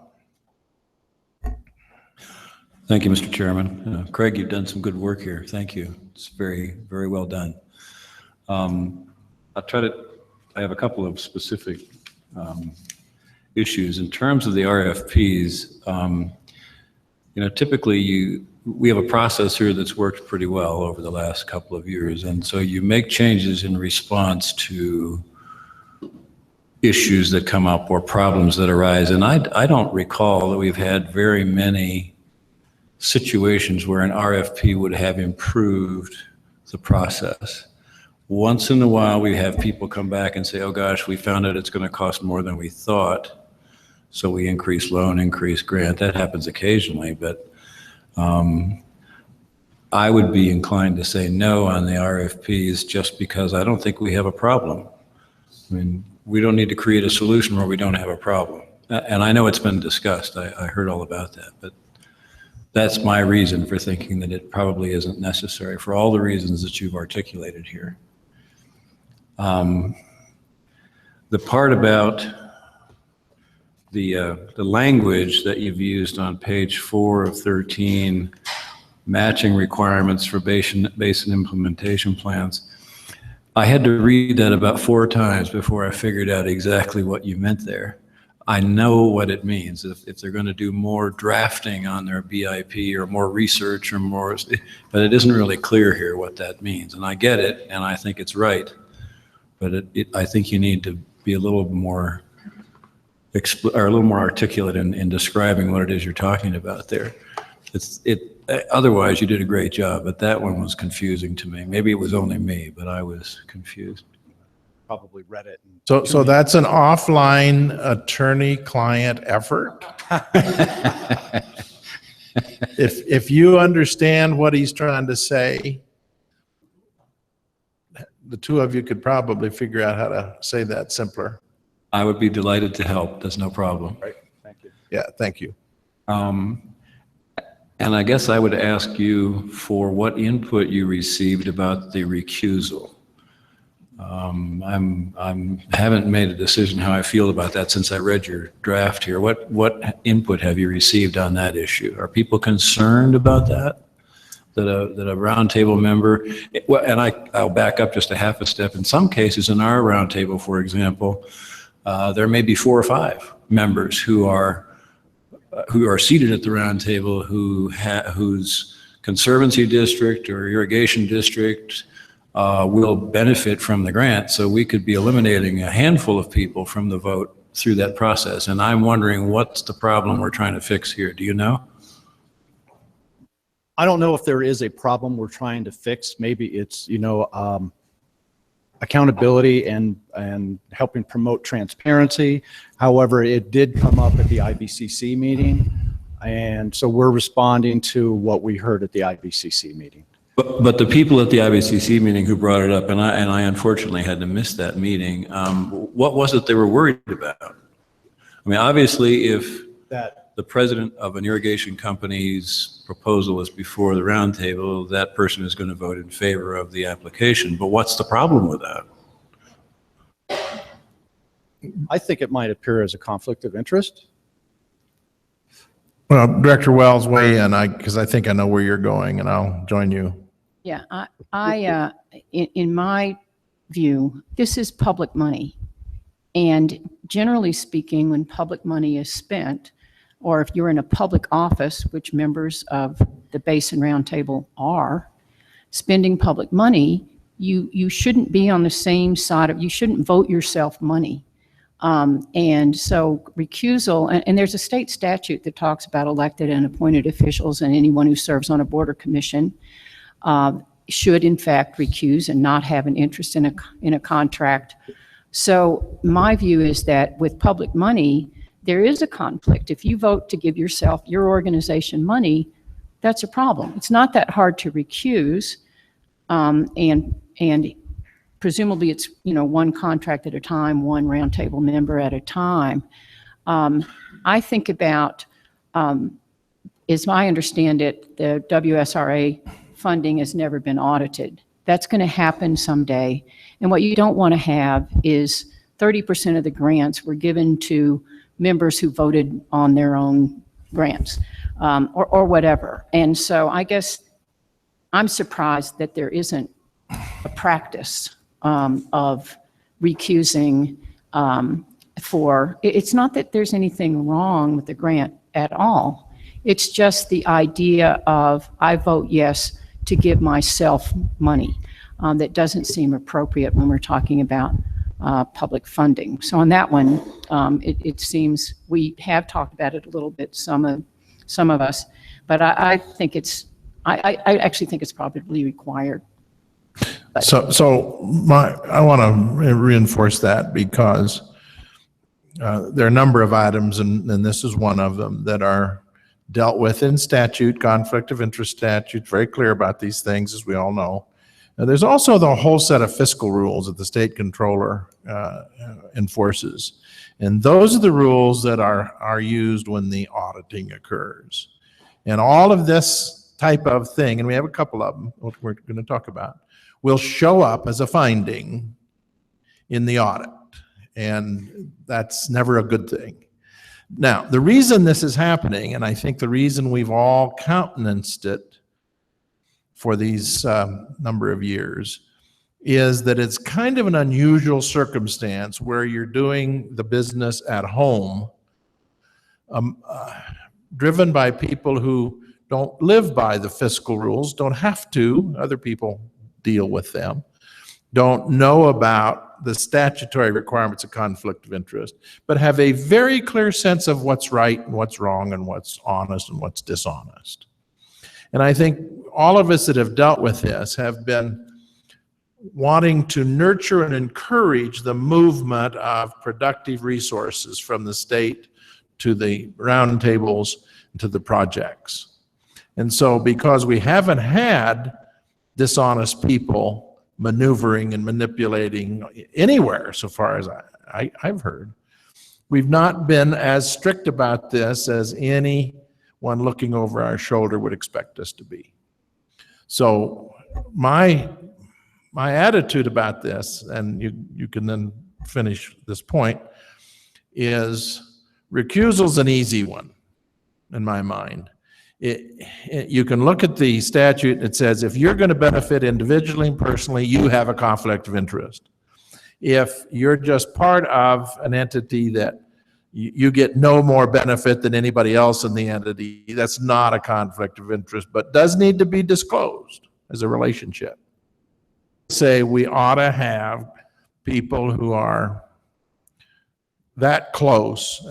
Thank you, Mr. Chairman. Craig, you've done some good work here. Thank you. It's very, very well done. I have a couple of specific issues. In terms of the RFPs, typically we have a process here that's worked pretty well over the last couple of years. And so you make changes in response to issues that come up or problems that arise. And I don't recall that we've had very many situations where an RFP would have improved the process. Once in a while, we have people come back and say, oh gosh, we found out it's going to cost more than we thought. So we increase loan, increase grant. That happens occasionally, but I would be inclined to say no on the RFPs just because I don't think we have a problem. I mean, we don't need to create a solution where we don't have a problem. And I know it's been discussed. I heard all about that, but that's my reason for thinking that it probably isn't necessary for all the reasons that you've articulated here. The part about the language that you've used on page 4 of 13, matching requirements for basin implementation plans, I had to read that about 4 times before I figured out exactly what you meant there. I know what it means if they're going to do more drafting on their BIP or more research or more, but it isn't really clear here what that means. And I get it, and I think it's right, but I think you need to be a little more articulate in describing what it is you're talking about there. Otherwise, you did a great job, but that one was confusing to me. Maybe it was only me, but I was confused. Probably read it. So that's an offline attorney-client effort. If you understand what he's trying to say, the two of you could probably figure out how to say that simpler. I would be delighted to help. That's no problem. Right. Thank you. Yeah, thank you. And I guess I would ask you for what input you received about the recusal. Haven't made a decision how I feel about that since I read your draft here. What input have you received on that issue? Are people concerned about that? That a roundtable member, and I'll back up just a half a step. In some cases, in our roundtable, for example, there may be 4 or 5 members who are seated at the roundtable whose conservancy district or irrigation district will benefit from the grant. So we could be eliminating a handful of people from the vote through that process. And I'm wondering what's the problem we're trying to fix here. Do you know? I don't know if there is a problem we're trying to fix. Maybe it's, accountability and helping promote transparency. However, it did come up at the IBCC meeting. And so we're responding to what we heard at the IBCC meeting. But the people at the IBCC meeting who brought it up, and I unfortunately had to miss that meeting, what was it they were worried about? I mean, obviously, if the the president of an irrigation company's proposal is before the roundtable, that person is going to vote in favor of the application. But what's the problem with that? I think it might appear as a conflict of interest. Well, Director Wells, weigh in, because I think I know where you're going, and I'll join you. Yeah, in my view, this is public money. And generally speaking, when public money is spent, or if you're in a public office, which members of the Basin Roundtable are, spending public money, you shouldn't be on the same side of, you shouldn't vote yourself money. And so recusal, and there's a state statute that talks about elected and appointed officials, and anyone who serves on a border commission should in fact recuse and not have an interest in a contract. So my view is that with public money, there is a conflict. If you vote to give yourself, your organization money, that's a problem. It's not that hard to recuse, and presumably it's, one contract at a time, one roundtable member at a time. I think about, as I understand it, the WSRA funding has never been audited. That's going to happen someday. And what you don't want to have is 30% of the grants were given to members who voted on their own grants, or whatever. And so I guess I'm surprised that there isn't a practice of recusing it's not that there's anything wrong with the grant at all. It's just the idea of, I vote yes to give myself money. That doesn't seem appropriate when we're talking about public funding. So on that one, it seems we have talked about it a little bit, some of us, but I think I actually think it's probably required. I want to reinforce that, because there are a number of items, and this is one of them, that are dealt with in statute, conflict of interest statute, very clear about these things, as we all know. Now, there's also the whole set of fiscal rules that the state controller enforces. And those are the rules that are used when the auditing occurs. And all of this type of thing, and we have a couple of them, which we're going to talk about, will show up as a finding in the audit. And that's never a good thing. Now, the reason this is happening, and I think the reason we've all countenanced it for these number of years, is that it's kind of an unusual circumstance where you're doing the business at home, driven by people who don't live by the fiscal rules, don't have to, other people deal with them, don't know about the statutory requirements of conflict of interest, but have a very clear sense of what's right and what's wrong and what's honest and what's dishonest. And I think all of us that have dealt with this have been wanting to nurture and encourage the movement of productive resources from the state to the roundtables and to the projects. And so because we haven't had dishonest people maneuvering and manipulating anywhere, so far as I've heard, we've not been as strict about this as anyone looking over our shoulder would expect us to be. So my attitude about this, and you can then finish this point, is recusal's an easy one in my mind. You can look at the statute and it says if you're going to benefit individually and personally, you have a conflict of interest. If you're just part of an entity that you get no more benefit than anybody else in the entity, that's not a conflict of interest, but does need to be disclosed as a relationship. Say we ought to have people who are that close,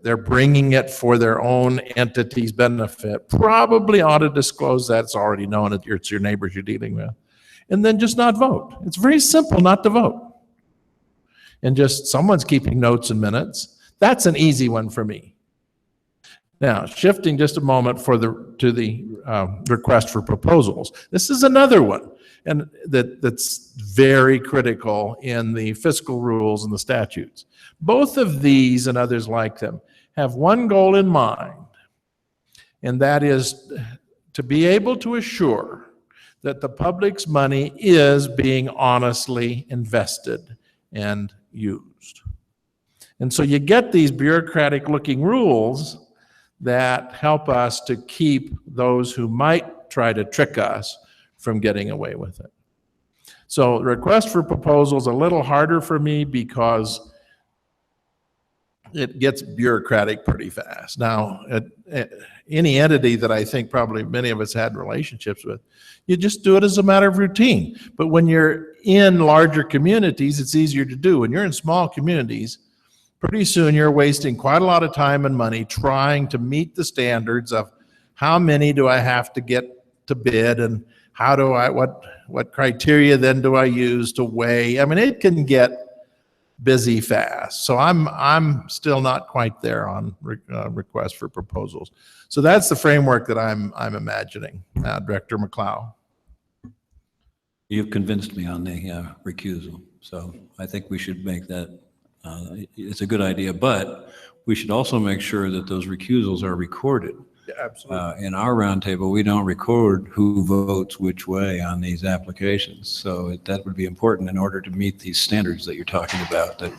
they're bringing it for their own entity's benefit, probably ought to disclose that. It's already known that it's your neighbors you're dealing with. And then just not vote. It's very simple not to vote. And just someone's keeping notes and minutes. That's an easy one for me. Now, shifting just a moment to the request for proposals. This is another one, and that's very critical in the fiscal rules and the statutes. Both of these and others like them have one goal in mind, and that is to be able to assure that the public's money is being honestly invested and used. And so you get these bureaucratic-looking rules that help us to keep those who might try to trick us from getting away with it. So the request for proposal is a little harder for me because it gets bureaucratic pretty fast. Now, any entity that I think probably many of us had relationships with, you just do it as a matter of routine. But when you're in larger communities, it's easier to do. When you're in small communities, pretty soon you're wasting quite a lot of time and money trying to meet the standards of how many do I have to get to bid, and how do I, what criteria then do I use to weigh? I mean, it can get busy fast. So I'm still not quite there on requests for proposals. So that's the framework that I'm imagining. Director McLeod. You've convinced me on the recusal. So I think we should make that, it's a good idea, but we should also make sure that those recusals are recorded. Yeah, absolutely. In our roundtable, we don't record who votes which way on these applications. So that would be important in order to meet these standards that you're talking about. That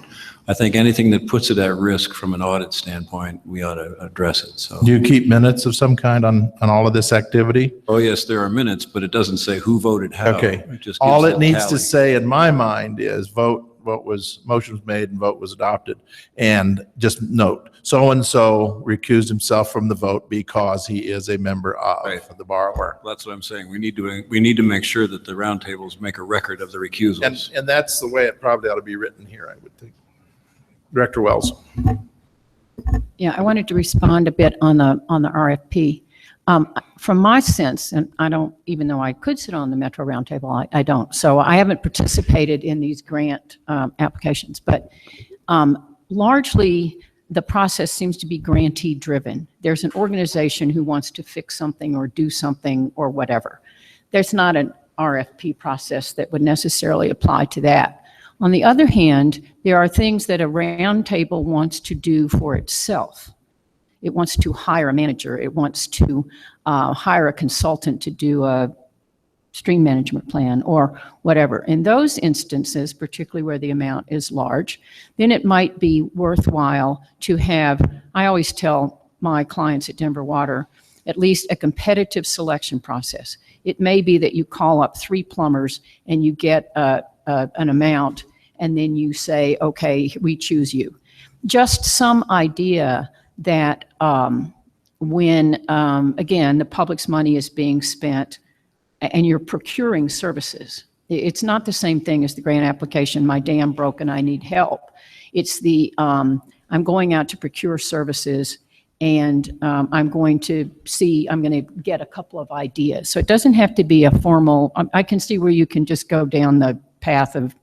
I think anything that puts it at risk from an audit standpoint, we ought to address it. So. Do you keep minutes of some kind on all of this activity? Oh, yes, there are minutes, but it doesn't say who voted how. Okay. It just All gives it the needs to tally. say in my mind is motion was made and vote was adopted. And just note, so-and-so recused himself from the vote because he is a member of the borrower. That's what I'm saying. We need to make sure that the roundtables make a record of the recusals. And that's the way it probably ought to be written here, I would think. Director Wells. Yeah, I wanted to respond a bit on the RFP. From my sense, and I don't, even though I could sit on the Metro Roundtable, I don't. So I haven't participated in these grant applications, but largely the process seems to be grantee driven. There's an organization who wants to fix something or do something or whatever. There's not an RFP process that would necessarily apply to that. On the other hand, there are things that a roundtable wants to do for itself. It wants to hire a manager. It wants to hire a consultant to do a stream management plan or whatever. In those instances, particularly where the amount is large, then it might be worthwhile to have, I always tell my clients at Denver Water, at least a competitive selection process. It may be that you call up 3 plumbers and you get an amount, and then you say, okay, we choose you. Just some idea that when, again, the public's money is being spent and you're procuring services, it's not the same thing as the grant application, my dam broke and I need help. It's the, I'm going out to procure services and I'm going to get a couple of ideas. So it doesn't have to be a formal, I can see where you can just go down the path of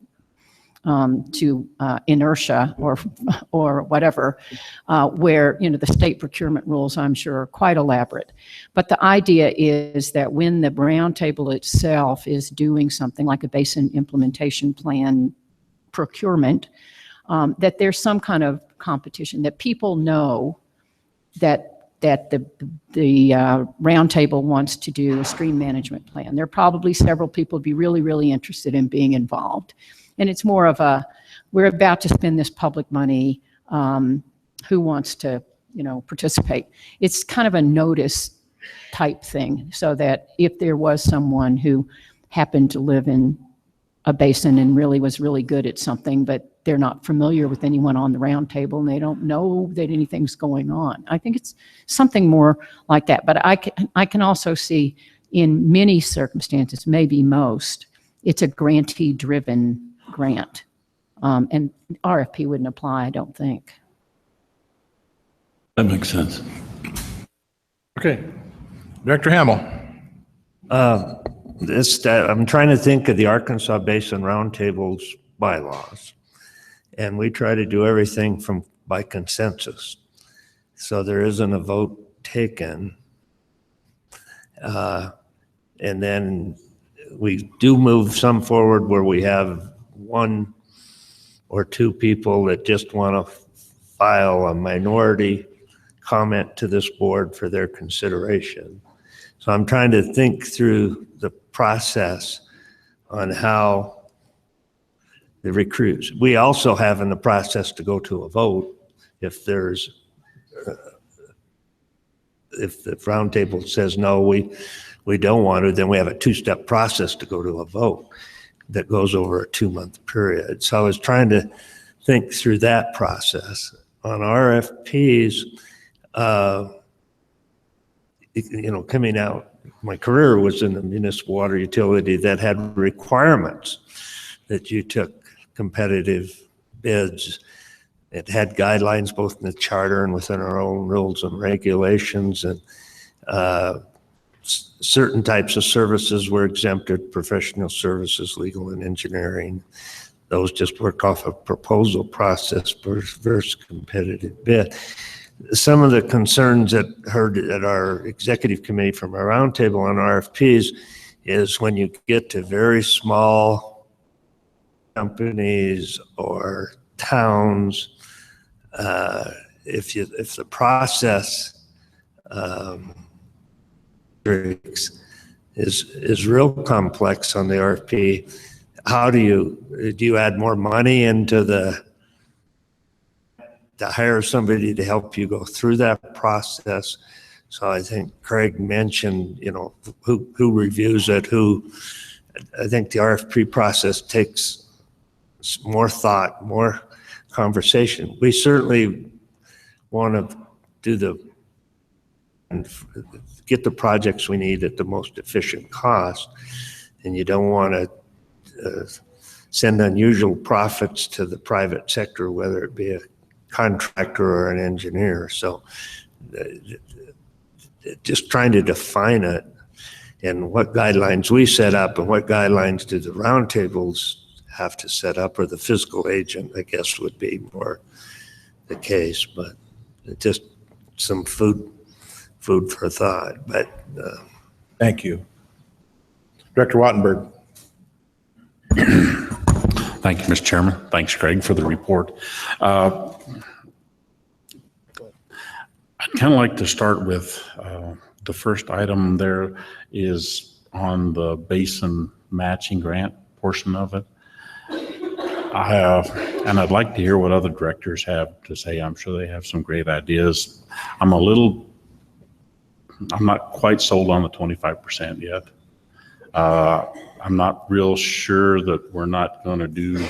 to inertia or whatever, where, the state procurement rules, I'm sure, are quite elaborate. But the idea is that when the roundtable itself is doing something like a basin implementation plan procurement, that there's some kind of competition, that people know that the roundtable wants to do a stream management plan. There are probably several people who'd be really, really interested in being involved. And it's more of a, we're about to spend this public money, who wants to, participate? It's kind of a notice type thing, so that if there was someone who happened to live in a basin and really was really good at something, but they're not familiar with anyone on the round table and they don't know that anything's going on. I think it's something more like that. But I can also see in many circumstances, maybe most, it's a grantee-driven grant. And RFP wouldn't apply, I don't think. That makes sense. Okay. Director Hamel. I'm trying to think of the Arkansas Basin Roundtable's bylaws. And we try to do everything by consensus. So there isn't a vote taken. And then we do move some forward where we have 1 or 2 people that just want to file a minority comment to this board for their consideration. So I'm trying to think through the process on how the recruits. We also have in the process to go to a vote if there's, if the roundtable says, no, we don't want to, then we have a two-step process to go to a vote that goes over a 2-month period. So I was trying to think through that process. On RFPs, coming out, my career was in the municipal water utility that had requirements that you took competitive bids. It had guidelines both in the charter and within our own rules and regulations, and certain types of services were exempted, professional services, legal and engineering. Those just worked off a proposal process versus competitive bid. Some of the concerns that heard at our executive committee from our roundtable on RFPs is when you get to very small companies or towns, if the process is real complex on the RFP, how do you add more money into to hire somebody to help you go through that process? So I think Craig mentioned, who reviews it, I think the RFP process takes more thought, more conversation. We certainly want to get the projects we need at the most efficient cost, and you don't want to send unusual profits to the private sector, whether it be a contractor or an engineer. So just trying to define it and what guidelines we set up and what guidelines do the roundtables have to set up, or the fiscal agent, I guess, would be more the case. But just some food for thought. But Thank you. Director Wattenberg. Thank you, Mr. Chairman. Thanks, Craig, for the report. I'd kind of like to start with the first item there is on the basin matching grant portion of it. And I'd like to hear what other directors have to say. I'm sure they have some great ideas. I'm not quite sold on the 25% yet. I'm not real sure that we're not going to do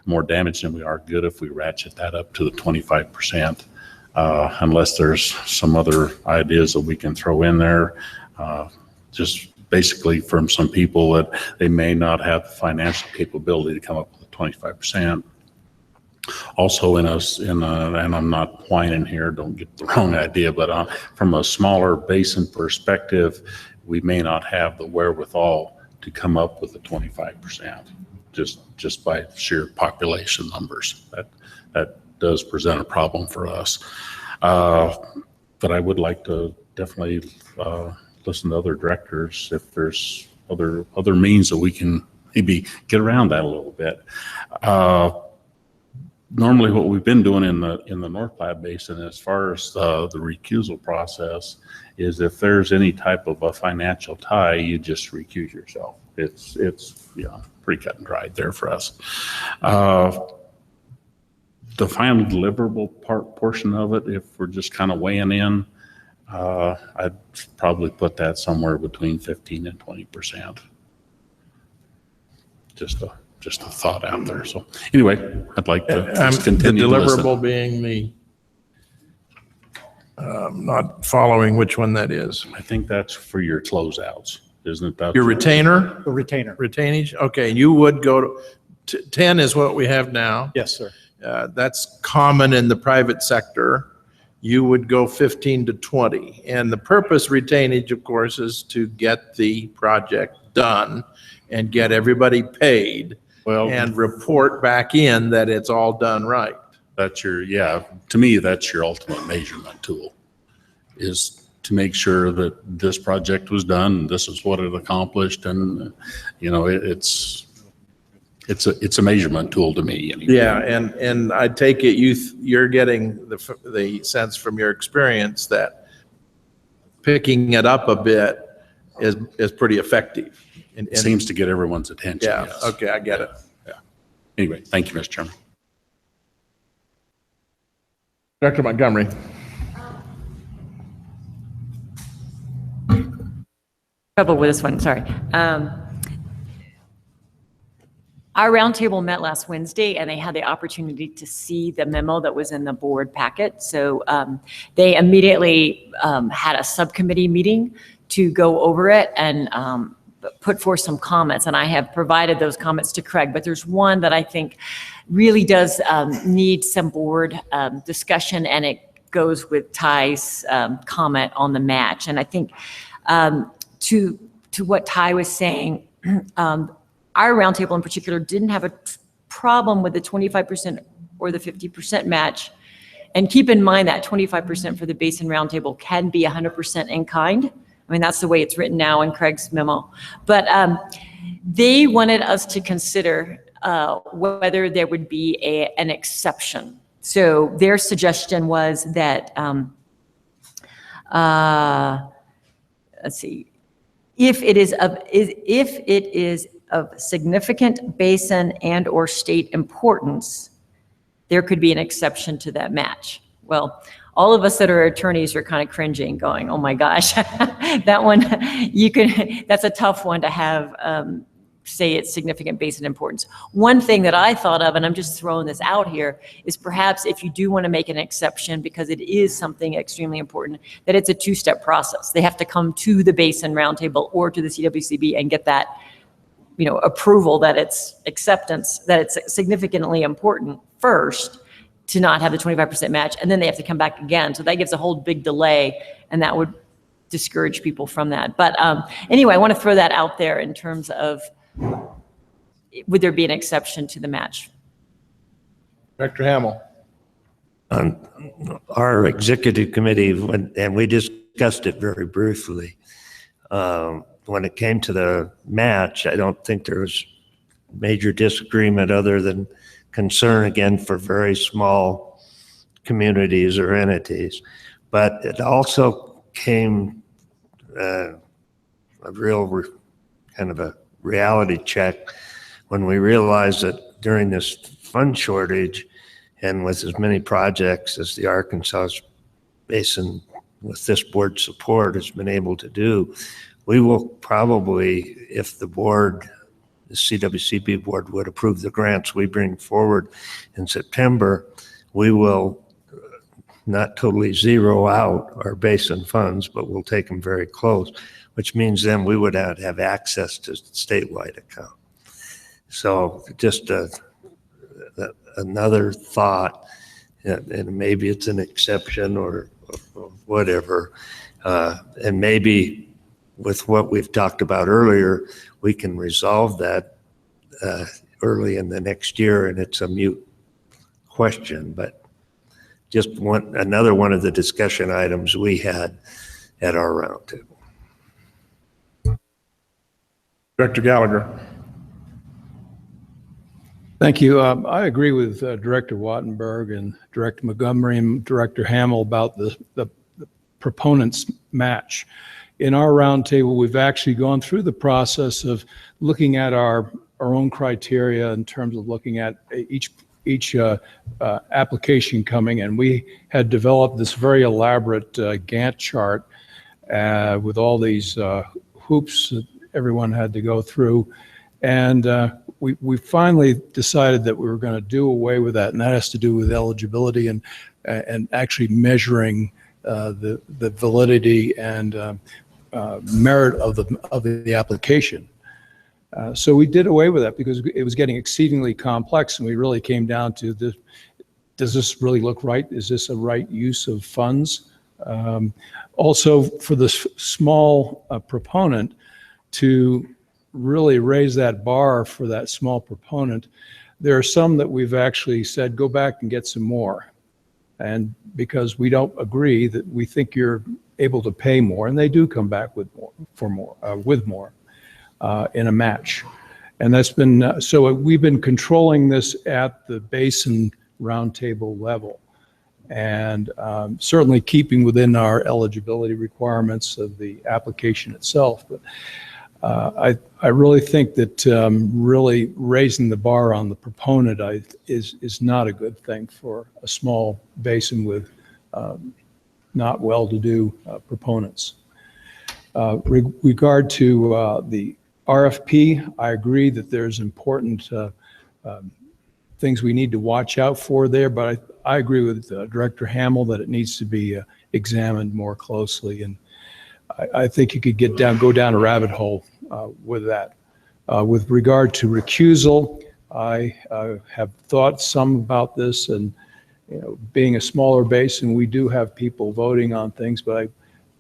more damage than we are good if we ratchet that up to the 25%, unless there's some other ideas that we can throw in there. Just basically from some people that they may not have the financial capability to come up with 25%. Also and I'm not whining here, don't get the wrong idea, but from a smaller basin perspective, we may not have the wherewithal to come up with the 25%, just by sheer population numbers. That does present a problem for us. But I would like to definitely listen to other directors if there's other means that we can maybe get around that a little bit. Normally what we've been doing in the North Platte Basin as far as the recusal process is if there's any type of a financial tie, you just recuse yourself. It's pretty cut and dried there for us. The final deliverable portion of it, if we're just kind of weighing in, I'd probably put that somewhere between 15 and 20%. Just a thought out there. So anyway, I'd like to just continue the to listen. deliverable being the, not following which one that is. I think that's for your closeouts, isn't it? That's Your retainer? The retainer. Retainage? Okay, you would go to 10 is what we have now. Yes, sir. That's common in the private sector. You would go 15 to 20. And the purpose retainage, of course, is to get the project done and get everybody paid. Well, and report back in that it's all done right. To me, that's your ultimate measurement tool, is to make sure that this project was done, and this is what it accomplished, and, it's It's a measurement tool to me. Anyway. Yeah, and I take it you're getting the sense from your experience that picking it up a bit is pretty effective. It seems to get everyone's attention. Yeah, yes. okay, I get it. Yeah. Anyway, thank you, Mr. Chairman. Dr. Montgomery. Trouble with this one, sorry. Our roundtable met last Wednesday, and they had the opportunity to see the memo that was in the board packet. So they immediately had a subcommittee meeting to go over it and put forth some comments. And I have provided those comments to Craig, but there's one that I think really does need some board discussion, and it goes with Ty's comment on the match. And I think to what Ty was saying, our roundtable in particular didn't have a problem with the 25% or the 50% match. And keep in mind that 25% for the Basin Roundtable can be 100% in kind. I mean, that's the way it's written now in Craig's memo. But they wanted us to consider whether there would be an exception. So their suggestion was that, let's see, if it is of significant basin and or state importance, there could be an exception to that match. Well, all of us that are attorneys are kind of cringing, going, oh my gosh, that one, that's a tough one to have say it's significant basin importance. One thing that I thought of, and I'm just throwing this out here, is perhaps if you do want to make an exception because it is something extremely important, that it's a two-step process. They have to come to the Basin Roundtable or to the CWCB and get that, approval that it's acceptance, that it's significantly important first to not have the 25% match, and then they have to come back again. So that gives a whole big delay, and that would discourage people from that. But anyway, I want to throw that out there in terms of, would there be an exception to the match? Dr. Hamill. Our executive committee, and we discussed it very briefly, when it came to the match, I don't think there was major disagreement other than concern, again, for very small communities or entities. But it also came a real kind of a reality check when we realized that during this fund shortage and with as many projects as the Arkansas Basin with this board support has been able to do, we will probably, if the board, the CWCB board would approve the grants we bring forward in September, we will not totally zero out our basin funds, but we'll take them very close, which means then we would have access to statewide account. So just another thought, and maybe it's an exception or whatever, and maybe with what we've talked about earlier, we can resolve that early in the next year, and it's a moot question, but just another one of the discussion items we had at our roundtable. Director Gallagher. Thank you. I agree with Director Wattenberg and Director Montgomery and Director Hamill about the proponents match. In our roundtable, we've actually gone through the process of looking at our own criteria in terms of looking at each application coming, and we had developed this very elaborate Gantt chart with all these hoops that everyone had to go through. And we finally decided that we were going to do away with that, and that has to do with eligibility and actually measuring the validity and merit of the application. So we did away with that because it was getting exceedingly complex, and we really came down to this: does this really look right? Is this a right use of funds? Also, for the small proponent, to really raise that bar for that small proponent, there are some that we've actually said, go back and get some more. And because we don't agree that we think you're able to pay more, and they do come back with more, with more in a match. And that's been, so we've been controlling this at the basin roundtable level. And certainly keeping within our eligibility requirements of the application itself. But I really think that really raising the bar on the proponent is not a good thing for a small basin with not well-to-do proponents. Regard to the RFP, I agree that there's important things we need to watch out for there, but I agree with Director Hamill that it needs to be examined more closely, and I think you could go down a rabbit hole with that. With regard to recusal, I have thought some about this, and being a smaller basin, we do have people voting on things, but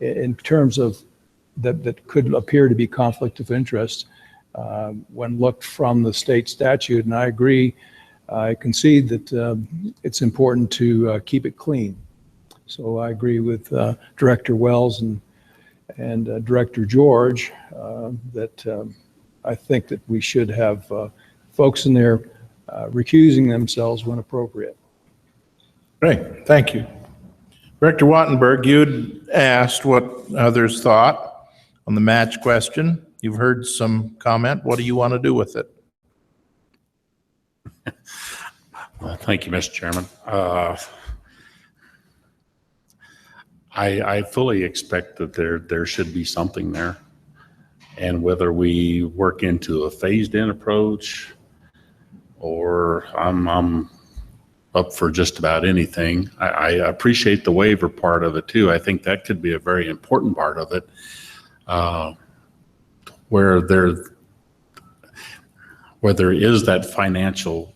in terms of that could appear to be conflict of interest when looked from the state statute, and I agree. I concede that it's important to keep it clean. So I agree with Director Wells and Director George that I think that we should have folks in there recusing themselves when appropriate. Great, thank you. Director Wattenberg, you'd asked what others thought on the match question. You've heard some comment. What do you want to do with it? Thank you, Mr. Chairman. I fully expect that there should be something there. And whether we work into a phased-in approach or I'm up for just about anything. I appreciate the waiver part of it too. I think that could be a very important part of it, where there is that financial,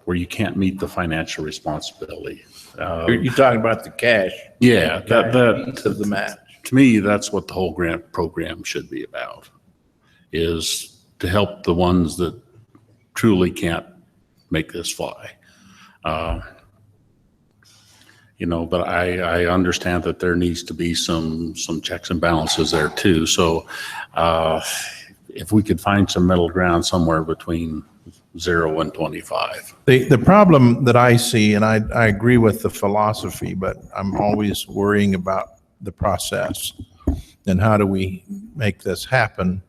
where you can't meet the financial responsibility. You're talking about the cash. Yeah, that of the match. To me, that's what the whole grant program should be about, is to help the ones that truly can't make this fly. But I understand that there needs to be some checks and balances there too. So if we could find some middle ground somewhere between 0 and 25. The problem that I see, and I agree with the philosophy, but I'm always worrying about the process and how do we make this happen.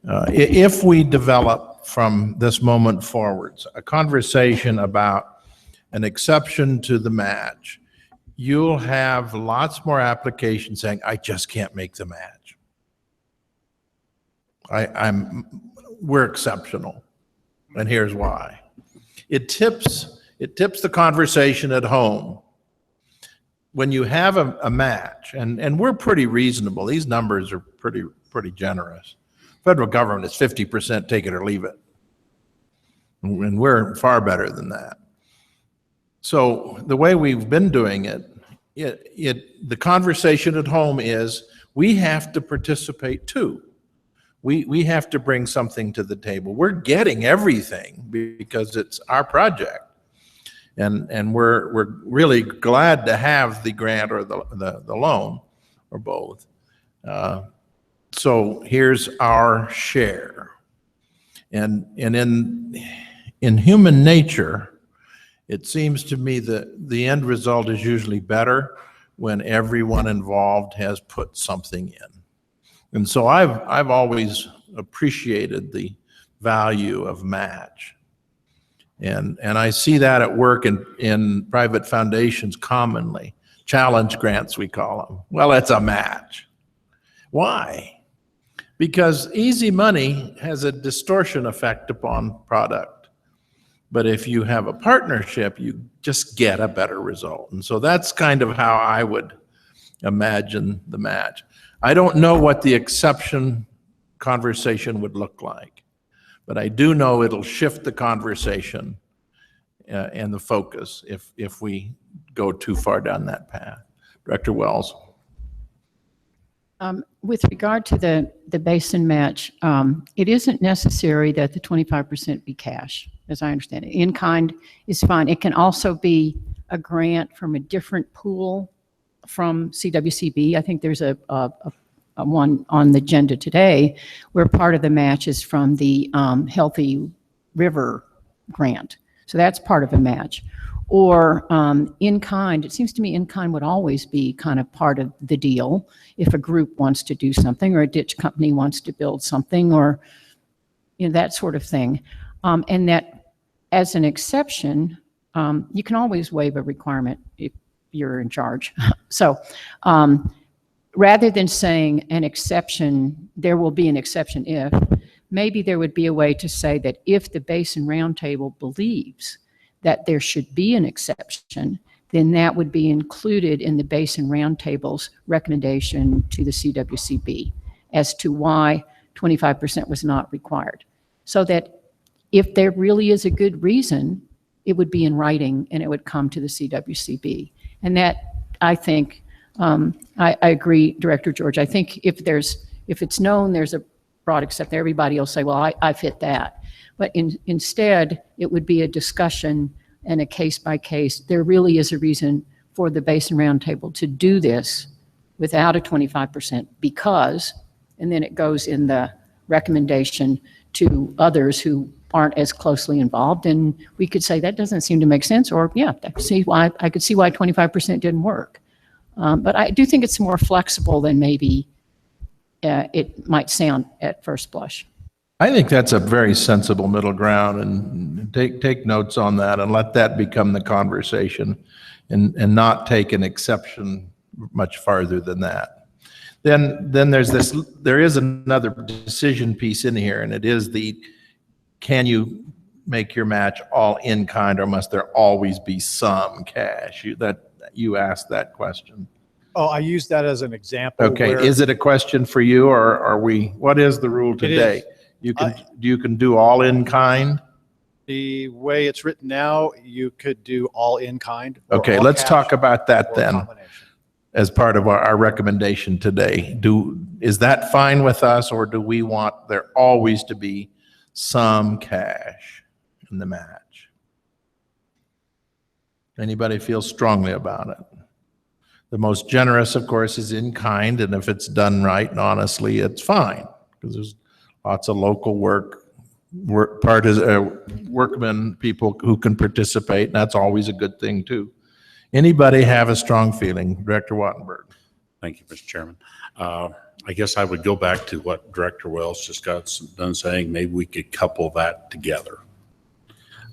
If we develop from this moment forwards a conversation about an exception to the match, you'll have lots more applications saying, I just can't make the match. We're exceptional. And here's why. It tips the conversation at home. When you have a match, and we're pretty reasonable, these numbers are pretty generous. Federal government is 50% take it or leave it. And we're far better than that. So the way we've been doing the conversation at home is we have to participate too. We have to bring something to the table. We're getting everything because it's our project. And we're really glad to have the grant or the loan or both. So here's our share. And in human nature, it seems to me that the end result is usually better when everyone involved has put something in. And so I've always appreciated the value of match. And I see that at work in private foundations commonly. Challenge grants, we call them. Well, it's a match. Why? Because easy money has a distortion effect upon product. But if you have a partnership, you just get a better result. And so that's kind of how I would imagine the match. I don't know what the exception conversation would look like, but I do know it'll shift the conversation and the focus if we go too far down that path. Director Wells. With regard to the basin match, it isn't necessary that the 25% be cash, as I understand it. In kind is fine. It can also be a grant from a different pool from CWCB. I think there's a one on the agenda today, where part of the match is from the Healthy River grant. So that's part of a match. Or in kind, it seems to me in kind would always be kind of part of the deal if a group wants to do something or a ditch company wants to build something or that sort of thing. And that as an exception, you can always waive a requirement if you're in charge. So rather than saying an exception, there will be an exception if, maybe there would be a way to say that if the Basin Roundtable believes that there should be an exception, then that would be included in the Basin Roundtable's recommendation to the CWCB as to why 25% was not required. So that if there really is a good reason, it would be in writing and it would come to the CWCB. And that, I think, I agree, Director George. I think if it's known there's a broad except everybody will say, well, I fit that. But instead, it would be a discussion and a case by case. There really is a reason for the Basin Roundtable to do this without a 25% because, and then it goes in the recommendation to others who aren't as closely involved. And we could say that doesn't seem to make sense, or yeah, I could see why 25% didn't work. But I do think it's more flexible than maybe it might sound at first blush. I think that's a very sensible middle ground, and take notes on that and let that become the conversation and not take an exception much farther than that. Then there is another decision piece in here, and it is can you make your match all in kind, or must there always be some cash? You asked that question. Oh, I used that as an example. Okay, is it a question for you, or are we, what is the rule today? You can do all in kind? The way it's written now, you could do all in kind. Okay, let's talk about that then as part of our recommendation today. Is that fine with us, or do we want there always to be some cash in the match? Anybody feel strongly about it? The most generous, of course, is in kind, and if it's done right and honestly, it's fine, because there's lots of local workmen, people who can participate, and that's always a good thing too. Anybody have a strong feeling? Director Wattenberg. Thank you, Mr. Chairman. I guess I would go back to what Director Wells just got done saying. Maybe we could couple that together.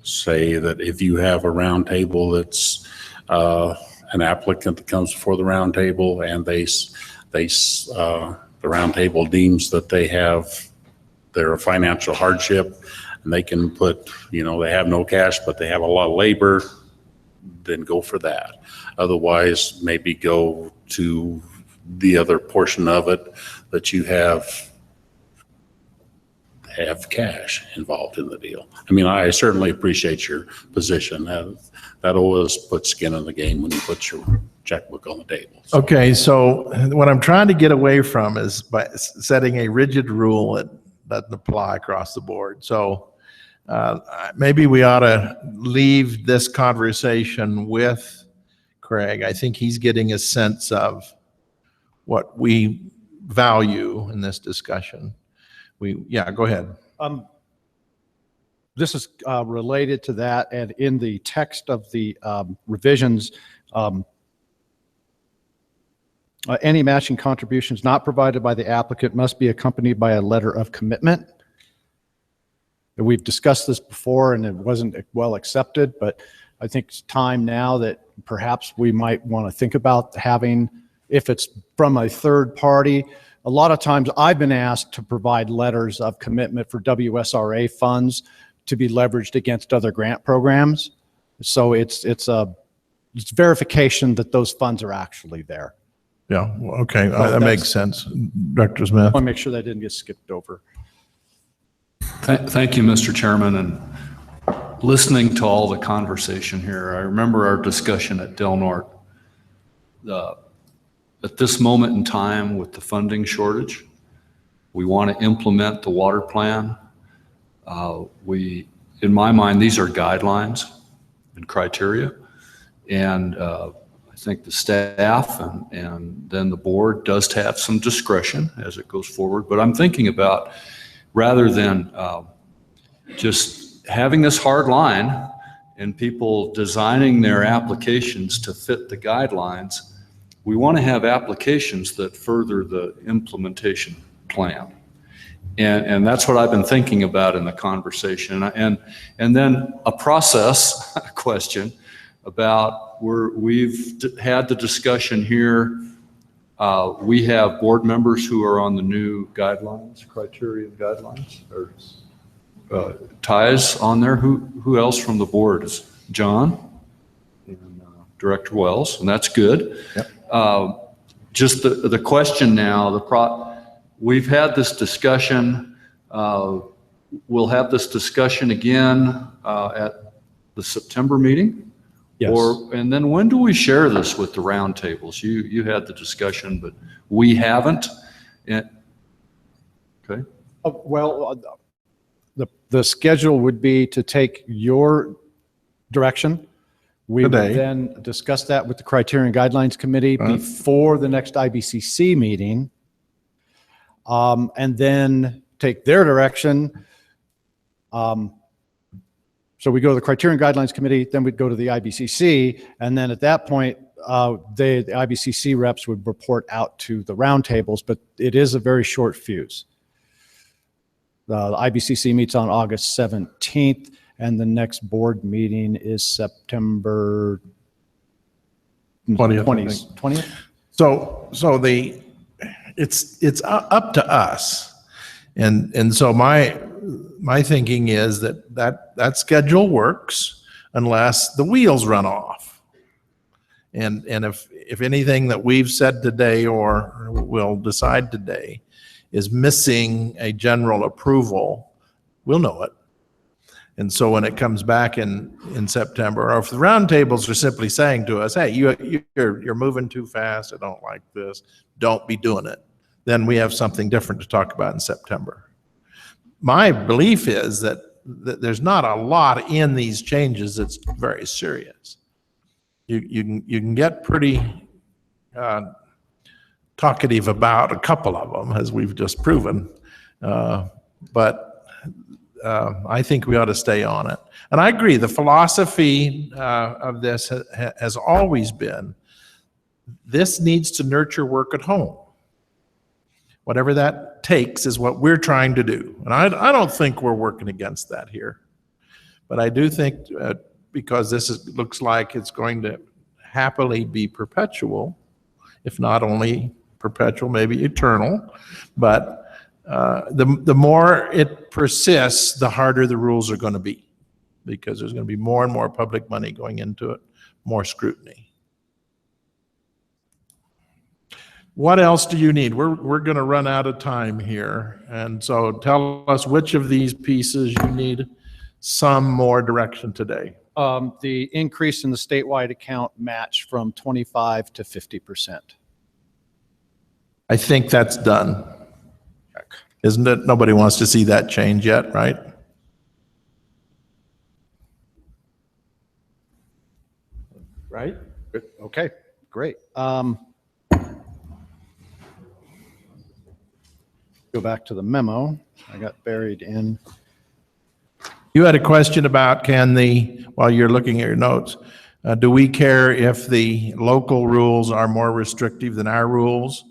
Say that if you have a roundtable that's an applicant that comes before the roundtable, and the roundtable deems that they're a financial hardship, and they can put, they have no cash, but they have a lot of labor, then go for that. Otherwise, maybe go to the other portion of it that you have cash involved in the deal. I mean, I certainly appreciate your position. That always puts skin in the game when you put your checkbook on the table. So. Okay, so what I'm trying to get away from is by setting a rigid rule that doesn't apply across the board. So maybe we ought to leave this conversation with Craig. I think he's getting a sense of what we value in this discussion. Go ahead. This is related to that, and in the text of the revisions, any matching contributions not provided by the applicant must be accompanied by a letter of commitment. And we've discussed this before, and it wasn't well accepted, but I think it's time now that perhaps we might want to think about having, if it's from a third party. A lot of times I've been asked to provide letters of commitment for WSRA funds to be leveraged against other grant programs. So it's verification that those funds are actually there. Yeah, okay, that makes sense. Dr. Smith? I want to make sure that didn't get skipped over. Thank you, Mr. Chairman. And listening to all the conversation here, I remember our discussion at Del Norte. At this moment in time with the funding shortage, we want to implement the water plan. In my mind, these are guidelines and criteria. And I think the staff and then the board does have some discretion as it goes forward. But I'm thinking about, rather than just having this hard line and people designing their applications to fit the guidelines, we want to have applications that further the implementation plan. And that's what I've been thinking about in the conversation. And then a process question about we've had the discussion here. We have board members who are on the new guidelines, criterion guidelines, or ties on there. Who else from the board? Is John and Director Wells, and that's good. Yep. Just the question now, we've had this discussion. We'll have this discussion again at the September meeting. Yes. And then when do we share this with the roundtables? You had the discussion, but we haven't. Okay. The schedule would be to take your direction. We would then discuss that with the Criterion Guidelines Committee before the next IBCC meeting, and then take their direction. So we go to the Criterion Guidelines Committee, then we'd go to the IBCC, and then at that point, the IBCC reps would report out to the roundtables, but it is a very short fuse. The IBCC meets on August 17th, and the next board meeting is September 20th. So it's up to us. And so my thinking is that schedule works unless the wheels run off. And if anything that we've said today or will decide today is missing a general approval, we'll know it. And so when it comes back in September, or if the roundtables are simply saying to us, hey, you're moving too fast, I don't like this, don't be doing it, then we have something different to talk about in September. My belief is that there's not a lot in these changes that's very serious. You can get pretty talkative about a couple of them, as we've just proven, but I think we ought to stay on it. And I agree, the philosophy of this has always been, this needs to nurture work at home. Whatever that takes is what we're trying to do. And I don't think we're working against that here. But I do think because this looks like it's going to happily be perpetual, if not only perpetual, maybe eternal, but the more it persists, the harder the rules are going to be, because there's going to be more and more public money going into it, more scrutiny. What else do you need? We're going to run out of time here. And so tell us which of these pieces you need some more direction today. The increase in the statewide account match from 25 to 50%. I think that's done. Isn't it? Nobody wants to see that change yet, right? Right? Okay, great. Go back to the memo. I got buried in. You had a question about while you're looking at your notes, do we care if the local rules are more restrictive than our rules?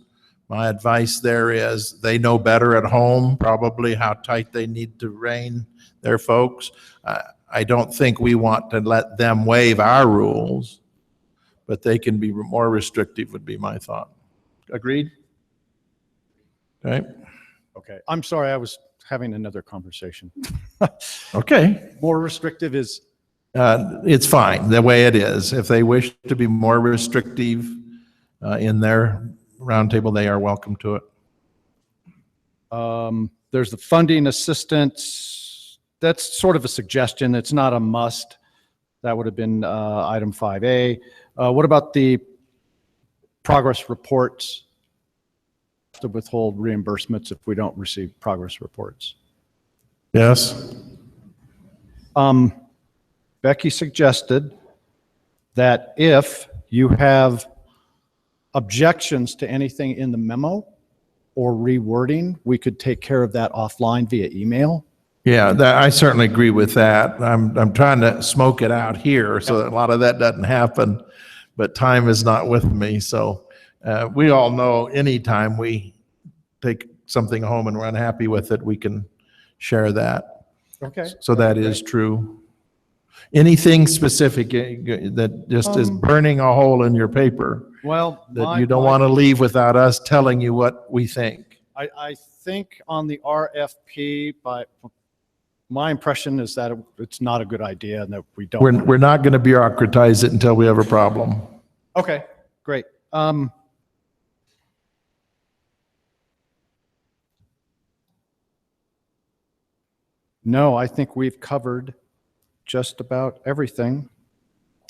My advice there is they know better at home, probably how tight they need to rein their folks. I don't think we want to let them waive our rules, but they can be more restrictive would be my thought. Agreed? Okay. Okay, I'm sorry, I was having another conversation. Okay. More restrictive is? It's fine, the way it is. If they wish to be more restrictive in their roundtable, they are welcome to it. There's the funding assistance. That's sort of a suggestion. It's not a must. That would have been item 5A. What about the progress reports? To withhold reimbursements if we don't receive progress reports. Yes. Becky suggested that if you have objections to anything in the memo or rewording, we could take care of that offline via email. Yeah, I certainly agree with that. I'm trying to smoke it out here so that a lot of that doesn't happen, but time is not with me. So we all know anytime we take something home and we're unhappy with it, we can share that. Okay. So that is true. Anything specific that just is burning a hole in your paper Well, that you don't want to leave without us telling you what we think? I think on the RFP, my impression is that it's not a good idea and that we don't. We're not going to bureaucratize it until we have a problem. Okay, great. No, I think we've covered just about everything.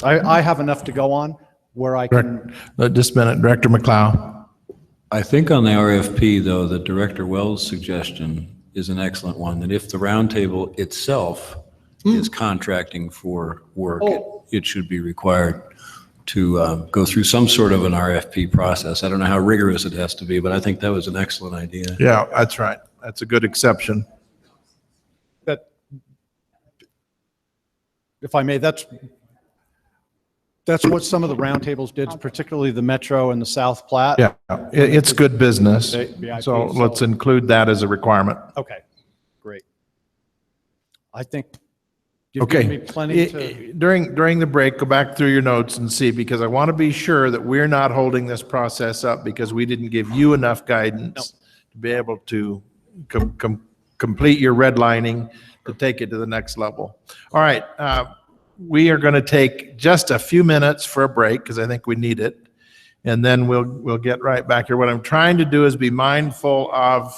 I have enough to go on where I can. Just a minute, Director McLeod. I think on the RFP, though, the Director Wells' suggestion is an excellent one, that if the roundtable itself is contracting for work, it should be required to go through some sort of an RFP process. I don't know how rigorous it has to be, but I think that was an excellent idea. Yeah, that's right. That's a good exception. If I may, that's what some of the roundtables did, particularly the Metro and the South Platte. Yeah, it's good business. VIP, So let's include that as a requirement. Okay, great. I think you've given me plenty to. Okay, during the break, go back through your notes and see, because I want to be sure that we're not holding this process up because we didn't give you enough guidance to be able to complete your redlining to take it to the next level. All right, we are going to take just a few minutes for a break because I think we need it, and then we'll get right back here. What I'm trying to do is be mindful of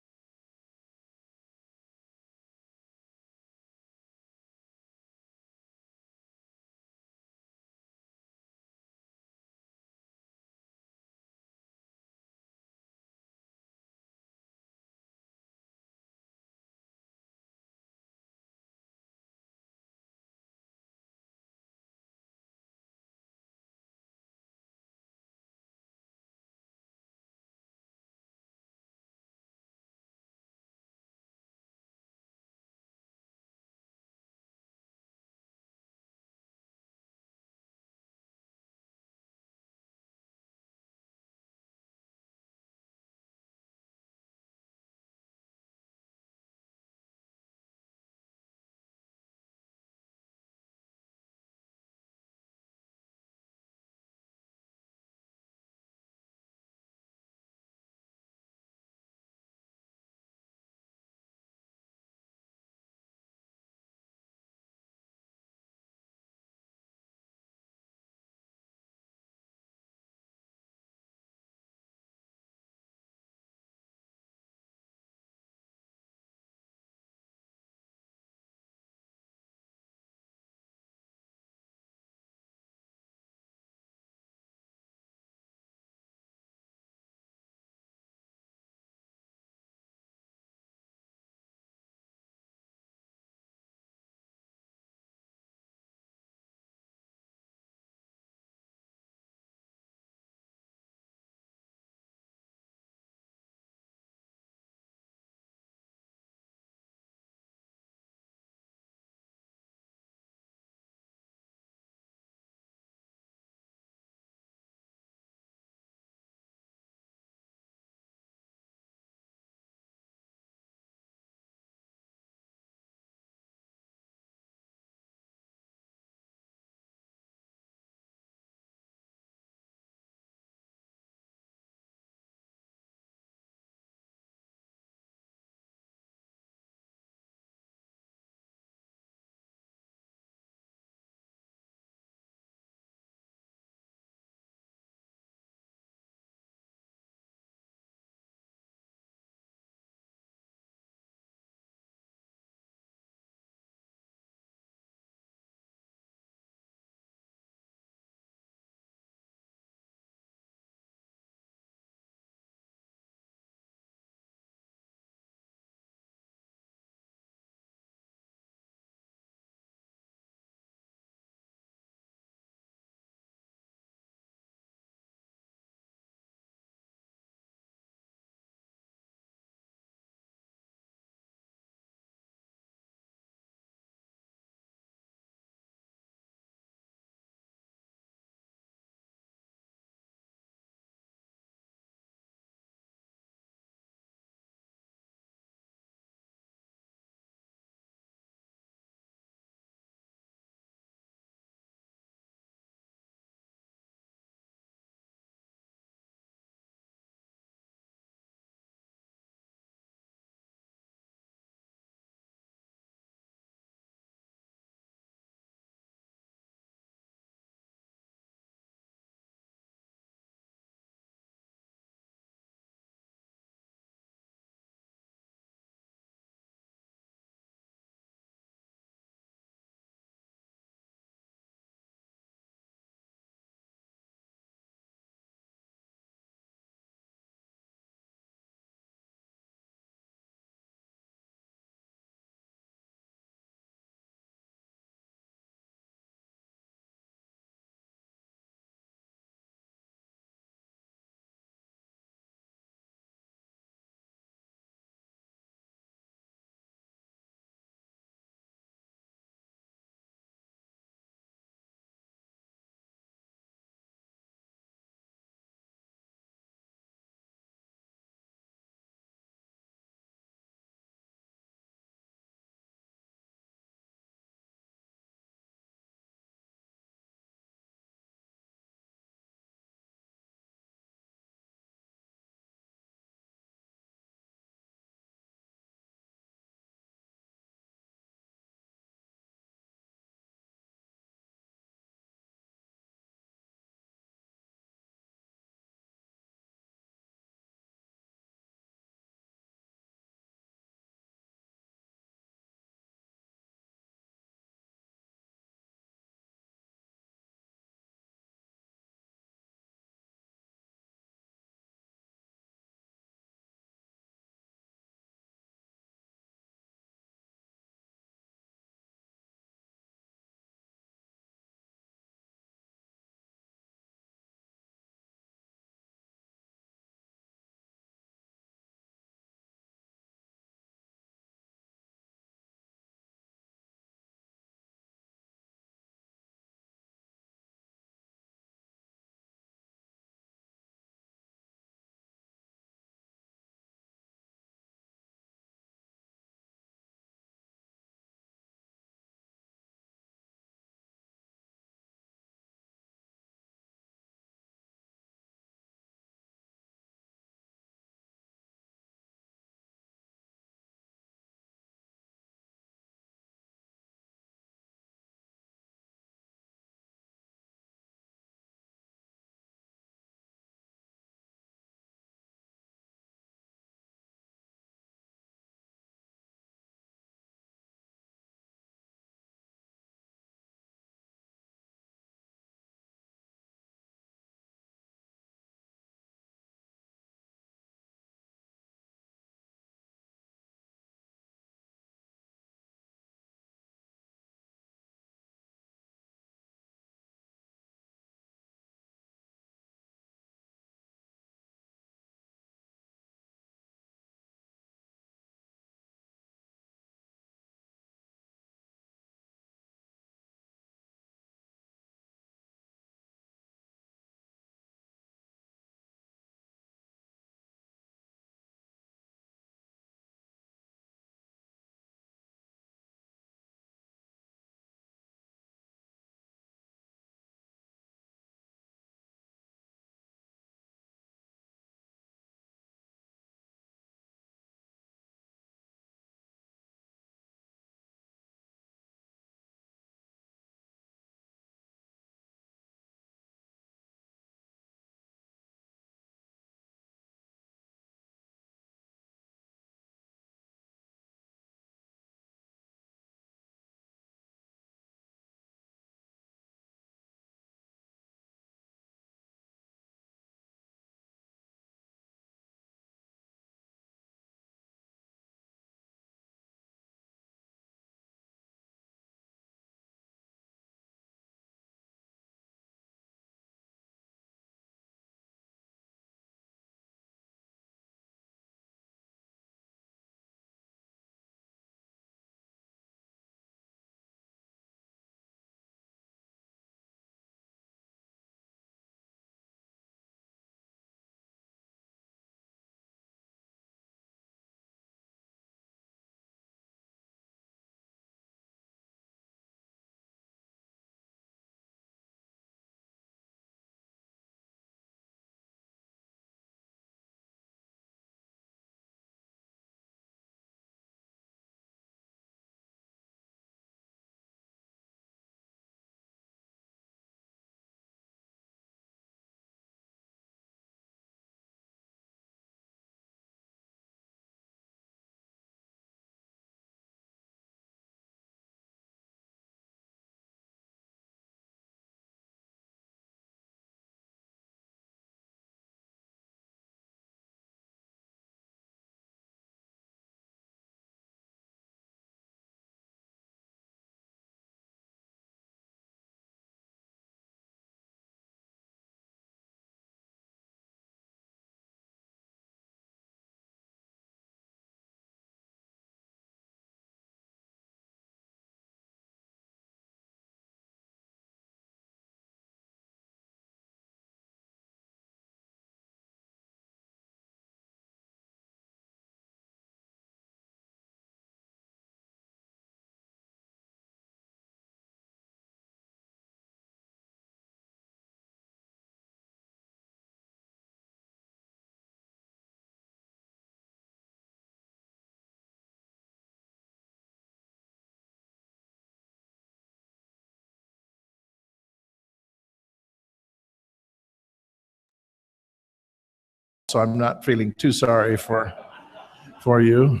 so I'm not feeling too sorry for you.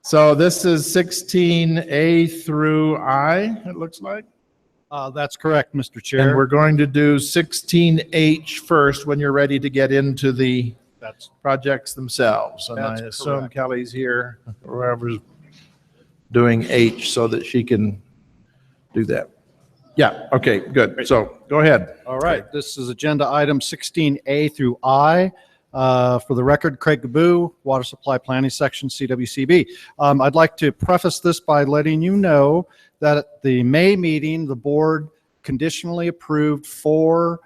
So this is 16A through I, it looks like. That's correct, Mr. Chair. And we're going to do 16H first when you're ready to get into the projects themselves. And I That's assume correct. Kelly's here, or whoever's doing H so that she can do that. Yeah, okay, good. So go ahead. All right, this is agenda item 16A through I. For the record, Craig Gabu, Water Supply Planning Section, CWCB. I'd like to preface this by letting you know that at the May meeting, the board conditionally approved 4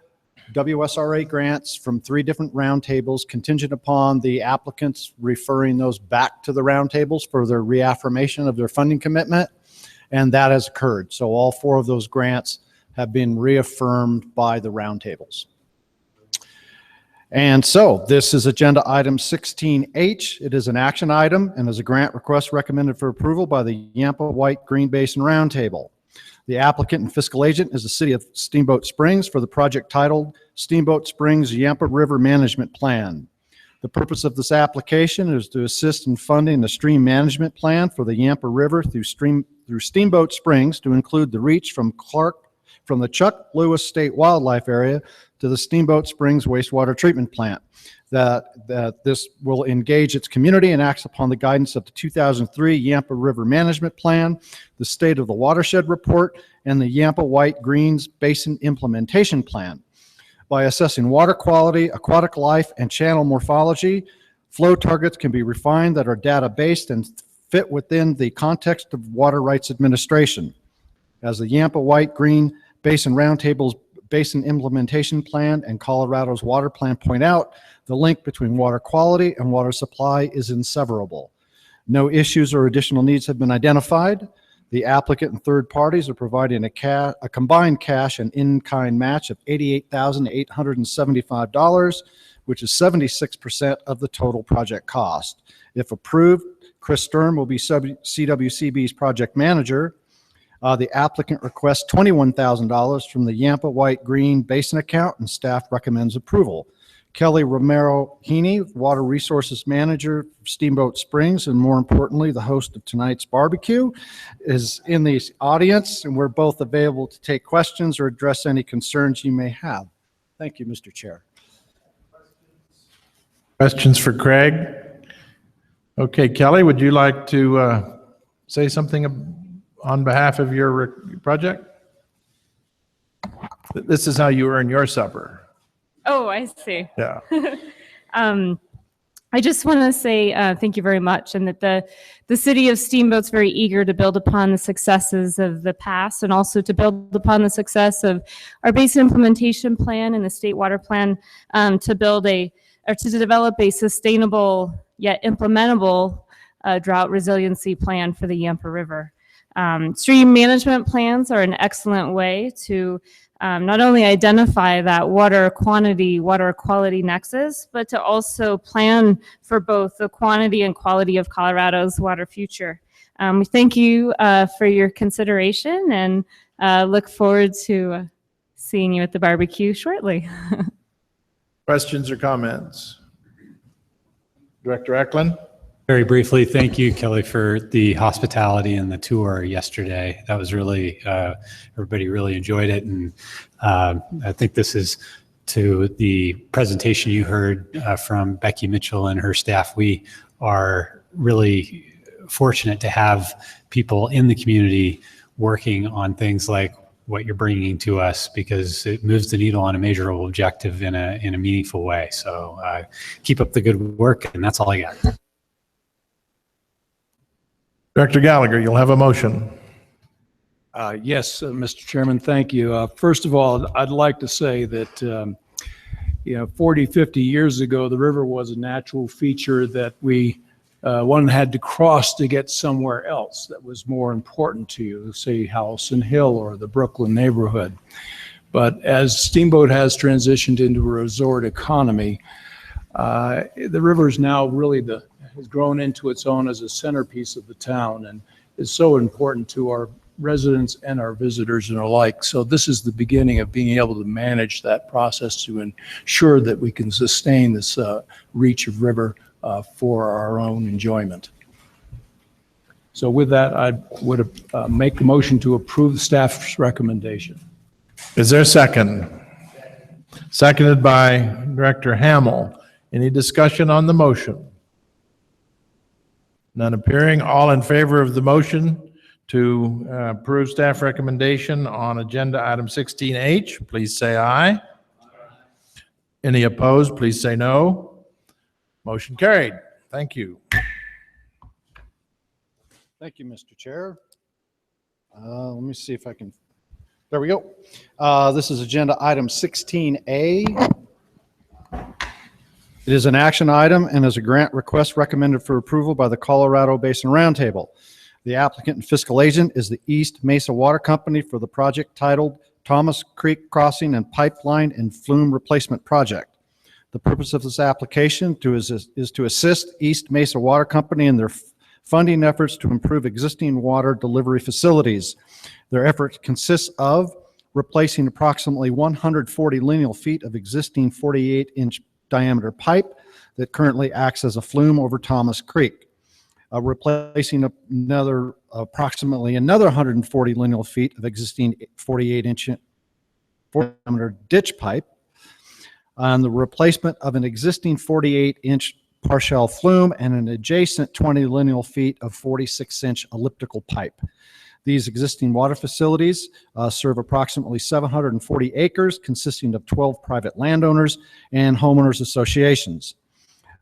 WSRA grants from 3 different roundtables contingent upon the applicants referring those back to the roundtables for their reaffirmation of their funding commitment. And that has occurred. So all 4 of those grants have been reaffirmed by the roundtables. And so this is agenda item 16H. It is an action item and is a grant request recommended for approval by the Yampa White Green Basin Roundtable. The applicant and fiscal agent is the City of Steamboat Springs for the project titled Steamboat Springs Yampa River Management Plan. The purpose of this application is to assist in funding the stream management plan for the Yampa River through Steamboat Springs to include the reach from the Chuck Lewis State Wildlife Area to the Steamboat Springs Wastewater Treatment Plant. That this will engage its community and acts upon the guidance of the 2003 Yampa River Management Plan, the State of the Watershed Report, and the Yampa White Greens Basin Implementation Plan. By assessing water quality, aquatic life, and channel morphology, flow targets can be refined that are data-based and fit within the context of water rights administration. As the Yampa White Green Basin Roundtable's Basin Implementation Plan and Colorado's Water Plan point out, the link between water quality and water supply is inseverable. No issues or additional needs have been identified. The applicant and third parties are providing a combined cash and in-kind match of $88,875, which is 76% of the total project cost. If approved, Chris Sturm will be CWCB's project manager. The applicant requests $21,000 from the Yampa White Green Basin account, and staff recommends approval. Kelly Romero Heaney, Water Resources Manager, Steamboat Springs, and more importantly, the host of tonight's barbecue, is in the audience, and we're both available to take questions or address any concerns you may have. Thank you, Mr. Chair. Questions for Craig? Okay, Kelly, would you like to say something on behalf of your project? This is how you earn your supper. Oh, I see. Yeah. I just want to say thank you very much, and that the City of Steamboat's very eager to build upon the successes of the past and also to build upon the success of our Basin Implementation Plan and the State Water Plan to develop a sustainable yet implementable drought resiliency plan for the Yampa River. Stream management plans are an excellent way to not only identify that water quantity, water quality nexus, but to also plan for both the quantity and quality of Colorado's water future. We thank you for your consideration and look forward to seeing you at the barbecue shortly. Questions or comments? Director Eklund? Very briefly, thank you, Kelly, for the hospitality and the tour yesterday. That was really, everybody really enjoyed it. And I think this is to the presentation you heard from Becky Mitchell and her staff. We are really fortunate to have people in the community working on things like what you're bringing to us, because it moves the needle on a measurable objective in a meaningful way. So keep up the good work, and that's all I got. Director Gallagher, you'll have a motion. Yes, Mr. Chairman, thank you. First of all, I'd like to say that 40, 50 years ago, the river was a natural feature that one had to cross to get somewhere else that was more important to you, say Howelson Hill or the Brooklyn neighborhood. But as Steamboat has transitioned into a resort economy, the river is now really has grown into its own as a centerpiece of the town and is so important to our residents and our visitors and alike. So this is the beginning of being able to manage that process to ensure that we can sustain this reach of river for our own enjoyment. So with that, I would make the motion to approve the staff's recommendation. Is there a second? Seconded by Director Hamel. Any discussion on the motion? None appearing. All in favor of the motion to approve staff recommendation on agenda item 16H, please say aye. Any opposed, please say no. Motion carried. Thank you. Thank you, Mr. Chair. Let me see if I can, there we go. This is agenda item 16A. It is an action item and is a grant request recommended for approval by the Colorado Basin Roundtable. The applicant and fiscal agent is the East Mesa Water Company for the project titled Thomas Creek Crossing and Pipeline and Flume Replacement Project. The purpose of this application is to assist East Mesa Water Company in their funding efforts to improve existing water delivery facilities. Their effort consists of replacing approximately 140 lineal feet of existing 48-inch diameter pipe that currently acts as a flume over Thomas Creek, replacing approximately another 140 lineal feet of existing 48-inch diameter ditch pipe, and the replacement of an existing 48-inch partial flume and an adjacent 20 lineal feet of 46-inch elliptical pipe. These existing water facilities serve approximately 740 acres, consisting of 12 private landowners and homeowners associations.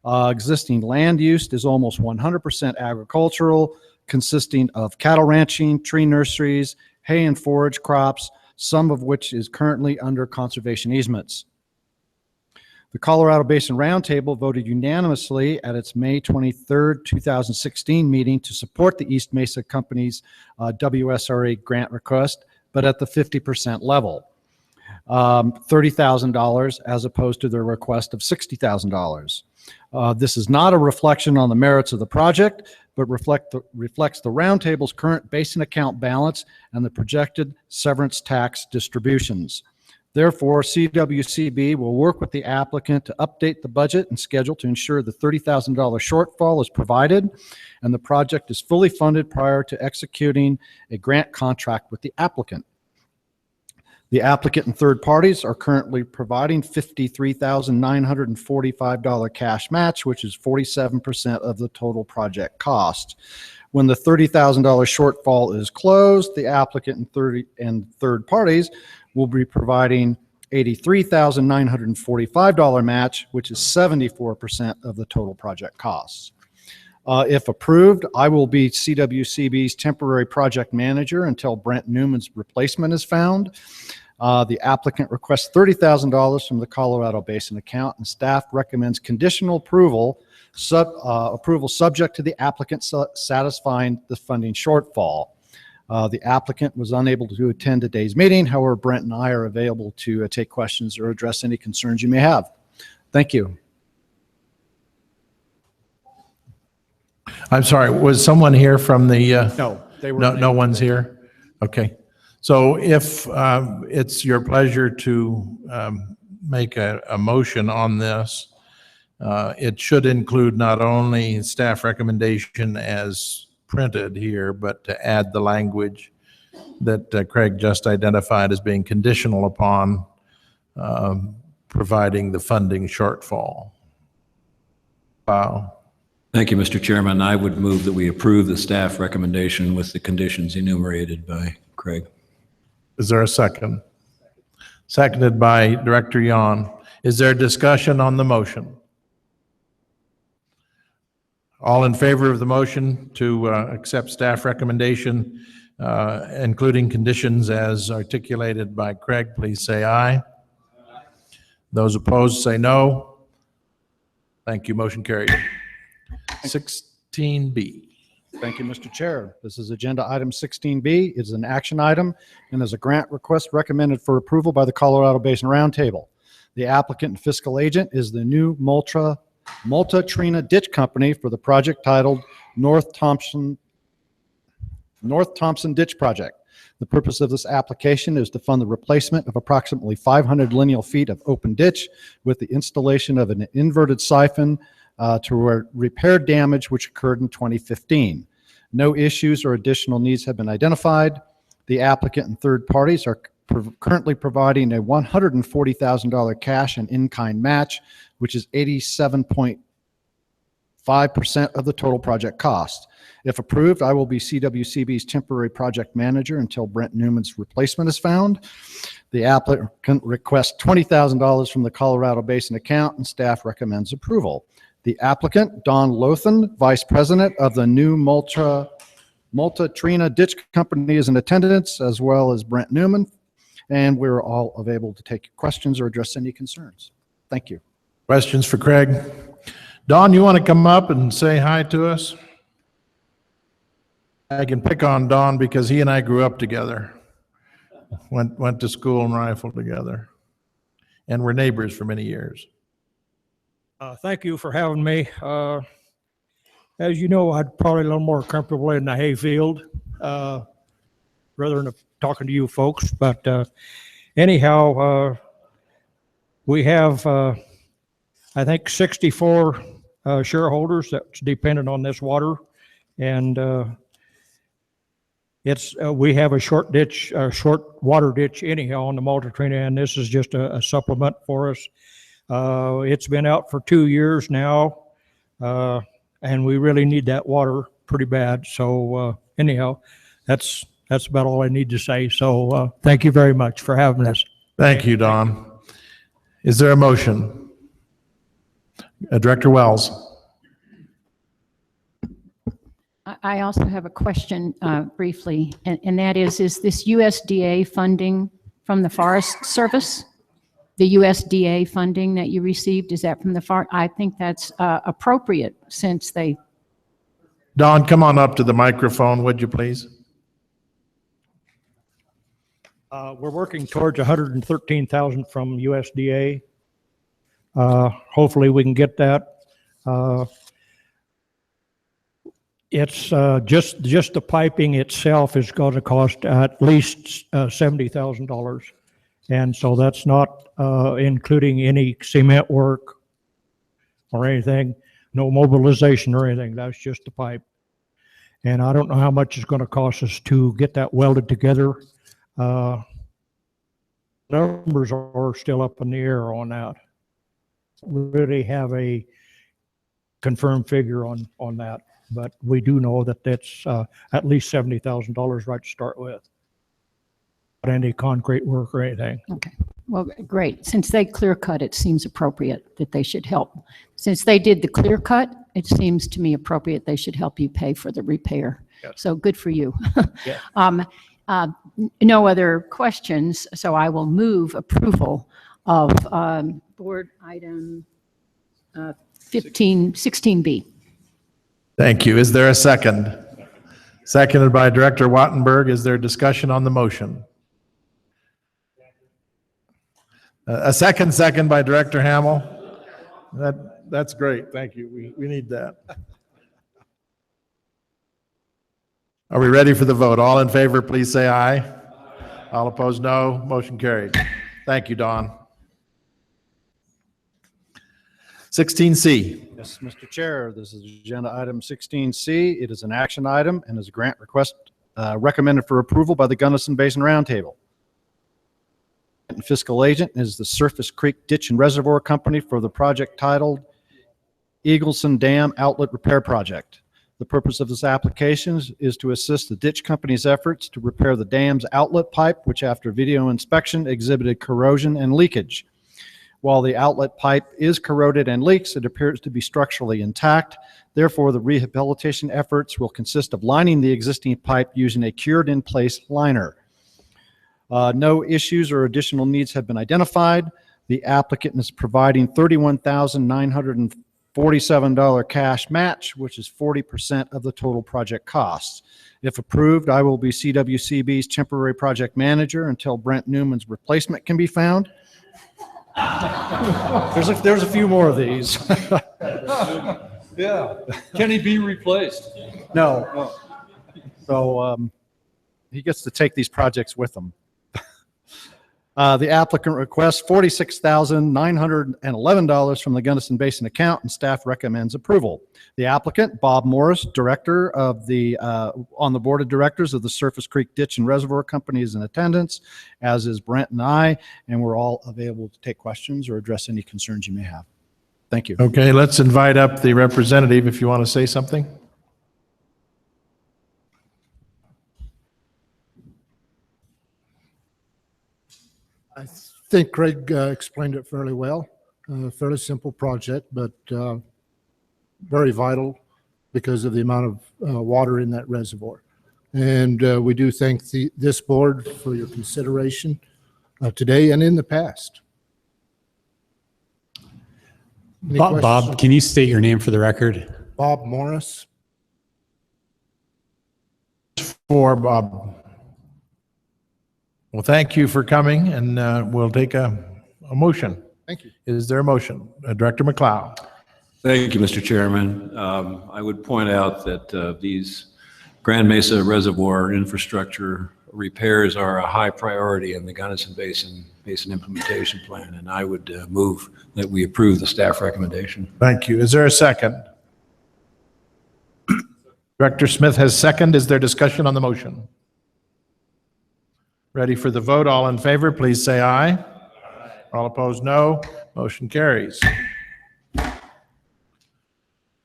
Existing land use is almost 100% agricultural, consisting of cattle ranching, tree nurseries, hay and forage crops, some of which is currently under conservation easements. The Colorado Basin Roundtable voted unanimously at its May 23, 2016 meeting to support the East Mesa Company's WSRA grant request, but at the 50% level, $30,000 as opposed to their request of $60,000. This is not a reflection on the merits of the project, but reflects the Roundtable's current basin account balance and the projected severance tax distributions. Therefore, CWCB will work with the applicant to update the budget and schedule to ensure the $30,000 shortfall is provided and the project is fully funded prior to executing a grant contract with the applicant. The applicant and third parties are currently providing $53,945 cash match, which is 47% of the total project cost. When the $30,000 shortfall is closed, the applicant and third parties will be providing $83,945 match, which is 74% of the total project costs. If approved, I will be CWCB's temporary project manager until Brent Newman's replacement is found. The applicant requests $30,000 from the Colorado Basin account, and staff recommends conditional approval subject to the applicant satisfying the funding shortfall. The applicant was unable to attend today's meeting. However, Brent and I are available to take questions or address any concerns you may have. Thank you. I'm sorry, was someone here from the? No, they were. No one's here? Okay. So if it's your pleasure to make a motion on this, it should include not only staff recommendation as printed here, but to add the language that Craig just identified as being conditional upon providing the funding shortfall. Wow. Thank you, Mr. Chairman. I would move that we approve the staff recommendation with the conditions enumerated by Craig. Is there a second? Seconded by Director Yon. Is there discussion on the motion? All in favor of the motion to accept staff recommendation, including conditions as articulated by Craig, please say aye. Those opposed say no. Thank you. Motion carried. 16B. Thank you, Mr. Chair. This is agenda item 16B. It is an action item and is a grant request recommended for approval by the Colorado Basin Roundtable. The applicant and fiscal agent is the new Multa Trina Ditch Company for the project titled North Thompson Ditch Project. The purpose of this application is to fund the replacement of approximately 500 lineal feet of open ditch with the installation of an inverted siphon to repair damage which occurred in 2015. No issues or additional needs have been identified. The applicant and third parties are currently providing a $140,000 cash and in-kind match, which is 87.5% of the total project cost. If approved, I will be CWCB's temporary project manager until Brent Newman's replacement is found. The applicant requests $20,000 from the Colorado Basin account, and staff recommends approval. The applicant, Don Lothan, Vice President of the new Malta Trina Ditch Company, is in attendance, as well as Brent Newman, and we're all available to take questions or address any concerns. Thank you. Questions for Craig? Don, you want to come up and say hi to us? I can pick on Don because he and I grew up together, went to school and rifle together, and were neighbors for many years. Thank you for having me. As you know, I'd probably a little more comfortable in the hayfield rather than talking to you folks. But anyhow, we have, I think, 64 shareholders that's dependent on this water. And we have a short water ditch anyhow on the Malta Trina, and this is just a supplement for us. It's been out for 2 years now, and we really need that water pretty bad. So anyhow, that's about all I need to say. So thank you very much for having us. Thank you, Don. Is there a motion? Director Wells. I also have a question briefly, and that is this USDA funding from the Forest Service? The USDA funding that you received, is that from the Forest? I think that's appropriate since they... Don, come on up to the microphone, would you please? We're working towards $113,000 from USDA. Hopefully we can get that. It's just the piping itself is going to cost at least $70,000. And so that's not including any cement work or anything, no mobilization or anything. That's just the pipe. And I don't know how much it's going to cost us to get that welded together. Numbers are still up in the air on that. We really have a confirmed figure on that, but we do know that that's at least $70,000 right to start with. Not any concrete work or anything. Okay, well, great. Since they clear cut, it seems appropriate that they should help. Since they did the clear cut, it seems to me appropriate they should help you pay for the repair. Yes. So good for you. Yeah. No other questions, so I will move approval of board item 16B. Thank you. Is there a second? Seconded by Director Wattenberg. Is there discussion on the motion? A second by Director Hamel. That's great. Thank you. We need that. Are we ready for the vote? All in favor, please say aye. All opposed, no. Motion carried. Thank you, Don. 16C. Yes, Mr. Chair, this is agenda item 16C. It is an action item and is a grant request recommended for approval by the Gunnison Basin Roundtable. And fiscal agent is the Surface Creek Ditch and Reservoir Company for the project titled Eagleson Dam Outlet Repair Project. The purpose of this application is to assist the ditch company's efforts to repair the dam's outlet pipe, which after video inspection exhibited corrosion and leakage. While the outlet pipe is corroded and leaks, it appears to be structurally intact. Therefore, the rehabilitation efforts will consist of lining the existing pipe using a cured-in-place liner. No issues or additional needs have been identified. The applicant is providing $31,947 cash match, which is 40% of the total project costs. If approved, I will be CWCB's temporary project manager until Brent Newman's replacement can be found. There's a few more of these. Yeah. Can he be replaced? No. So he gets to take these projects with him. The applicant requests $46,911 from the Gunnison Basin account, and staff recommends approval. The applicant, Bob Morris, director of the, on the board of directors of the Surface Creek Ditch and Reservoir Company, is in attendance, as is Brent and I, and we're all available to take questions or address any concerns you may have. Thank you. Okay, let's invite up the representative if you want to say something. I think Craig explained it fairly well. Fairly simple project, but very vital because of the amount of water in that reservoir. And we do thank this board for your consideration today and in the past. Any Bob, can you state your name for the record? Bob Morris. For Bob. Well, thank you for coming, and we'll take a motion. Thank you. Is there a motion? Director McLeod. Thank you, Mr. Chairman. I would point out that these Grand Mesa Reservoir infrastructure repairs are a high priority in the Gunnison Basin Implementation Plan, and I would move that we approve the staff recommendation. Thank you. Is there a second? Director Smith has second. Is there discussion on the motion? Ready for the vote? All in favor, please say aye. All opposed, no. Motion carries.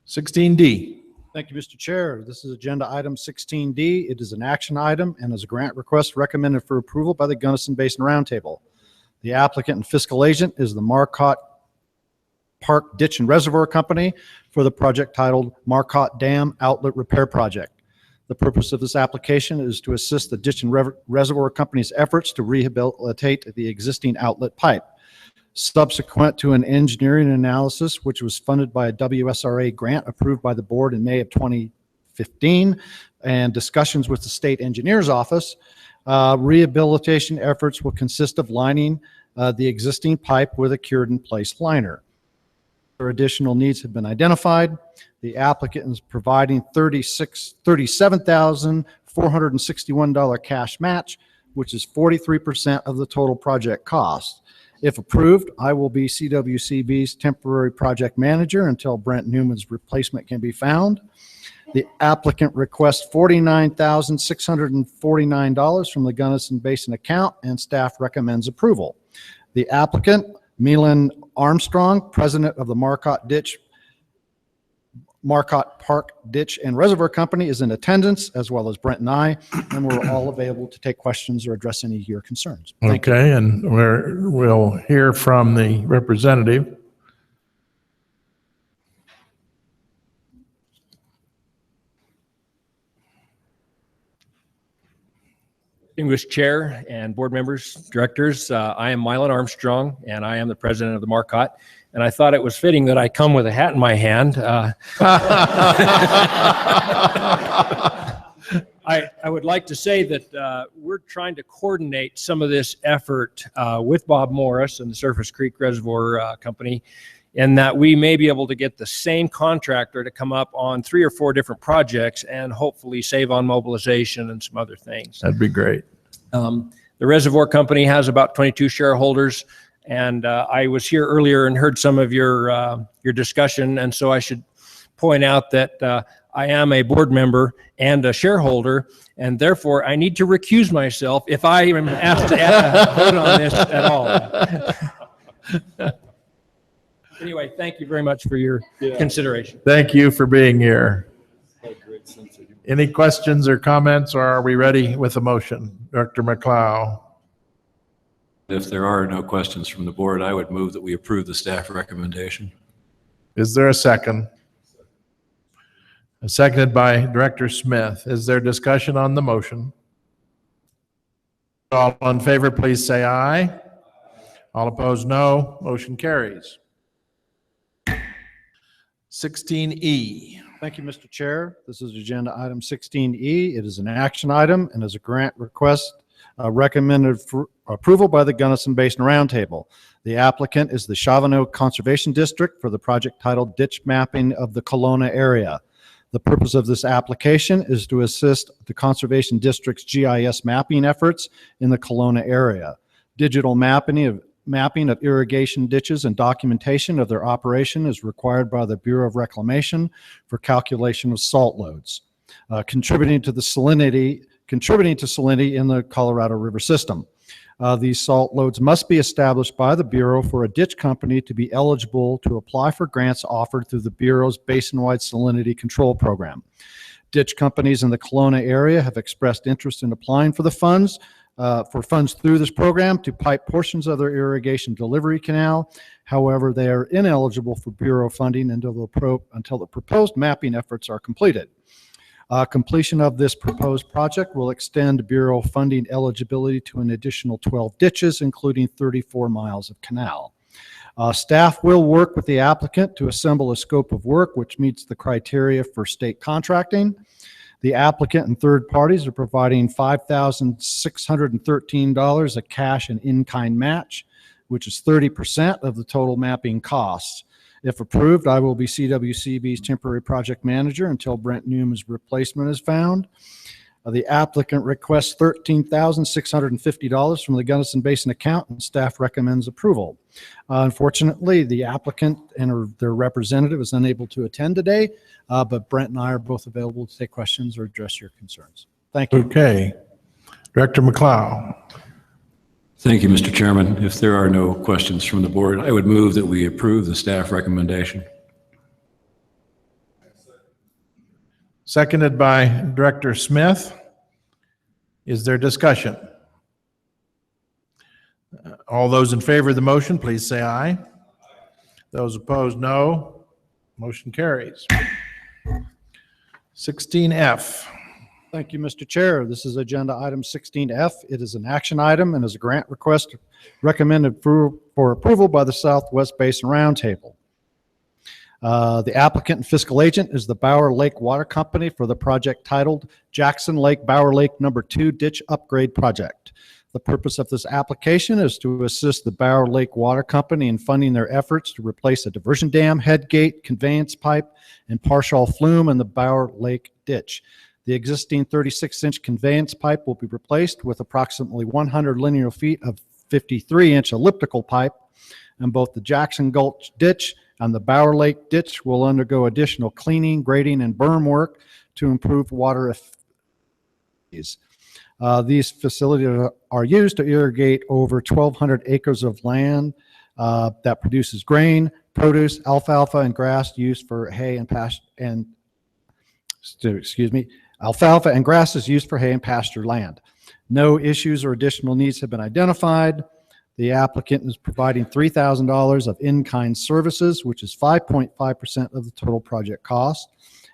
16D. Thank you, Mr. Chair. This is agenda item 16D. It is an action item and is a grant request recommended for approval by the Gunnison Basin Roundtable. The applicant and fiscal agent is the Marcotte Park Ditch and Reservoir Company for the project titled Marcotte Dam Outlet Repair Project. The purpose of this application is to assist the Ditch and Reservoir Company's efforts to rehabilitate the existing outlet pipe. Subsequent to an engineering analysis, which was funded by a WSRA grant approved by the board in May of 2015, and discussions with the state engineer's office, rehabilitation efforts will consist of lining the existing pipe with a cured-in-place liner. Additional needs have been identified. The applicant is providing $37,461 cash match, which is 43% of the total project cost. If approved, I will be CWCB's temporary project manager until Brent Newman's replacement can be found. The applicant requests $49,649 from the Gunnison Basin account, and staff recommends approval. The applicant, Milan Armstrong, president of the Marcotte Park Ditch and Reservoir Company, is in attendance, as well as Brent and I, and we're all available to take questions or address any of your concerns. Thank you. Okay, and we'll hear from the representative. Distinguished Chair and board members, directors, I am Milan Armstrong, and I am the president of the Marcotte. And I thought it was fitting that I come with a hat in my hand. I would like to say that we're trying to coordinate some of this effort with Bob Morris and the Surface Creek Reservoir Company, in that we may be able to get the same contractor to come up on 3 or 4 different projects and hopefully save on mobilization and some other things. That'd be great. The Reservoir Company has about 22 shareholders, and I was here earlier and heard some of your discussion, and so I should point out that I am a board member and a shareholder, and therefore I need to recuse myself if I am asked to vote on this at all. Anyway, thank you very much for your consideration. Thank you for being here. Any questions or comments, or are we ready with a motion? Director McLeod. If there are no questions from the board, I would move that we approve the staff recommendation. Is there a second? Seconded by Director Smith. Is there discussion on the motion? All in favor, please say aye. All opposed, no. Motion carries. 16E. Thank you, Mr. Chair. This is agenda item 16E. It is an action item and is a grant request recommended for approval by the Gunnison Basin Roundtable. The applicant is the Chavano Conservation District for the project titled Ditch Mapping of the Kelowna Area. The purpose of this application is to assist the Conservation District's GIS mapping efforts in the Kelowna area. Digital mapping of irrigation ditches and documentation of their operation is required by the Bureau of Reclamation for calculation of salt loads, contributing to salinity in the Colorado River system. These salt loads must be established by the Bureau for a ditch company to be eligible to apply for grants offered through the Bureau's basin-wide salinity control program. Ditch companies in the Kelowna area have expressed interest in applying for the funds through this program to pipe portions of their irrigation delivery canal. However, they are ineligible for Bureau funding until the proposed mapping efforts are completed. Completion of this proposed project will extend Bureau funding eligibility to an additional 12 ditches, including 34 miles of canal. Staff will work with the applicant to assemble a scope of work which meets the criteria for state contracting. The applicant and third parties are providing $5,613 a cash and in-kind match, which is 30% of the total mapping costs. If approved, I will be CWCB's temporary project manager until Brent Newman's replacement is found. The applicant requests $13,650 from the Gunnison Basin account, and staff recommends approval. Unfortunately, the applicant and their representative is unable to attend today, but Brent and I are both available to take questions or address your concerns. Thank you. Okay. Director McLeod. Thank you, Mr. Chairman. If there are no questions from the board, I would move that we approve the staff recommendation. Seconded by Director Smith. Is there discussion? All those in favor of the motion, please say aye. Those opposed, no. Motion carries. 16F. Thank you, Mr. Chair. This is agenda item 16F. It is an action item and is a grant request recommended for approval by the Southwest Basin Roundtable. The applicant and fiscal agent is the Bower Lake Water Company for the project titled Jackson Lake Bower Lake No. 2 Ditch Upgrade Project. The purpose of this application is to assist the Bower Lake Water Company in funding their efforts to replace a diversion dam, head gate, conveyance pipe, and partial flume in the Bower Lake ditch. The existing 36-inch conveyance pipe will be replaced with approximately 100 linear feet of 53-inch elliptical pipe, and both the Jackson Gulch ditch and the Bower Lake ditch will undergo additional cleaning, grading, and berm work to improve water efficiency. These facilities are used to irrigate over 1,200 acres of land that produces grain, produce, alfalfa, and grass used for hay and pasture. Alfalfa and grass is used for hay and pasture land. No issues or additional needs have been identified. The applicant is providing $3,000 of in-kind services, which is 5.5% of the total project cost.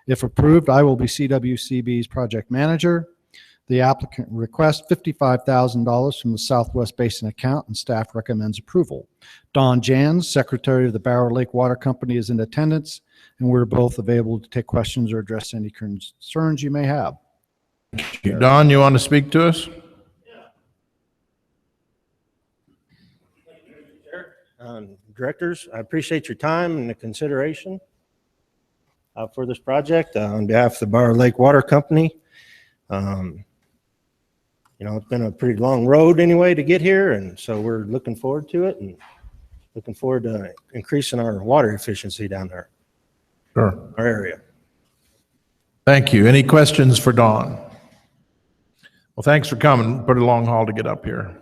If approved, I will be CWCB's project manager. The applicant requests $55,000 from the Southwest Basin account, and staff recommends approval. Don Jans, Secretary of the Bower Lake Water Company, is in attendance, and we're both available to take questions or address any concerns you may have. Don, you want to speak to us? Directors, I appreciate your time and the consideration for this project on behalf of the Bower Lake Water Company. It's been a pretty long road anyway to get here, and so we're looking forward to it and looking forward to increasing our water efficiency down there. Sure. Our area. Thank you. Any questions for Don? Well, thanks for coming. Put a long haul to get up here.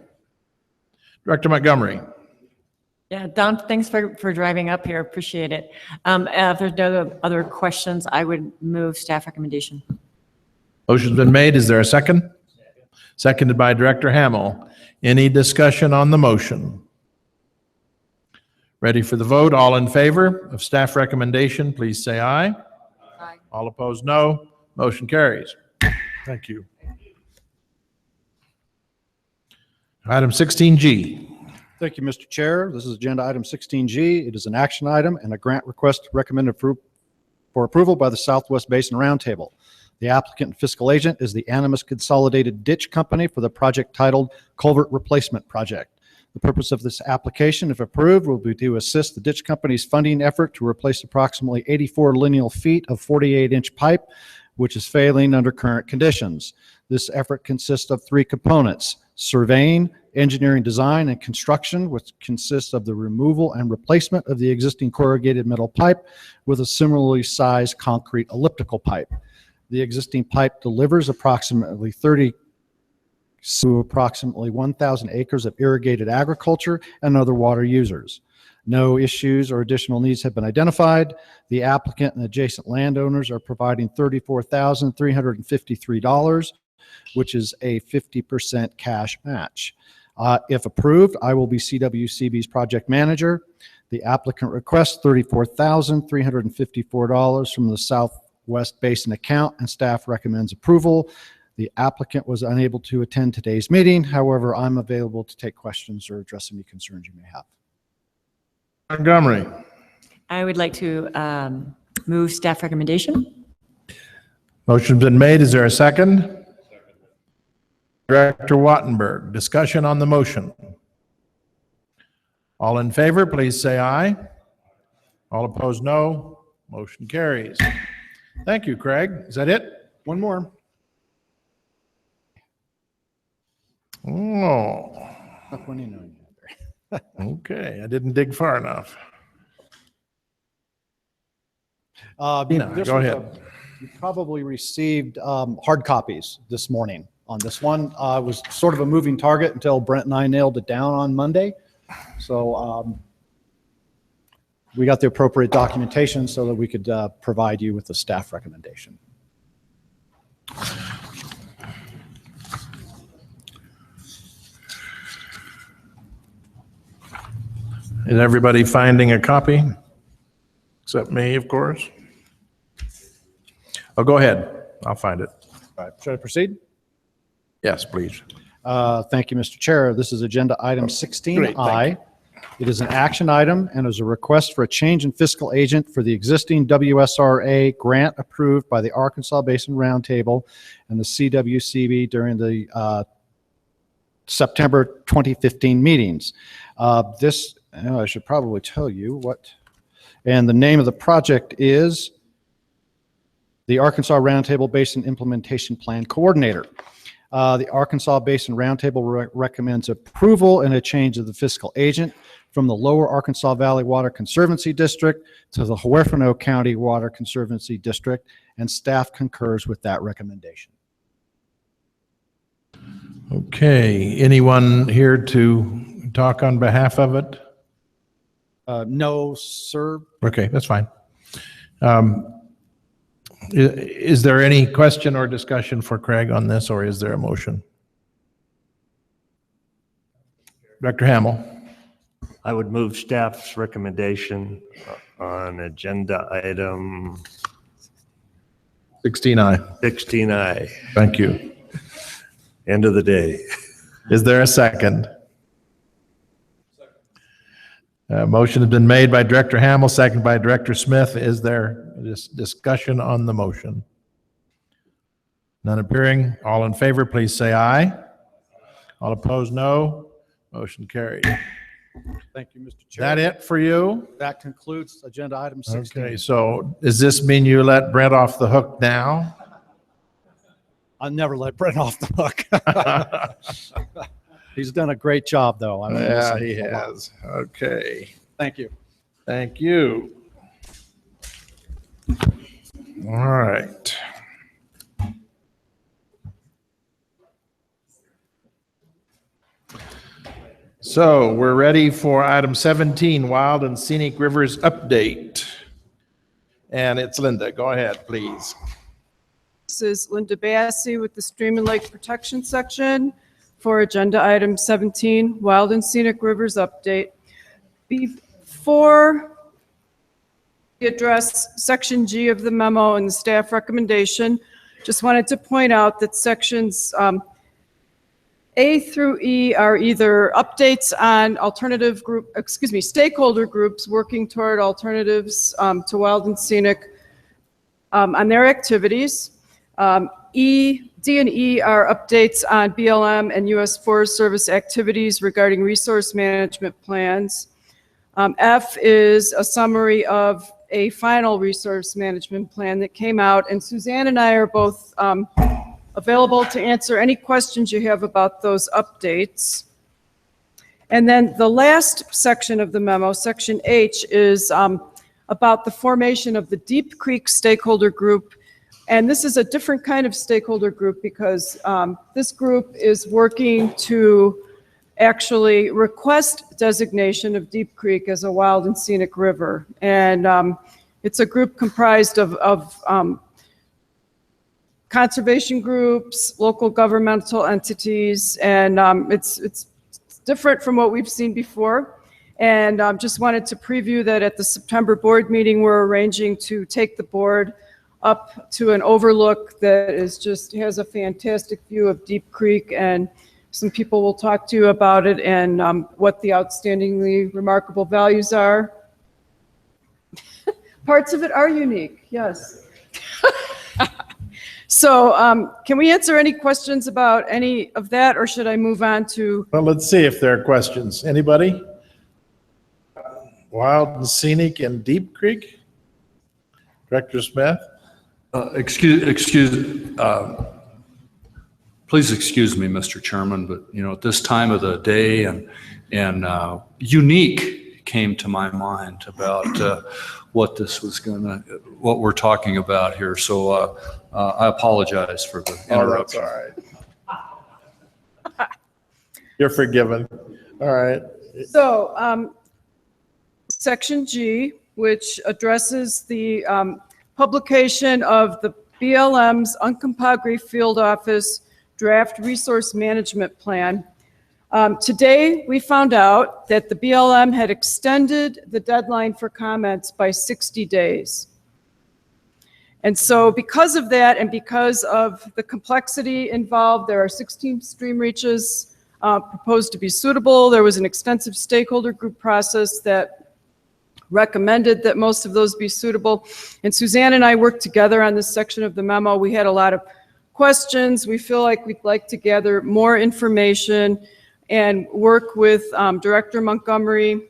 Director Montgomery. Yeah, Don, thanks for driving up here. Appreciate it. If there's no other questions, I would move staff recommendation. Motion's been made. Is there a second? Seconded by Director Hamill. Any discussion on the motion? Ready for the vote? All in favor of staff recommendation, please say aye. Aye. All opposed, no. Motion carries. Thank you. Item 16G. Thank you, Mr. Chair. This is agenda item 16G. It is an action item and a grant request recommended for approval by the Southwest Basin Roundtable. The applicant and fiscal agent is the Animas Consolidated Ditch Company for the project titled Culvert Replacement Project. The purpose of this application, if approved, will be to assist the ditch company's funding effort to replace approximately 84 lineal feet of 48-inch pipe, which is failing under current conditions. This effort consists of three components: surveying, engineering design, and construction, which consists of the removal and replacement of the existing corrugated metal pipe with a similarly sized concrete elliptical pipe. The existing pipe delivers approximately 1,000 acres of irrigated agriculture and other water users. No issues or additional needs have been identified. The applicant and adjacent landowners are providing $34,353, which is a 50% cash match. If approved, I will be CWCB's project manager. The applicant requests $34,354 from the Southwest Basin account, and staff recommends approval. The applicant was unable to attend today's meeting. However, I'm available to take questions or address any concerns you may have. Montgomery. I would like to move staff recommendation. Motion's been made. Is there a second? Director Wattenberg, discussion on the motion. All in favor, please say aye. All opposed, no. Motion carries. Thank you, Craig. Is that it? One more. Oh. Okay, I didn't dig far enough. This go was ahead. You probably received hard copies this morning on this one. It was sort of a moving target until Brent and I nailed it down on Monday. So we got the appropriate documentation so that we could provide you with the staff recommendation. Is everybody finding a copy? Except me, of course. Oh, go ahead. I'll find it. All right, should I proceed? Yes, please. Thank you, Mr. Chair. This is agenda item Great, 16I. thank It is an action item and is a request for a change in fiscal agent for the existing WSRA grant approved by the Arkansas Basin Roundtable and the CWCB during the September 2015 meetings. I should probably tell you what, and the name of the project is the Arkansas Roundtable Basin Implementation Plan Coordinator. The Arkansas Basin Roundtable recommends approval and a change of the fiscal agent from the Lower Arkansas Valley Water Conservancy District to the Huerfano County Water Conservancy District, and staff concurs with that recommendation. Okay, anyone here to talk on behalf of it? No, sir. Okay, that's fine. Is there any question or discussion for Craig on this, or is there a motion? Dr. Hamel. I would move staff's recommendation on agenda item 16I. 16I. Thank you. End of the day. Is there a second? Motion has been made by Director Hamel, second by Director Smith. Is there discussion on the motion? None appearing. All in favor, please say aye. All opposed, no. Motion carried. Thank you, Mr. Is Chair. that it for you? That concludes agenda item 16. Okay, so does this mean you let Brent off the hook now? I'll never let Brent off the hook. He's done a great job, though. I mean, Yeah, he has. Okay. Thank you. Thank you. All right. So we're ready for item 17, Wild and Scenic Rivers Update. And it's Linda. Go ahead, please. This is Linda Bassi with the Stream and Lake Protection Section for agenda item 17, Wild and Scenic Rivers Update. Before we address section G of the memo and the staff recommendation, just wanted to point out that sections A through E are either updates on stakeholder groups working toward alternatives to wild and scenic on their activities. E D and E are updates on BLM and U.S. Forest Service activities regarding resource management plans. F is a summary of a final resource management plan that came out, and Suzanne and I are both available to answer any questions you have about those updates. And then the last section of the memo, section H, is about the formation of the Deep Creek Stakeholder Group. And this is a different kind of stakeholder group because this group is working to actually request designation of Deep Creek as a wild and scenic river. And it's a group comprised of conservation groups, local governmental entities, and it's different from what we've seen before. And just wanted to preview that at the September board meeting, we're arranging to take the board up to an overlook that is just has a fantastic view of Deep Creek, and some people will talk to you about it and what the outstandingly remarkable values are. Parts of it are unique, yes. So can we answer any questions about any of that, or should I move on to? Well, let's see if there are questions. Anybody? Wild and scenic and Deep Creek? Director Smith? Please excuse me, Mr. Chairman, but at this time of the day and unique came to my mind about what we're talking about here. So I apologize for the interruption. Oh, that's all right. You're forgiven. All right. So section G, which addresses the publication of the BLM's Uncompahgre Field Office Draft Resource Management Plan. Today, we found out that the BLM had extended the deadline for comments by 60 days. And so because of that, and because of the complexity involved, there are 16 stream reaches proposed to be suitable. There was an extensive stakeholder group process that recommended that most of those be suitable. And Suzanne and I worked together on this section of the memo. We had a lot of questions. We feel like we'd like to gather more information and work with Director Montgomery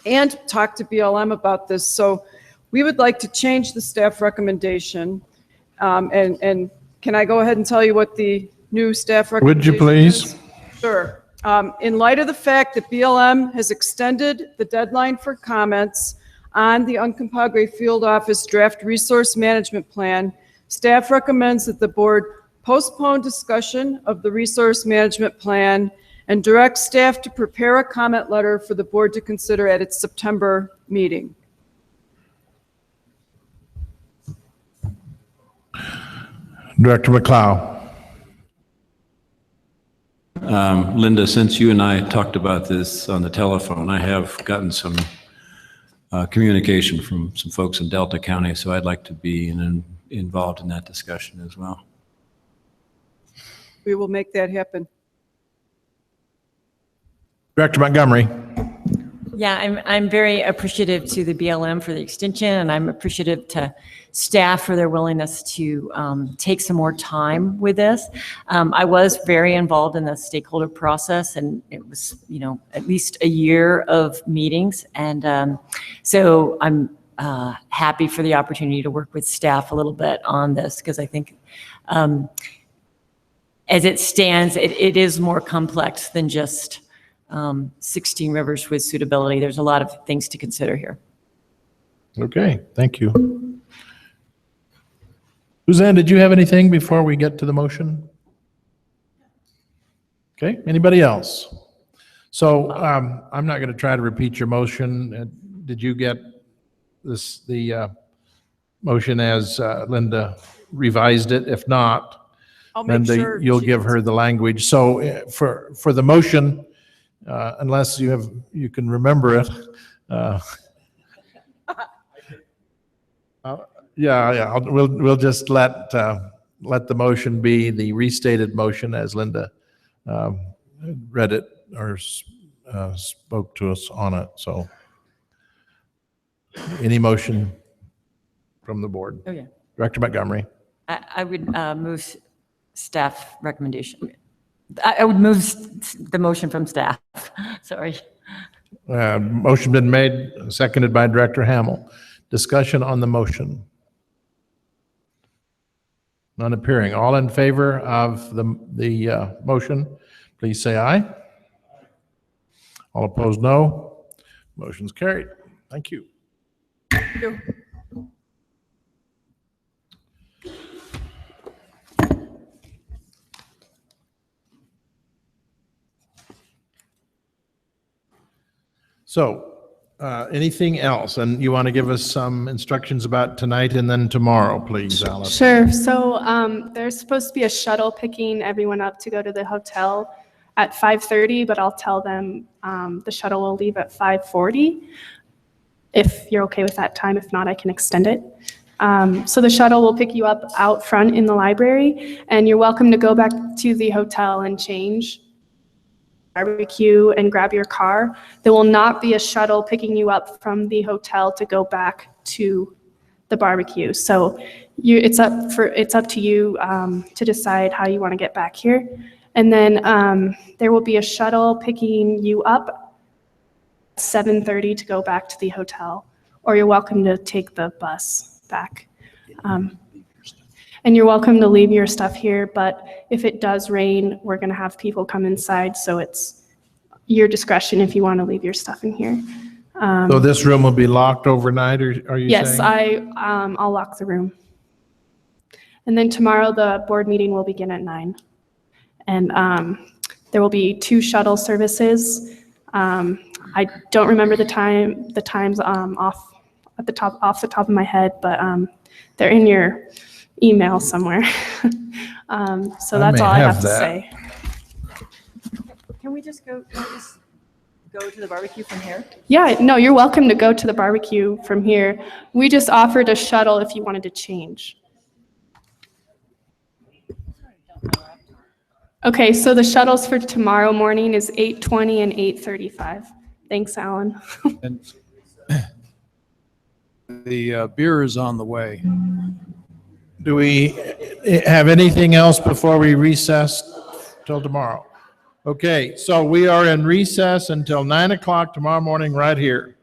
and talk to BLM about this. So we would like to change the staff recommendation. And can I go ahead and tell you what the new staff recommendation is? Would you please? Sure. In light of the fact that BLM has extended the deadline for comments on the Uncompahgre Field Office Draft Resource Management Plan, staff recommends that the board postpone discussion of the resource management plan and direct staff to prepare a comment letter for the board to consider at its September meeting. Director McLeod. Linda, since you and I talked about this on the telephone, I have gotten some communication from some folks in Delta County, so I'd like to be involved in that discussion as well. We will make that happen. Director Montgomery. Yeah, I'm very appreciative to the BLM for the extension, and I'm appreciative to staff for their willingness to take some more time with this. I was very involved in the stakeholder process, and it was, at least a year of meetings. And so I'm happy for the opportunity to work with staff a little bit on this, because I think as it stands, it is more complex than just 16 rivers with suitability. There's a lot of things to consider here. Okay, thank you. Suzanne, did you have anything before we get to the motion? Okay, anybody else? So I'm not going to try to repeat your motion. Did you get the motion as Linda revised it? If not, Linda, sure you'll give her the language. So for the motion, unless you can remember it. We'll just let the motion be the restated motion as Linda read it or spoke to us on it. So, any motion from the board? Oh yeah, Director Montgomery. I would move staff recommendation. I would move the motion from staff. Sorry. Motion been made, seconded by Director Hamel. Discussion on the motion. None appearing. All in favor of the motion, please say aye. All opposed, no. Motion's carried. Thank you. Thank you. So, anything else? And you want to give us some instructions about tonight and then tomorrow, please, Alice? Sure. So there's supposed to be a shuttle picking everyone up to go to the hotel at 5:30, but I'll tell them the shuttle will leave at 5:40. If you're okay with that time, if not, I can extend it. So the shuttle will pick you up out front in the library, and you're welcome to go back to the hotel and change, barbecue, and grab your car. There will not be a shuttle picking you up from the hotel to go back to the barbecue. So it's up to you to decide how you want to get back here. And then there will be a shuttle picking you up at 7:30 to go back to the hotel, or you're welcome to take the bus back. And you're welcome to leave your stuff here, but if it does rain, we're going to have people come inside, so it's your discretion if you want to leave your stuff in here. So this room will be locked overnight, or are you Yes, saying? I'll lock the room. And then tomorrow, the board meeting will begin at 9. And there will be 2 shuttle services. I don't remember the times off the top of my head, but they're in your email somewhere. So that's all I have to say. Can we just go to the barbecue from here? Yeah, no, you're welcome to go to the barbecue from here. We just offered a shuttle if you wanted to change. Okay, so the shuttles for tomorrow morning is 8:20 and 8:35. Thanks, Alan. And the beer is on the way. Do we have anything else before we recess till tomorrow? Okay, so we are in recess until 9 o'clock tomorrow morning right here.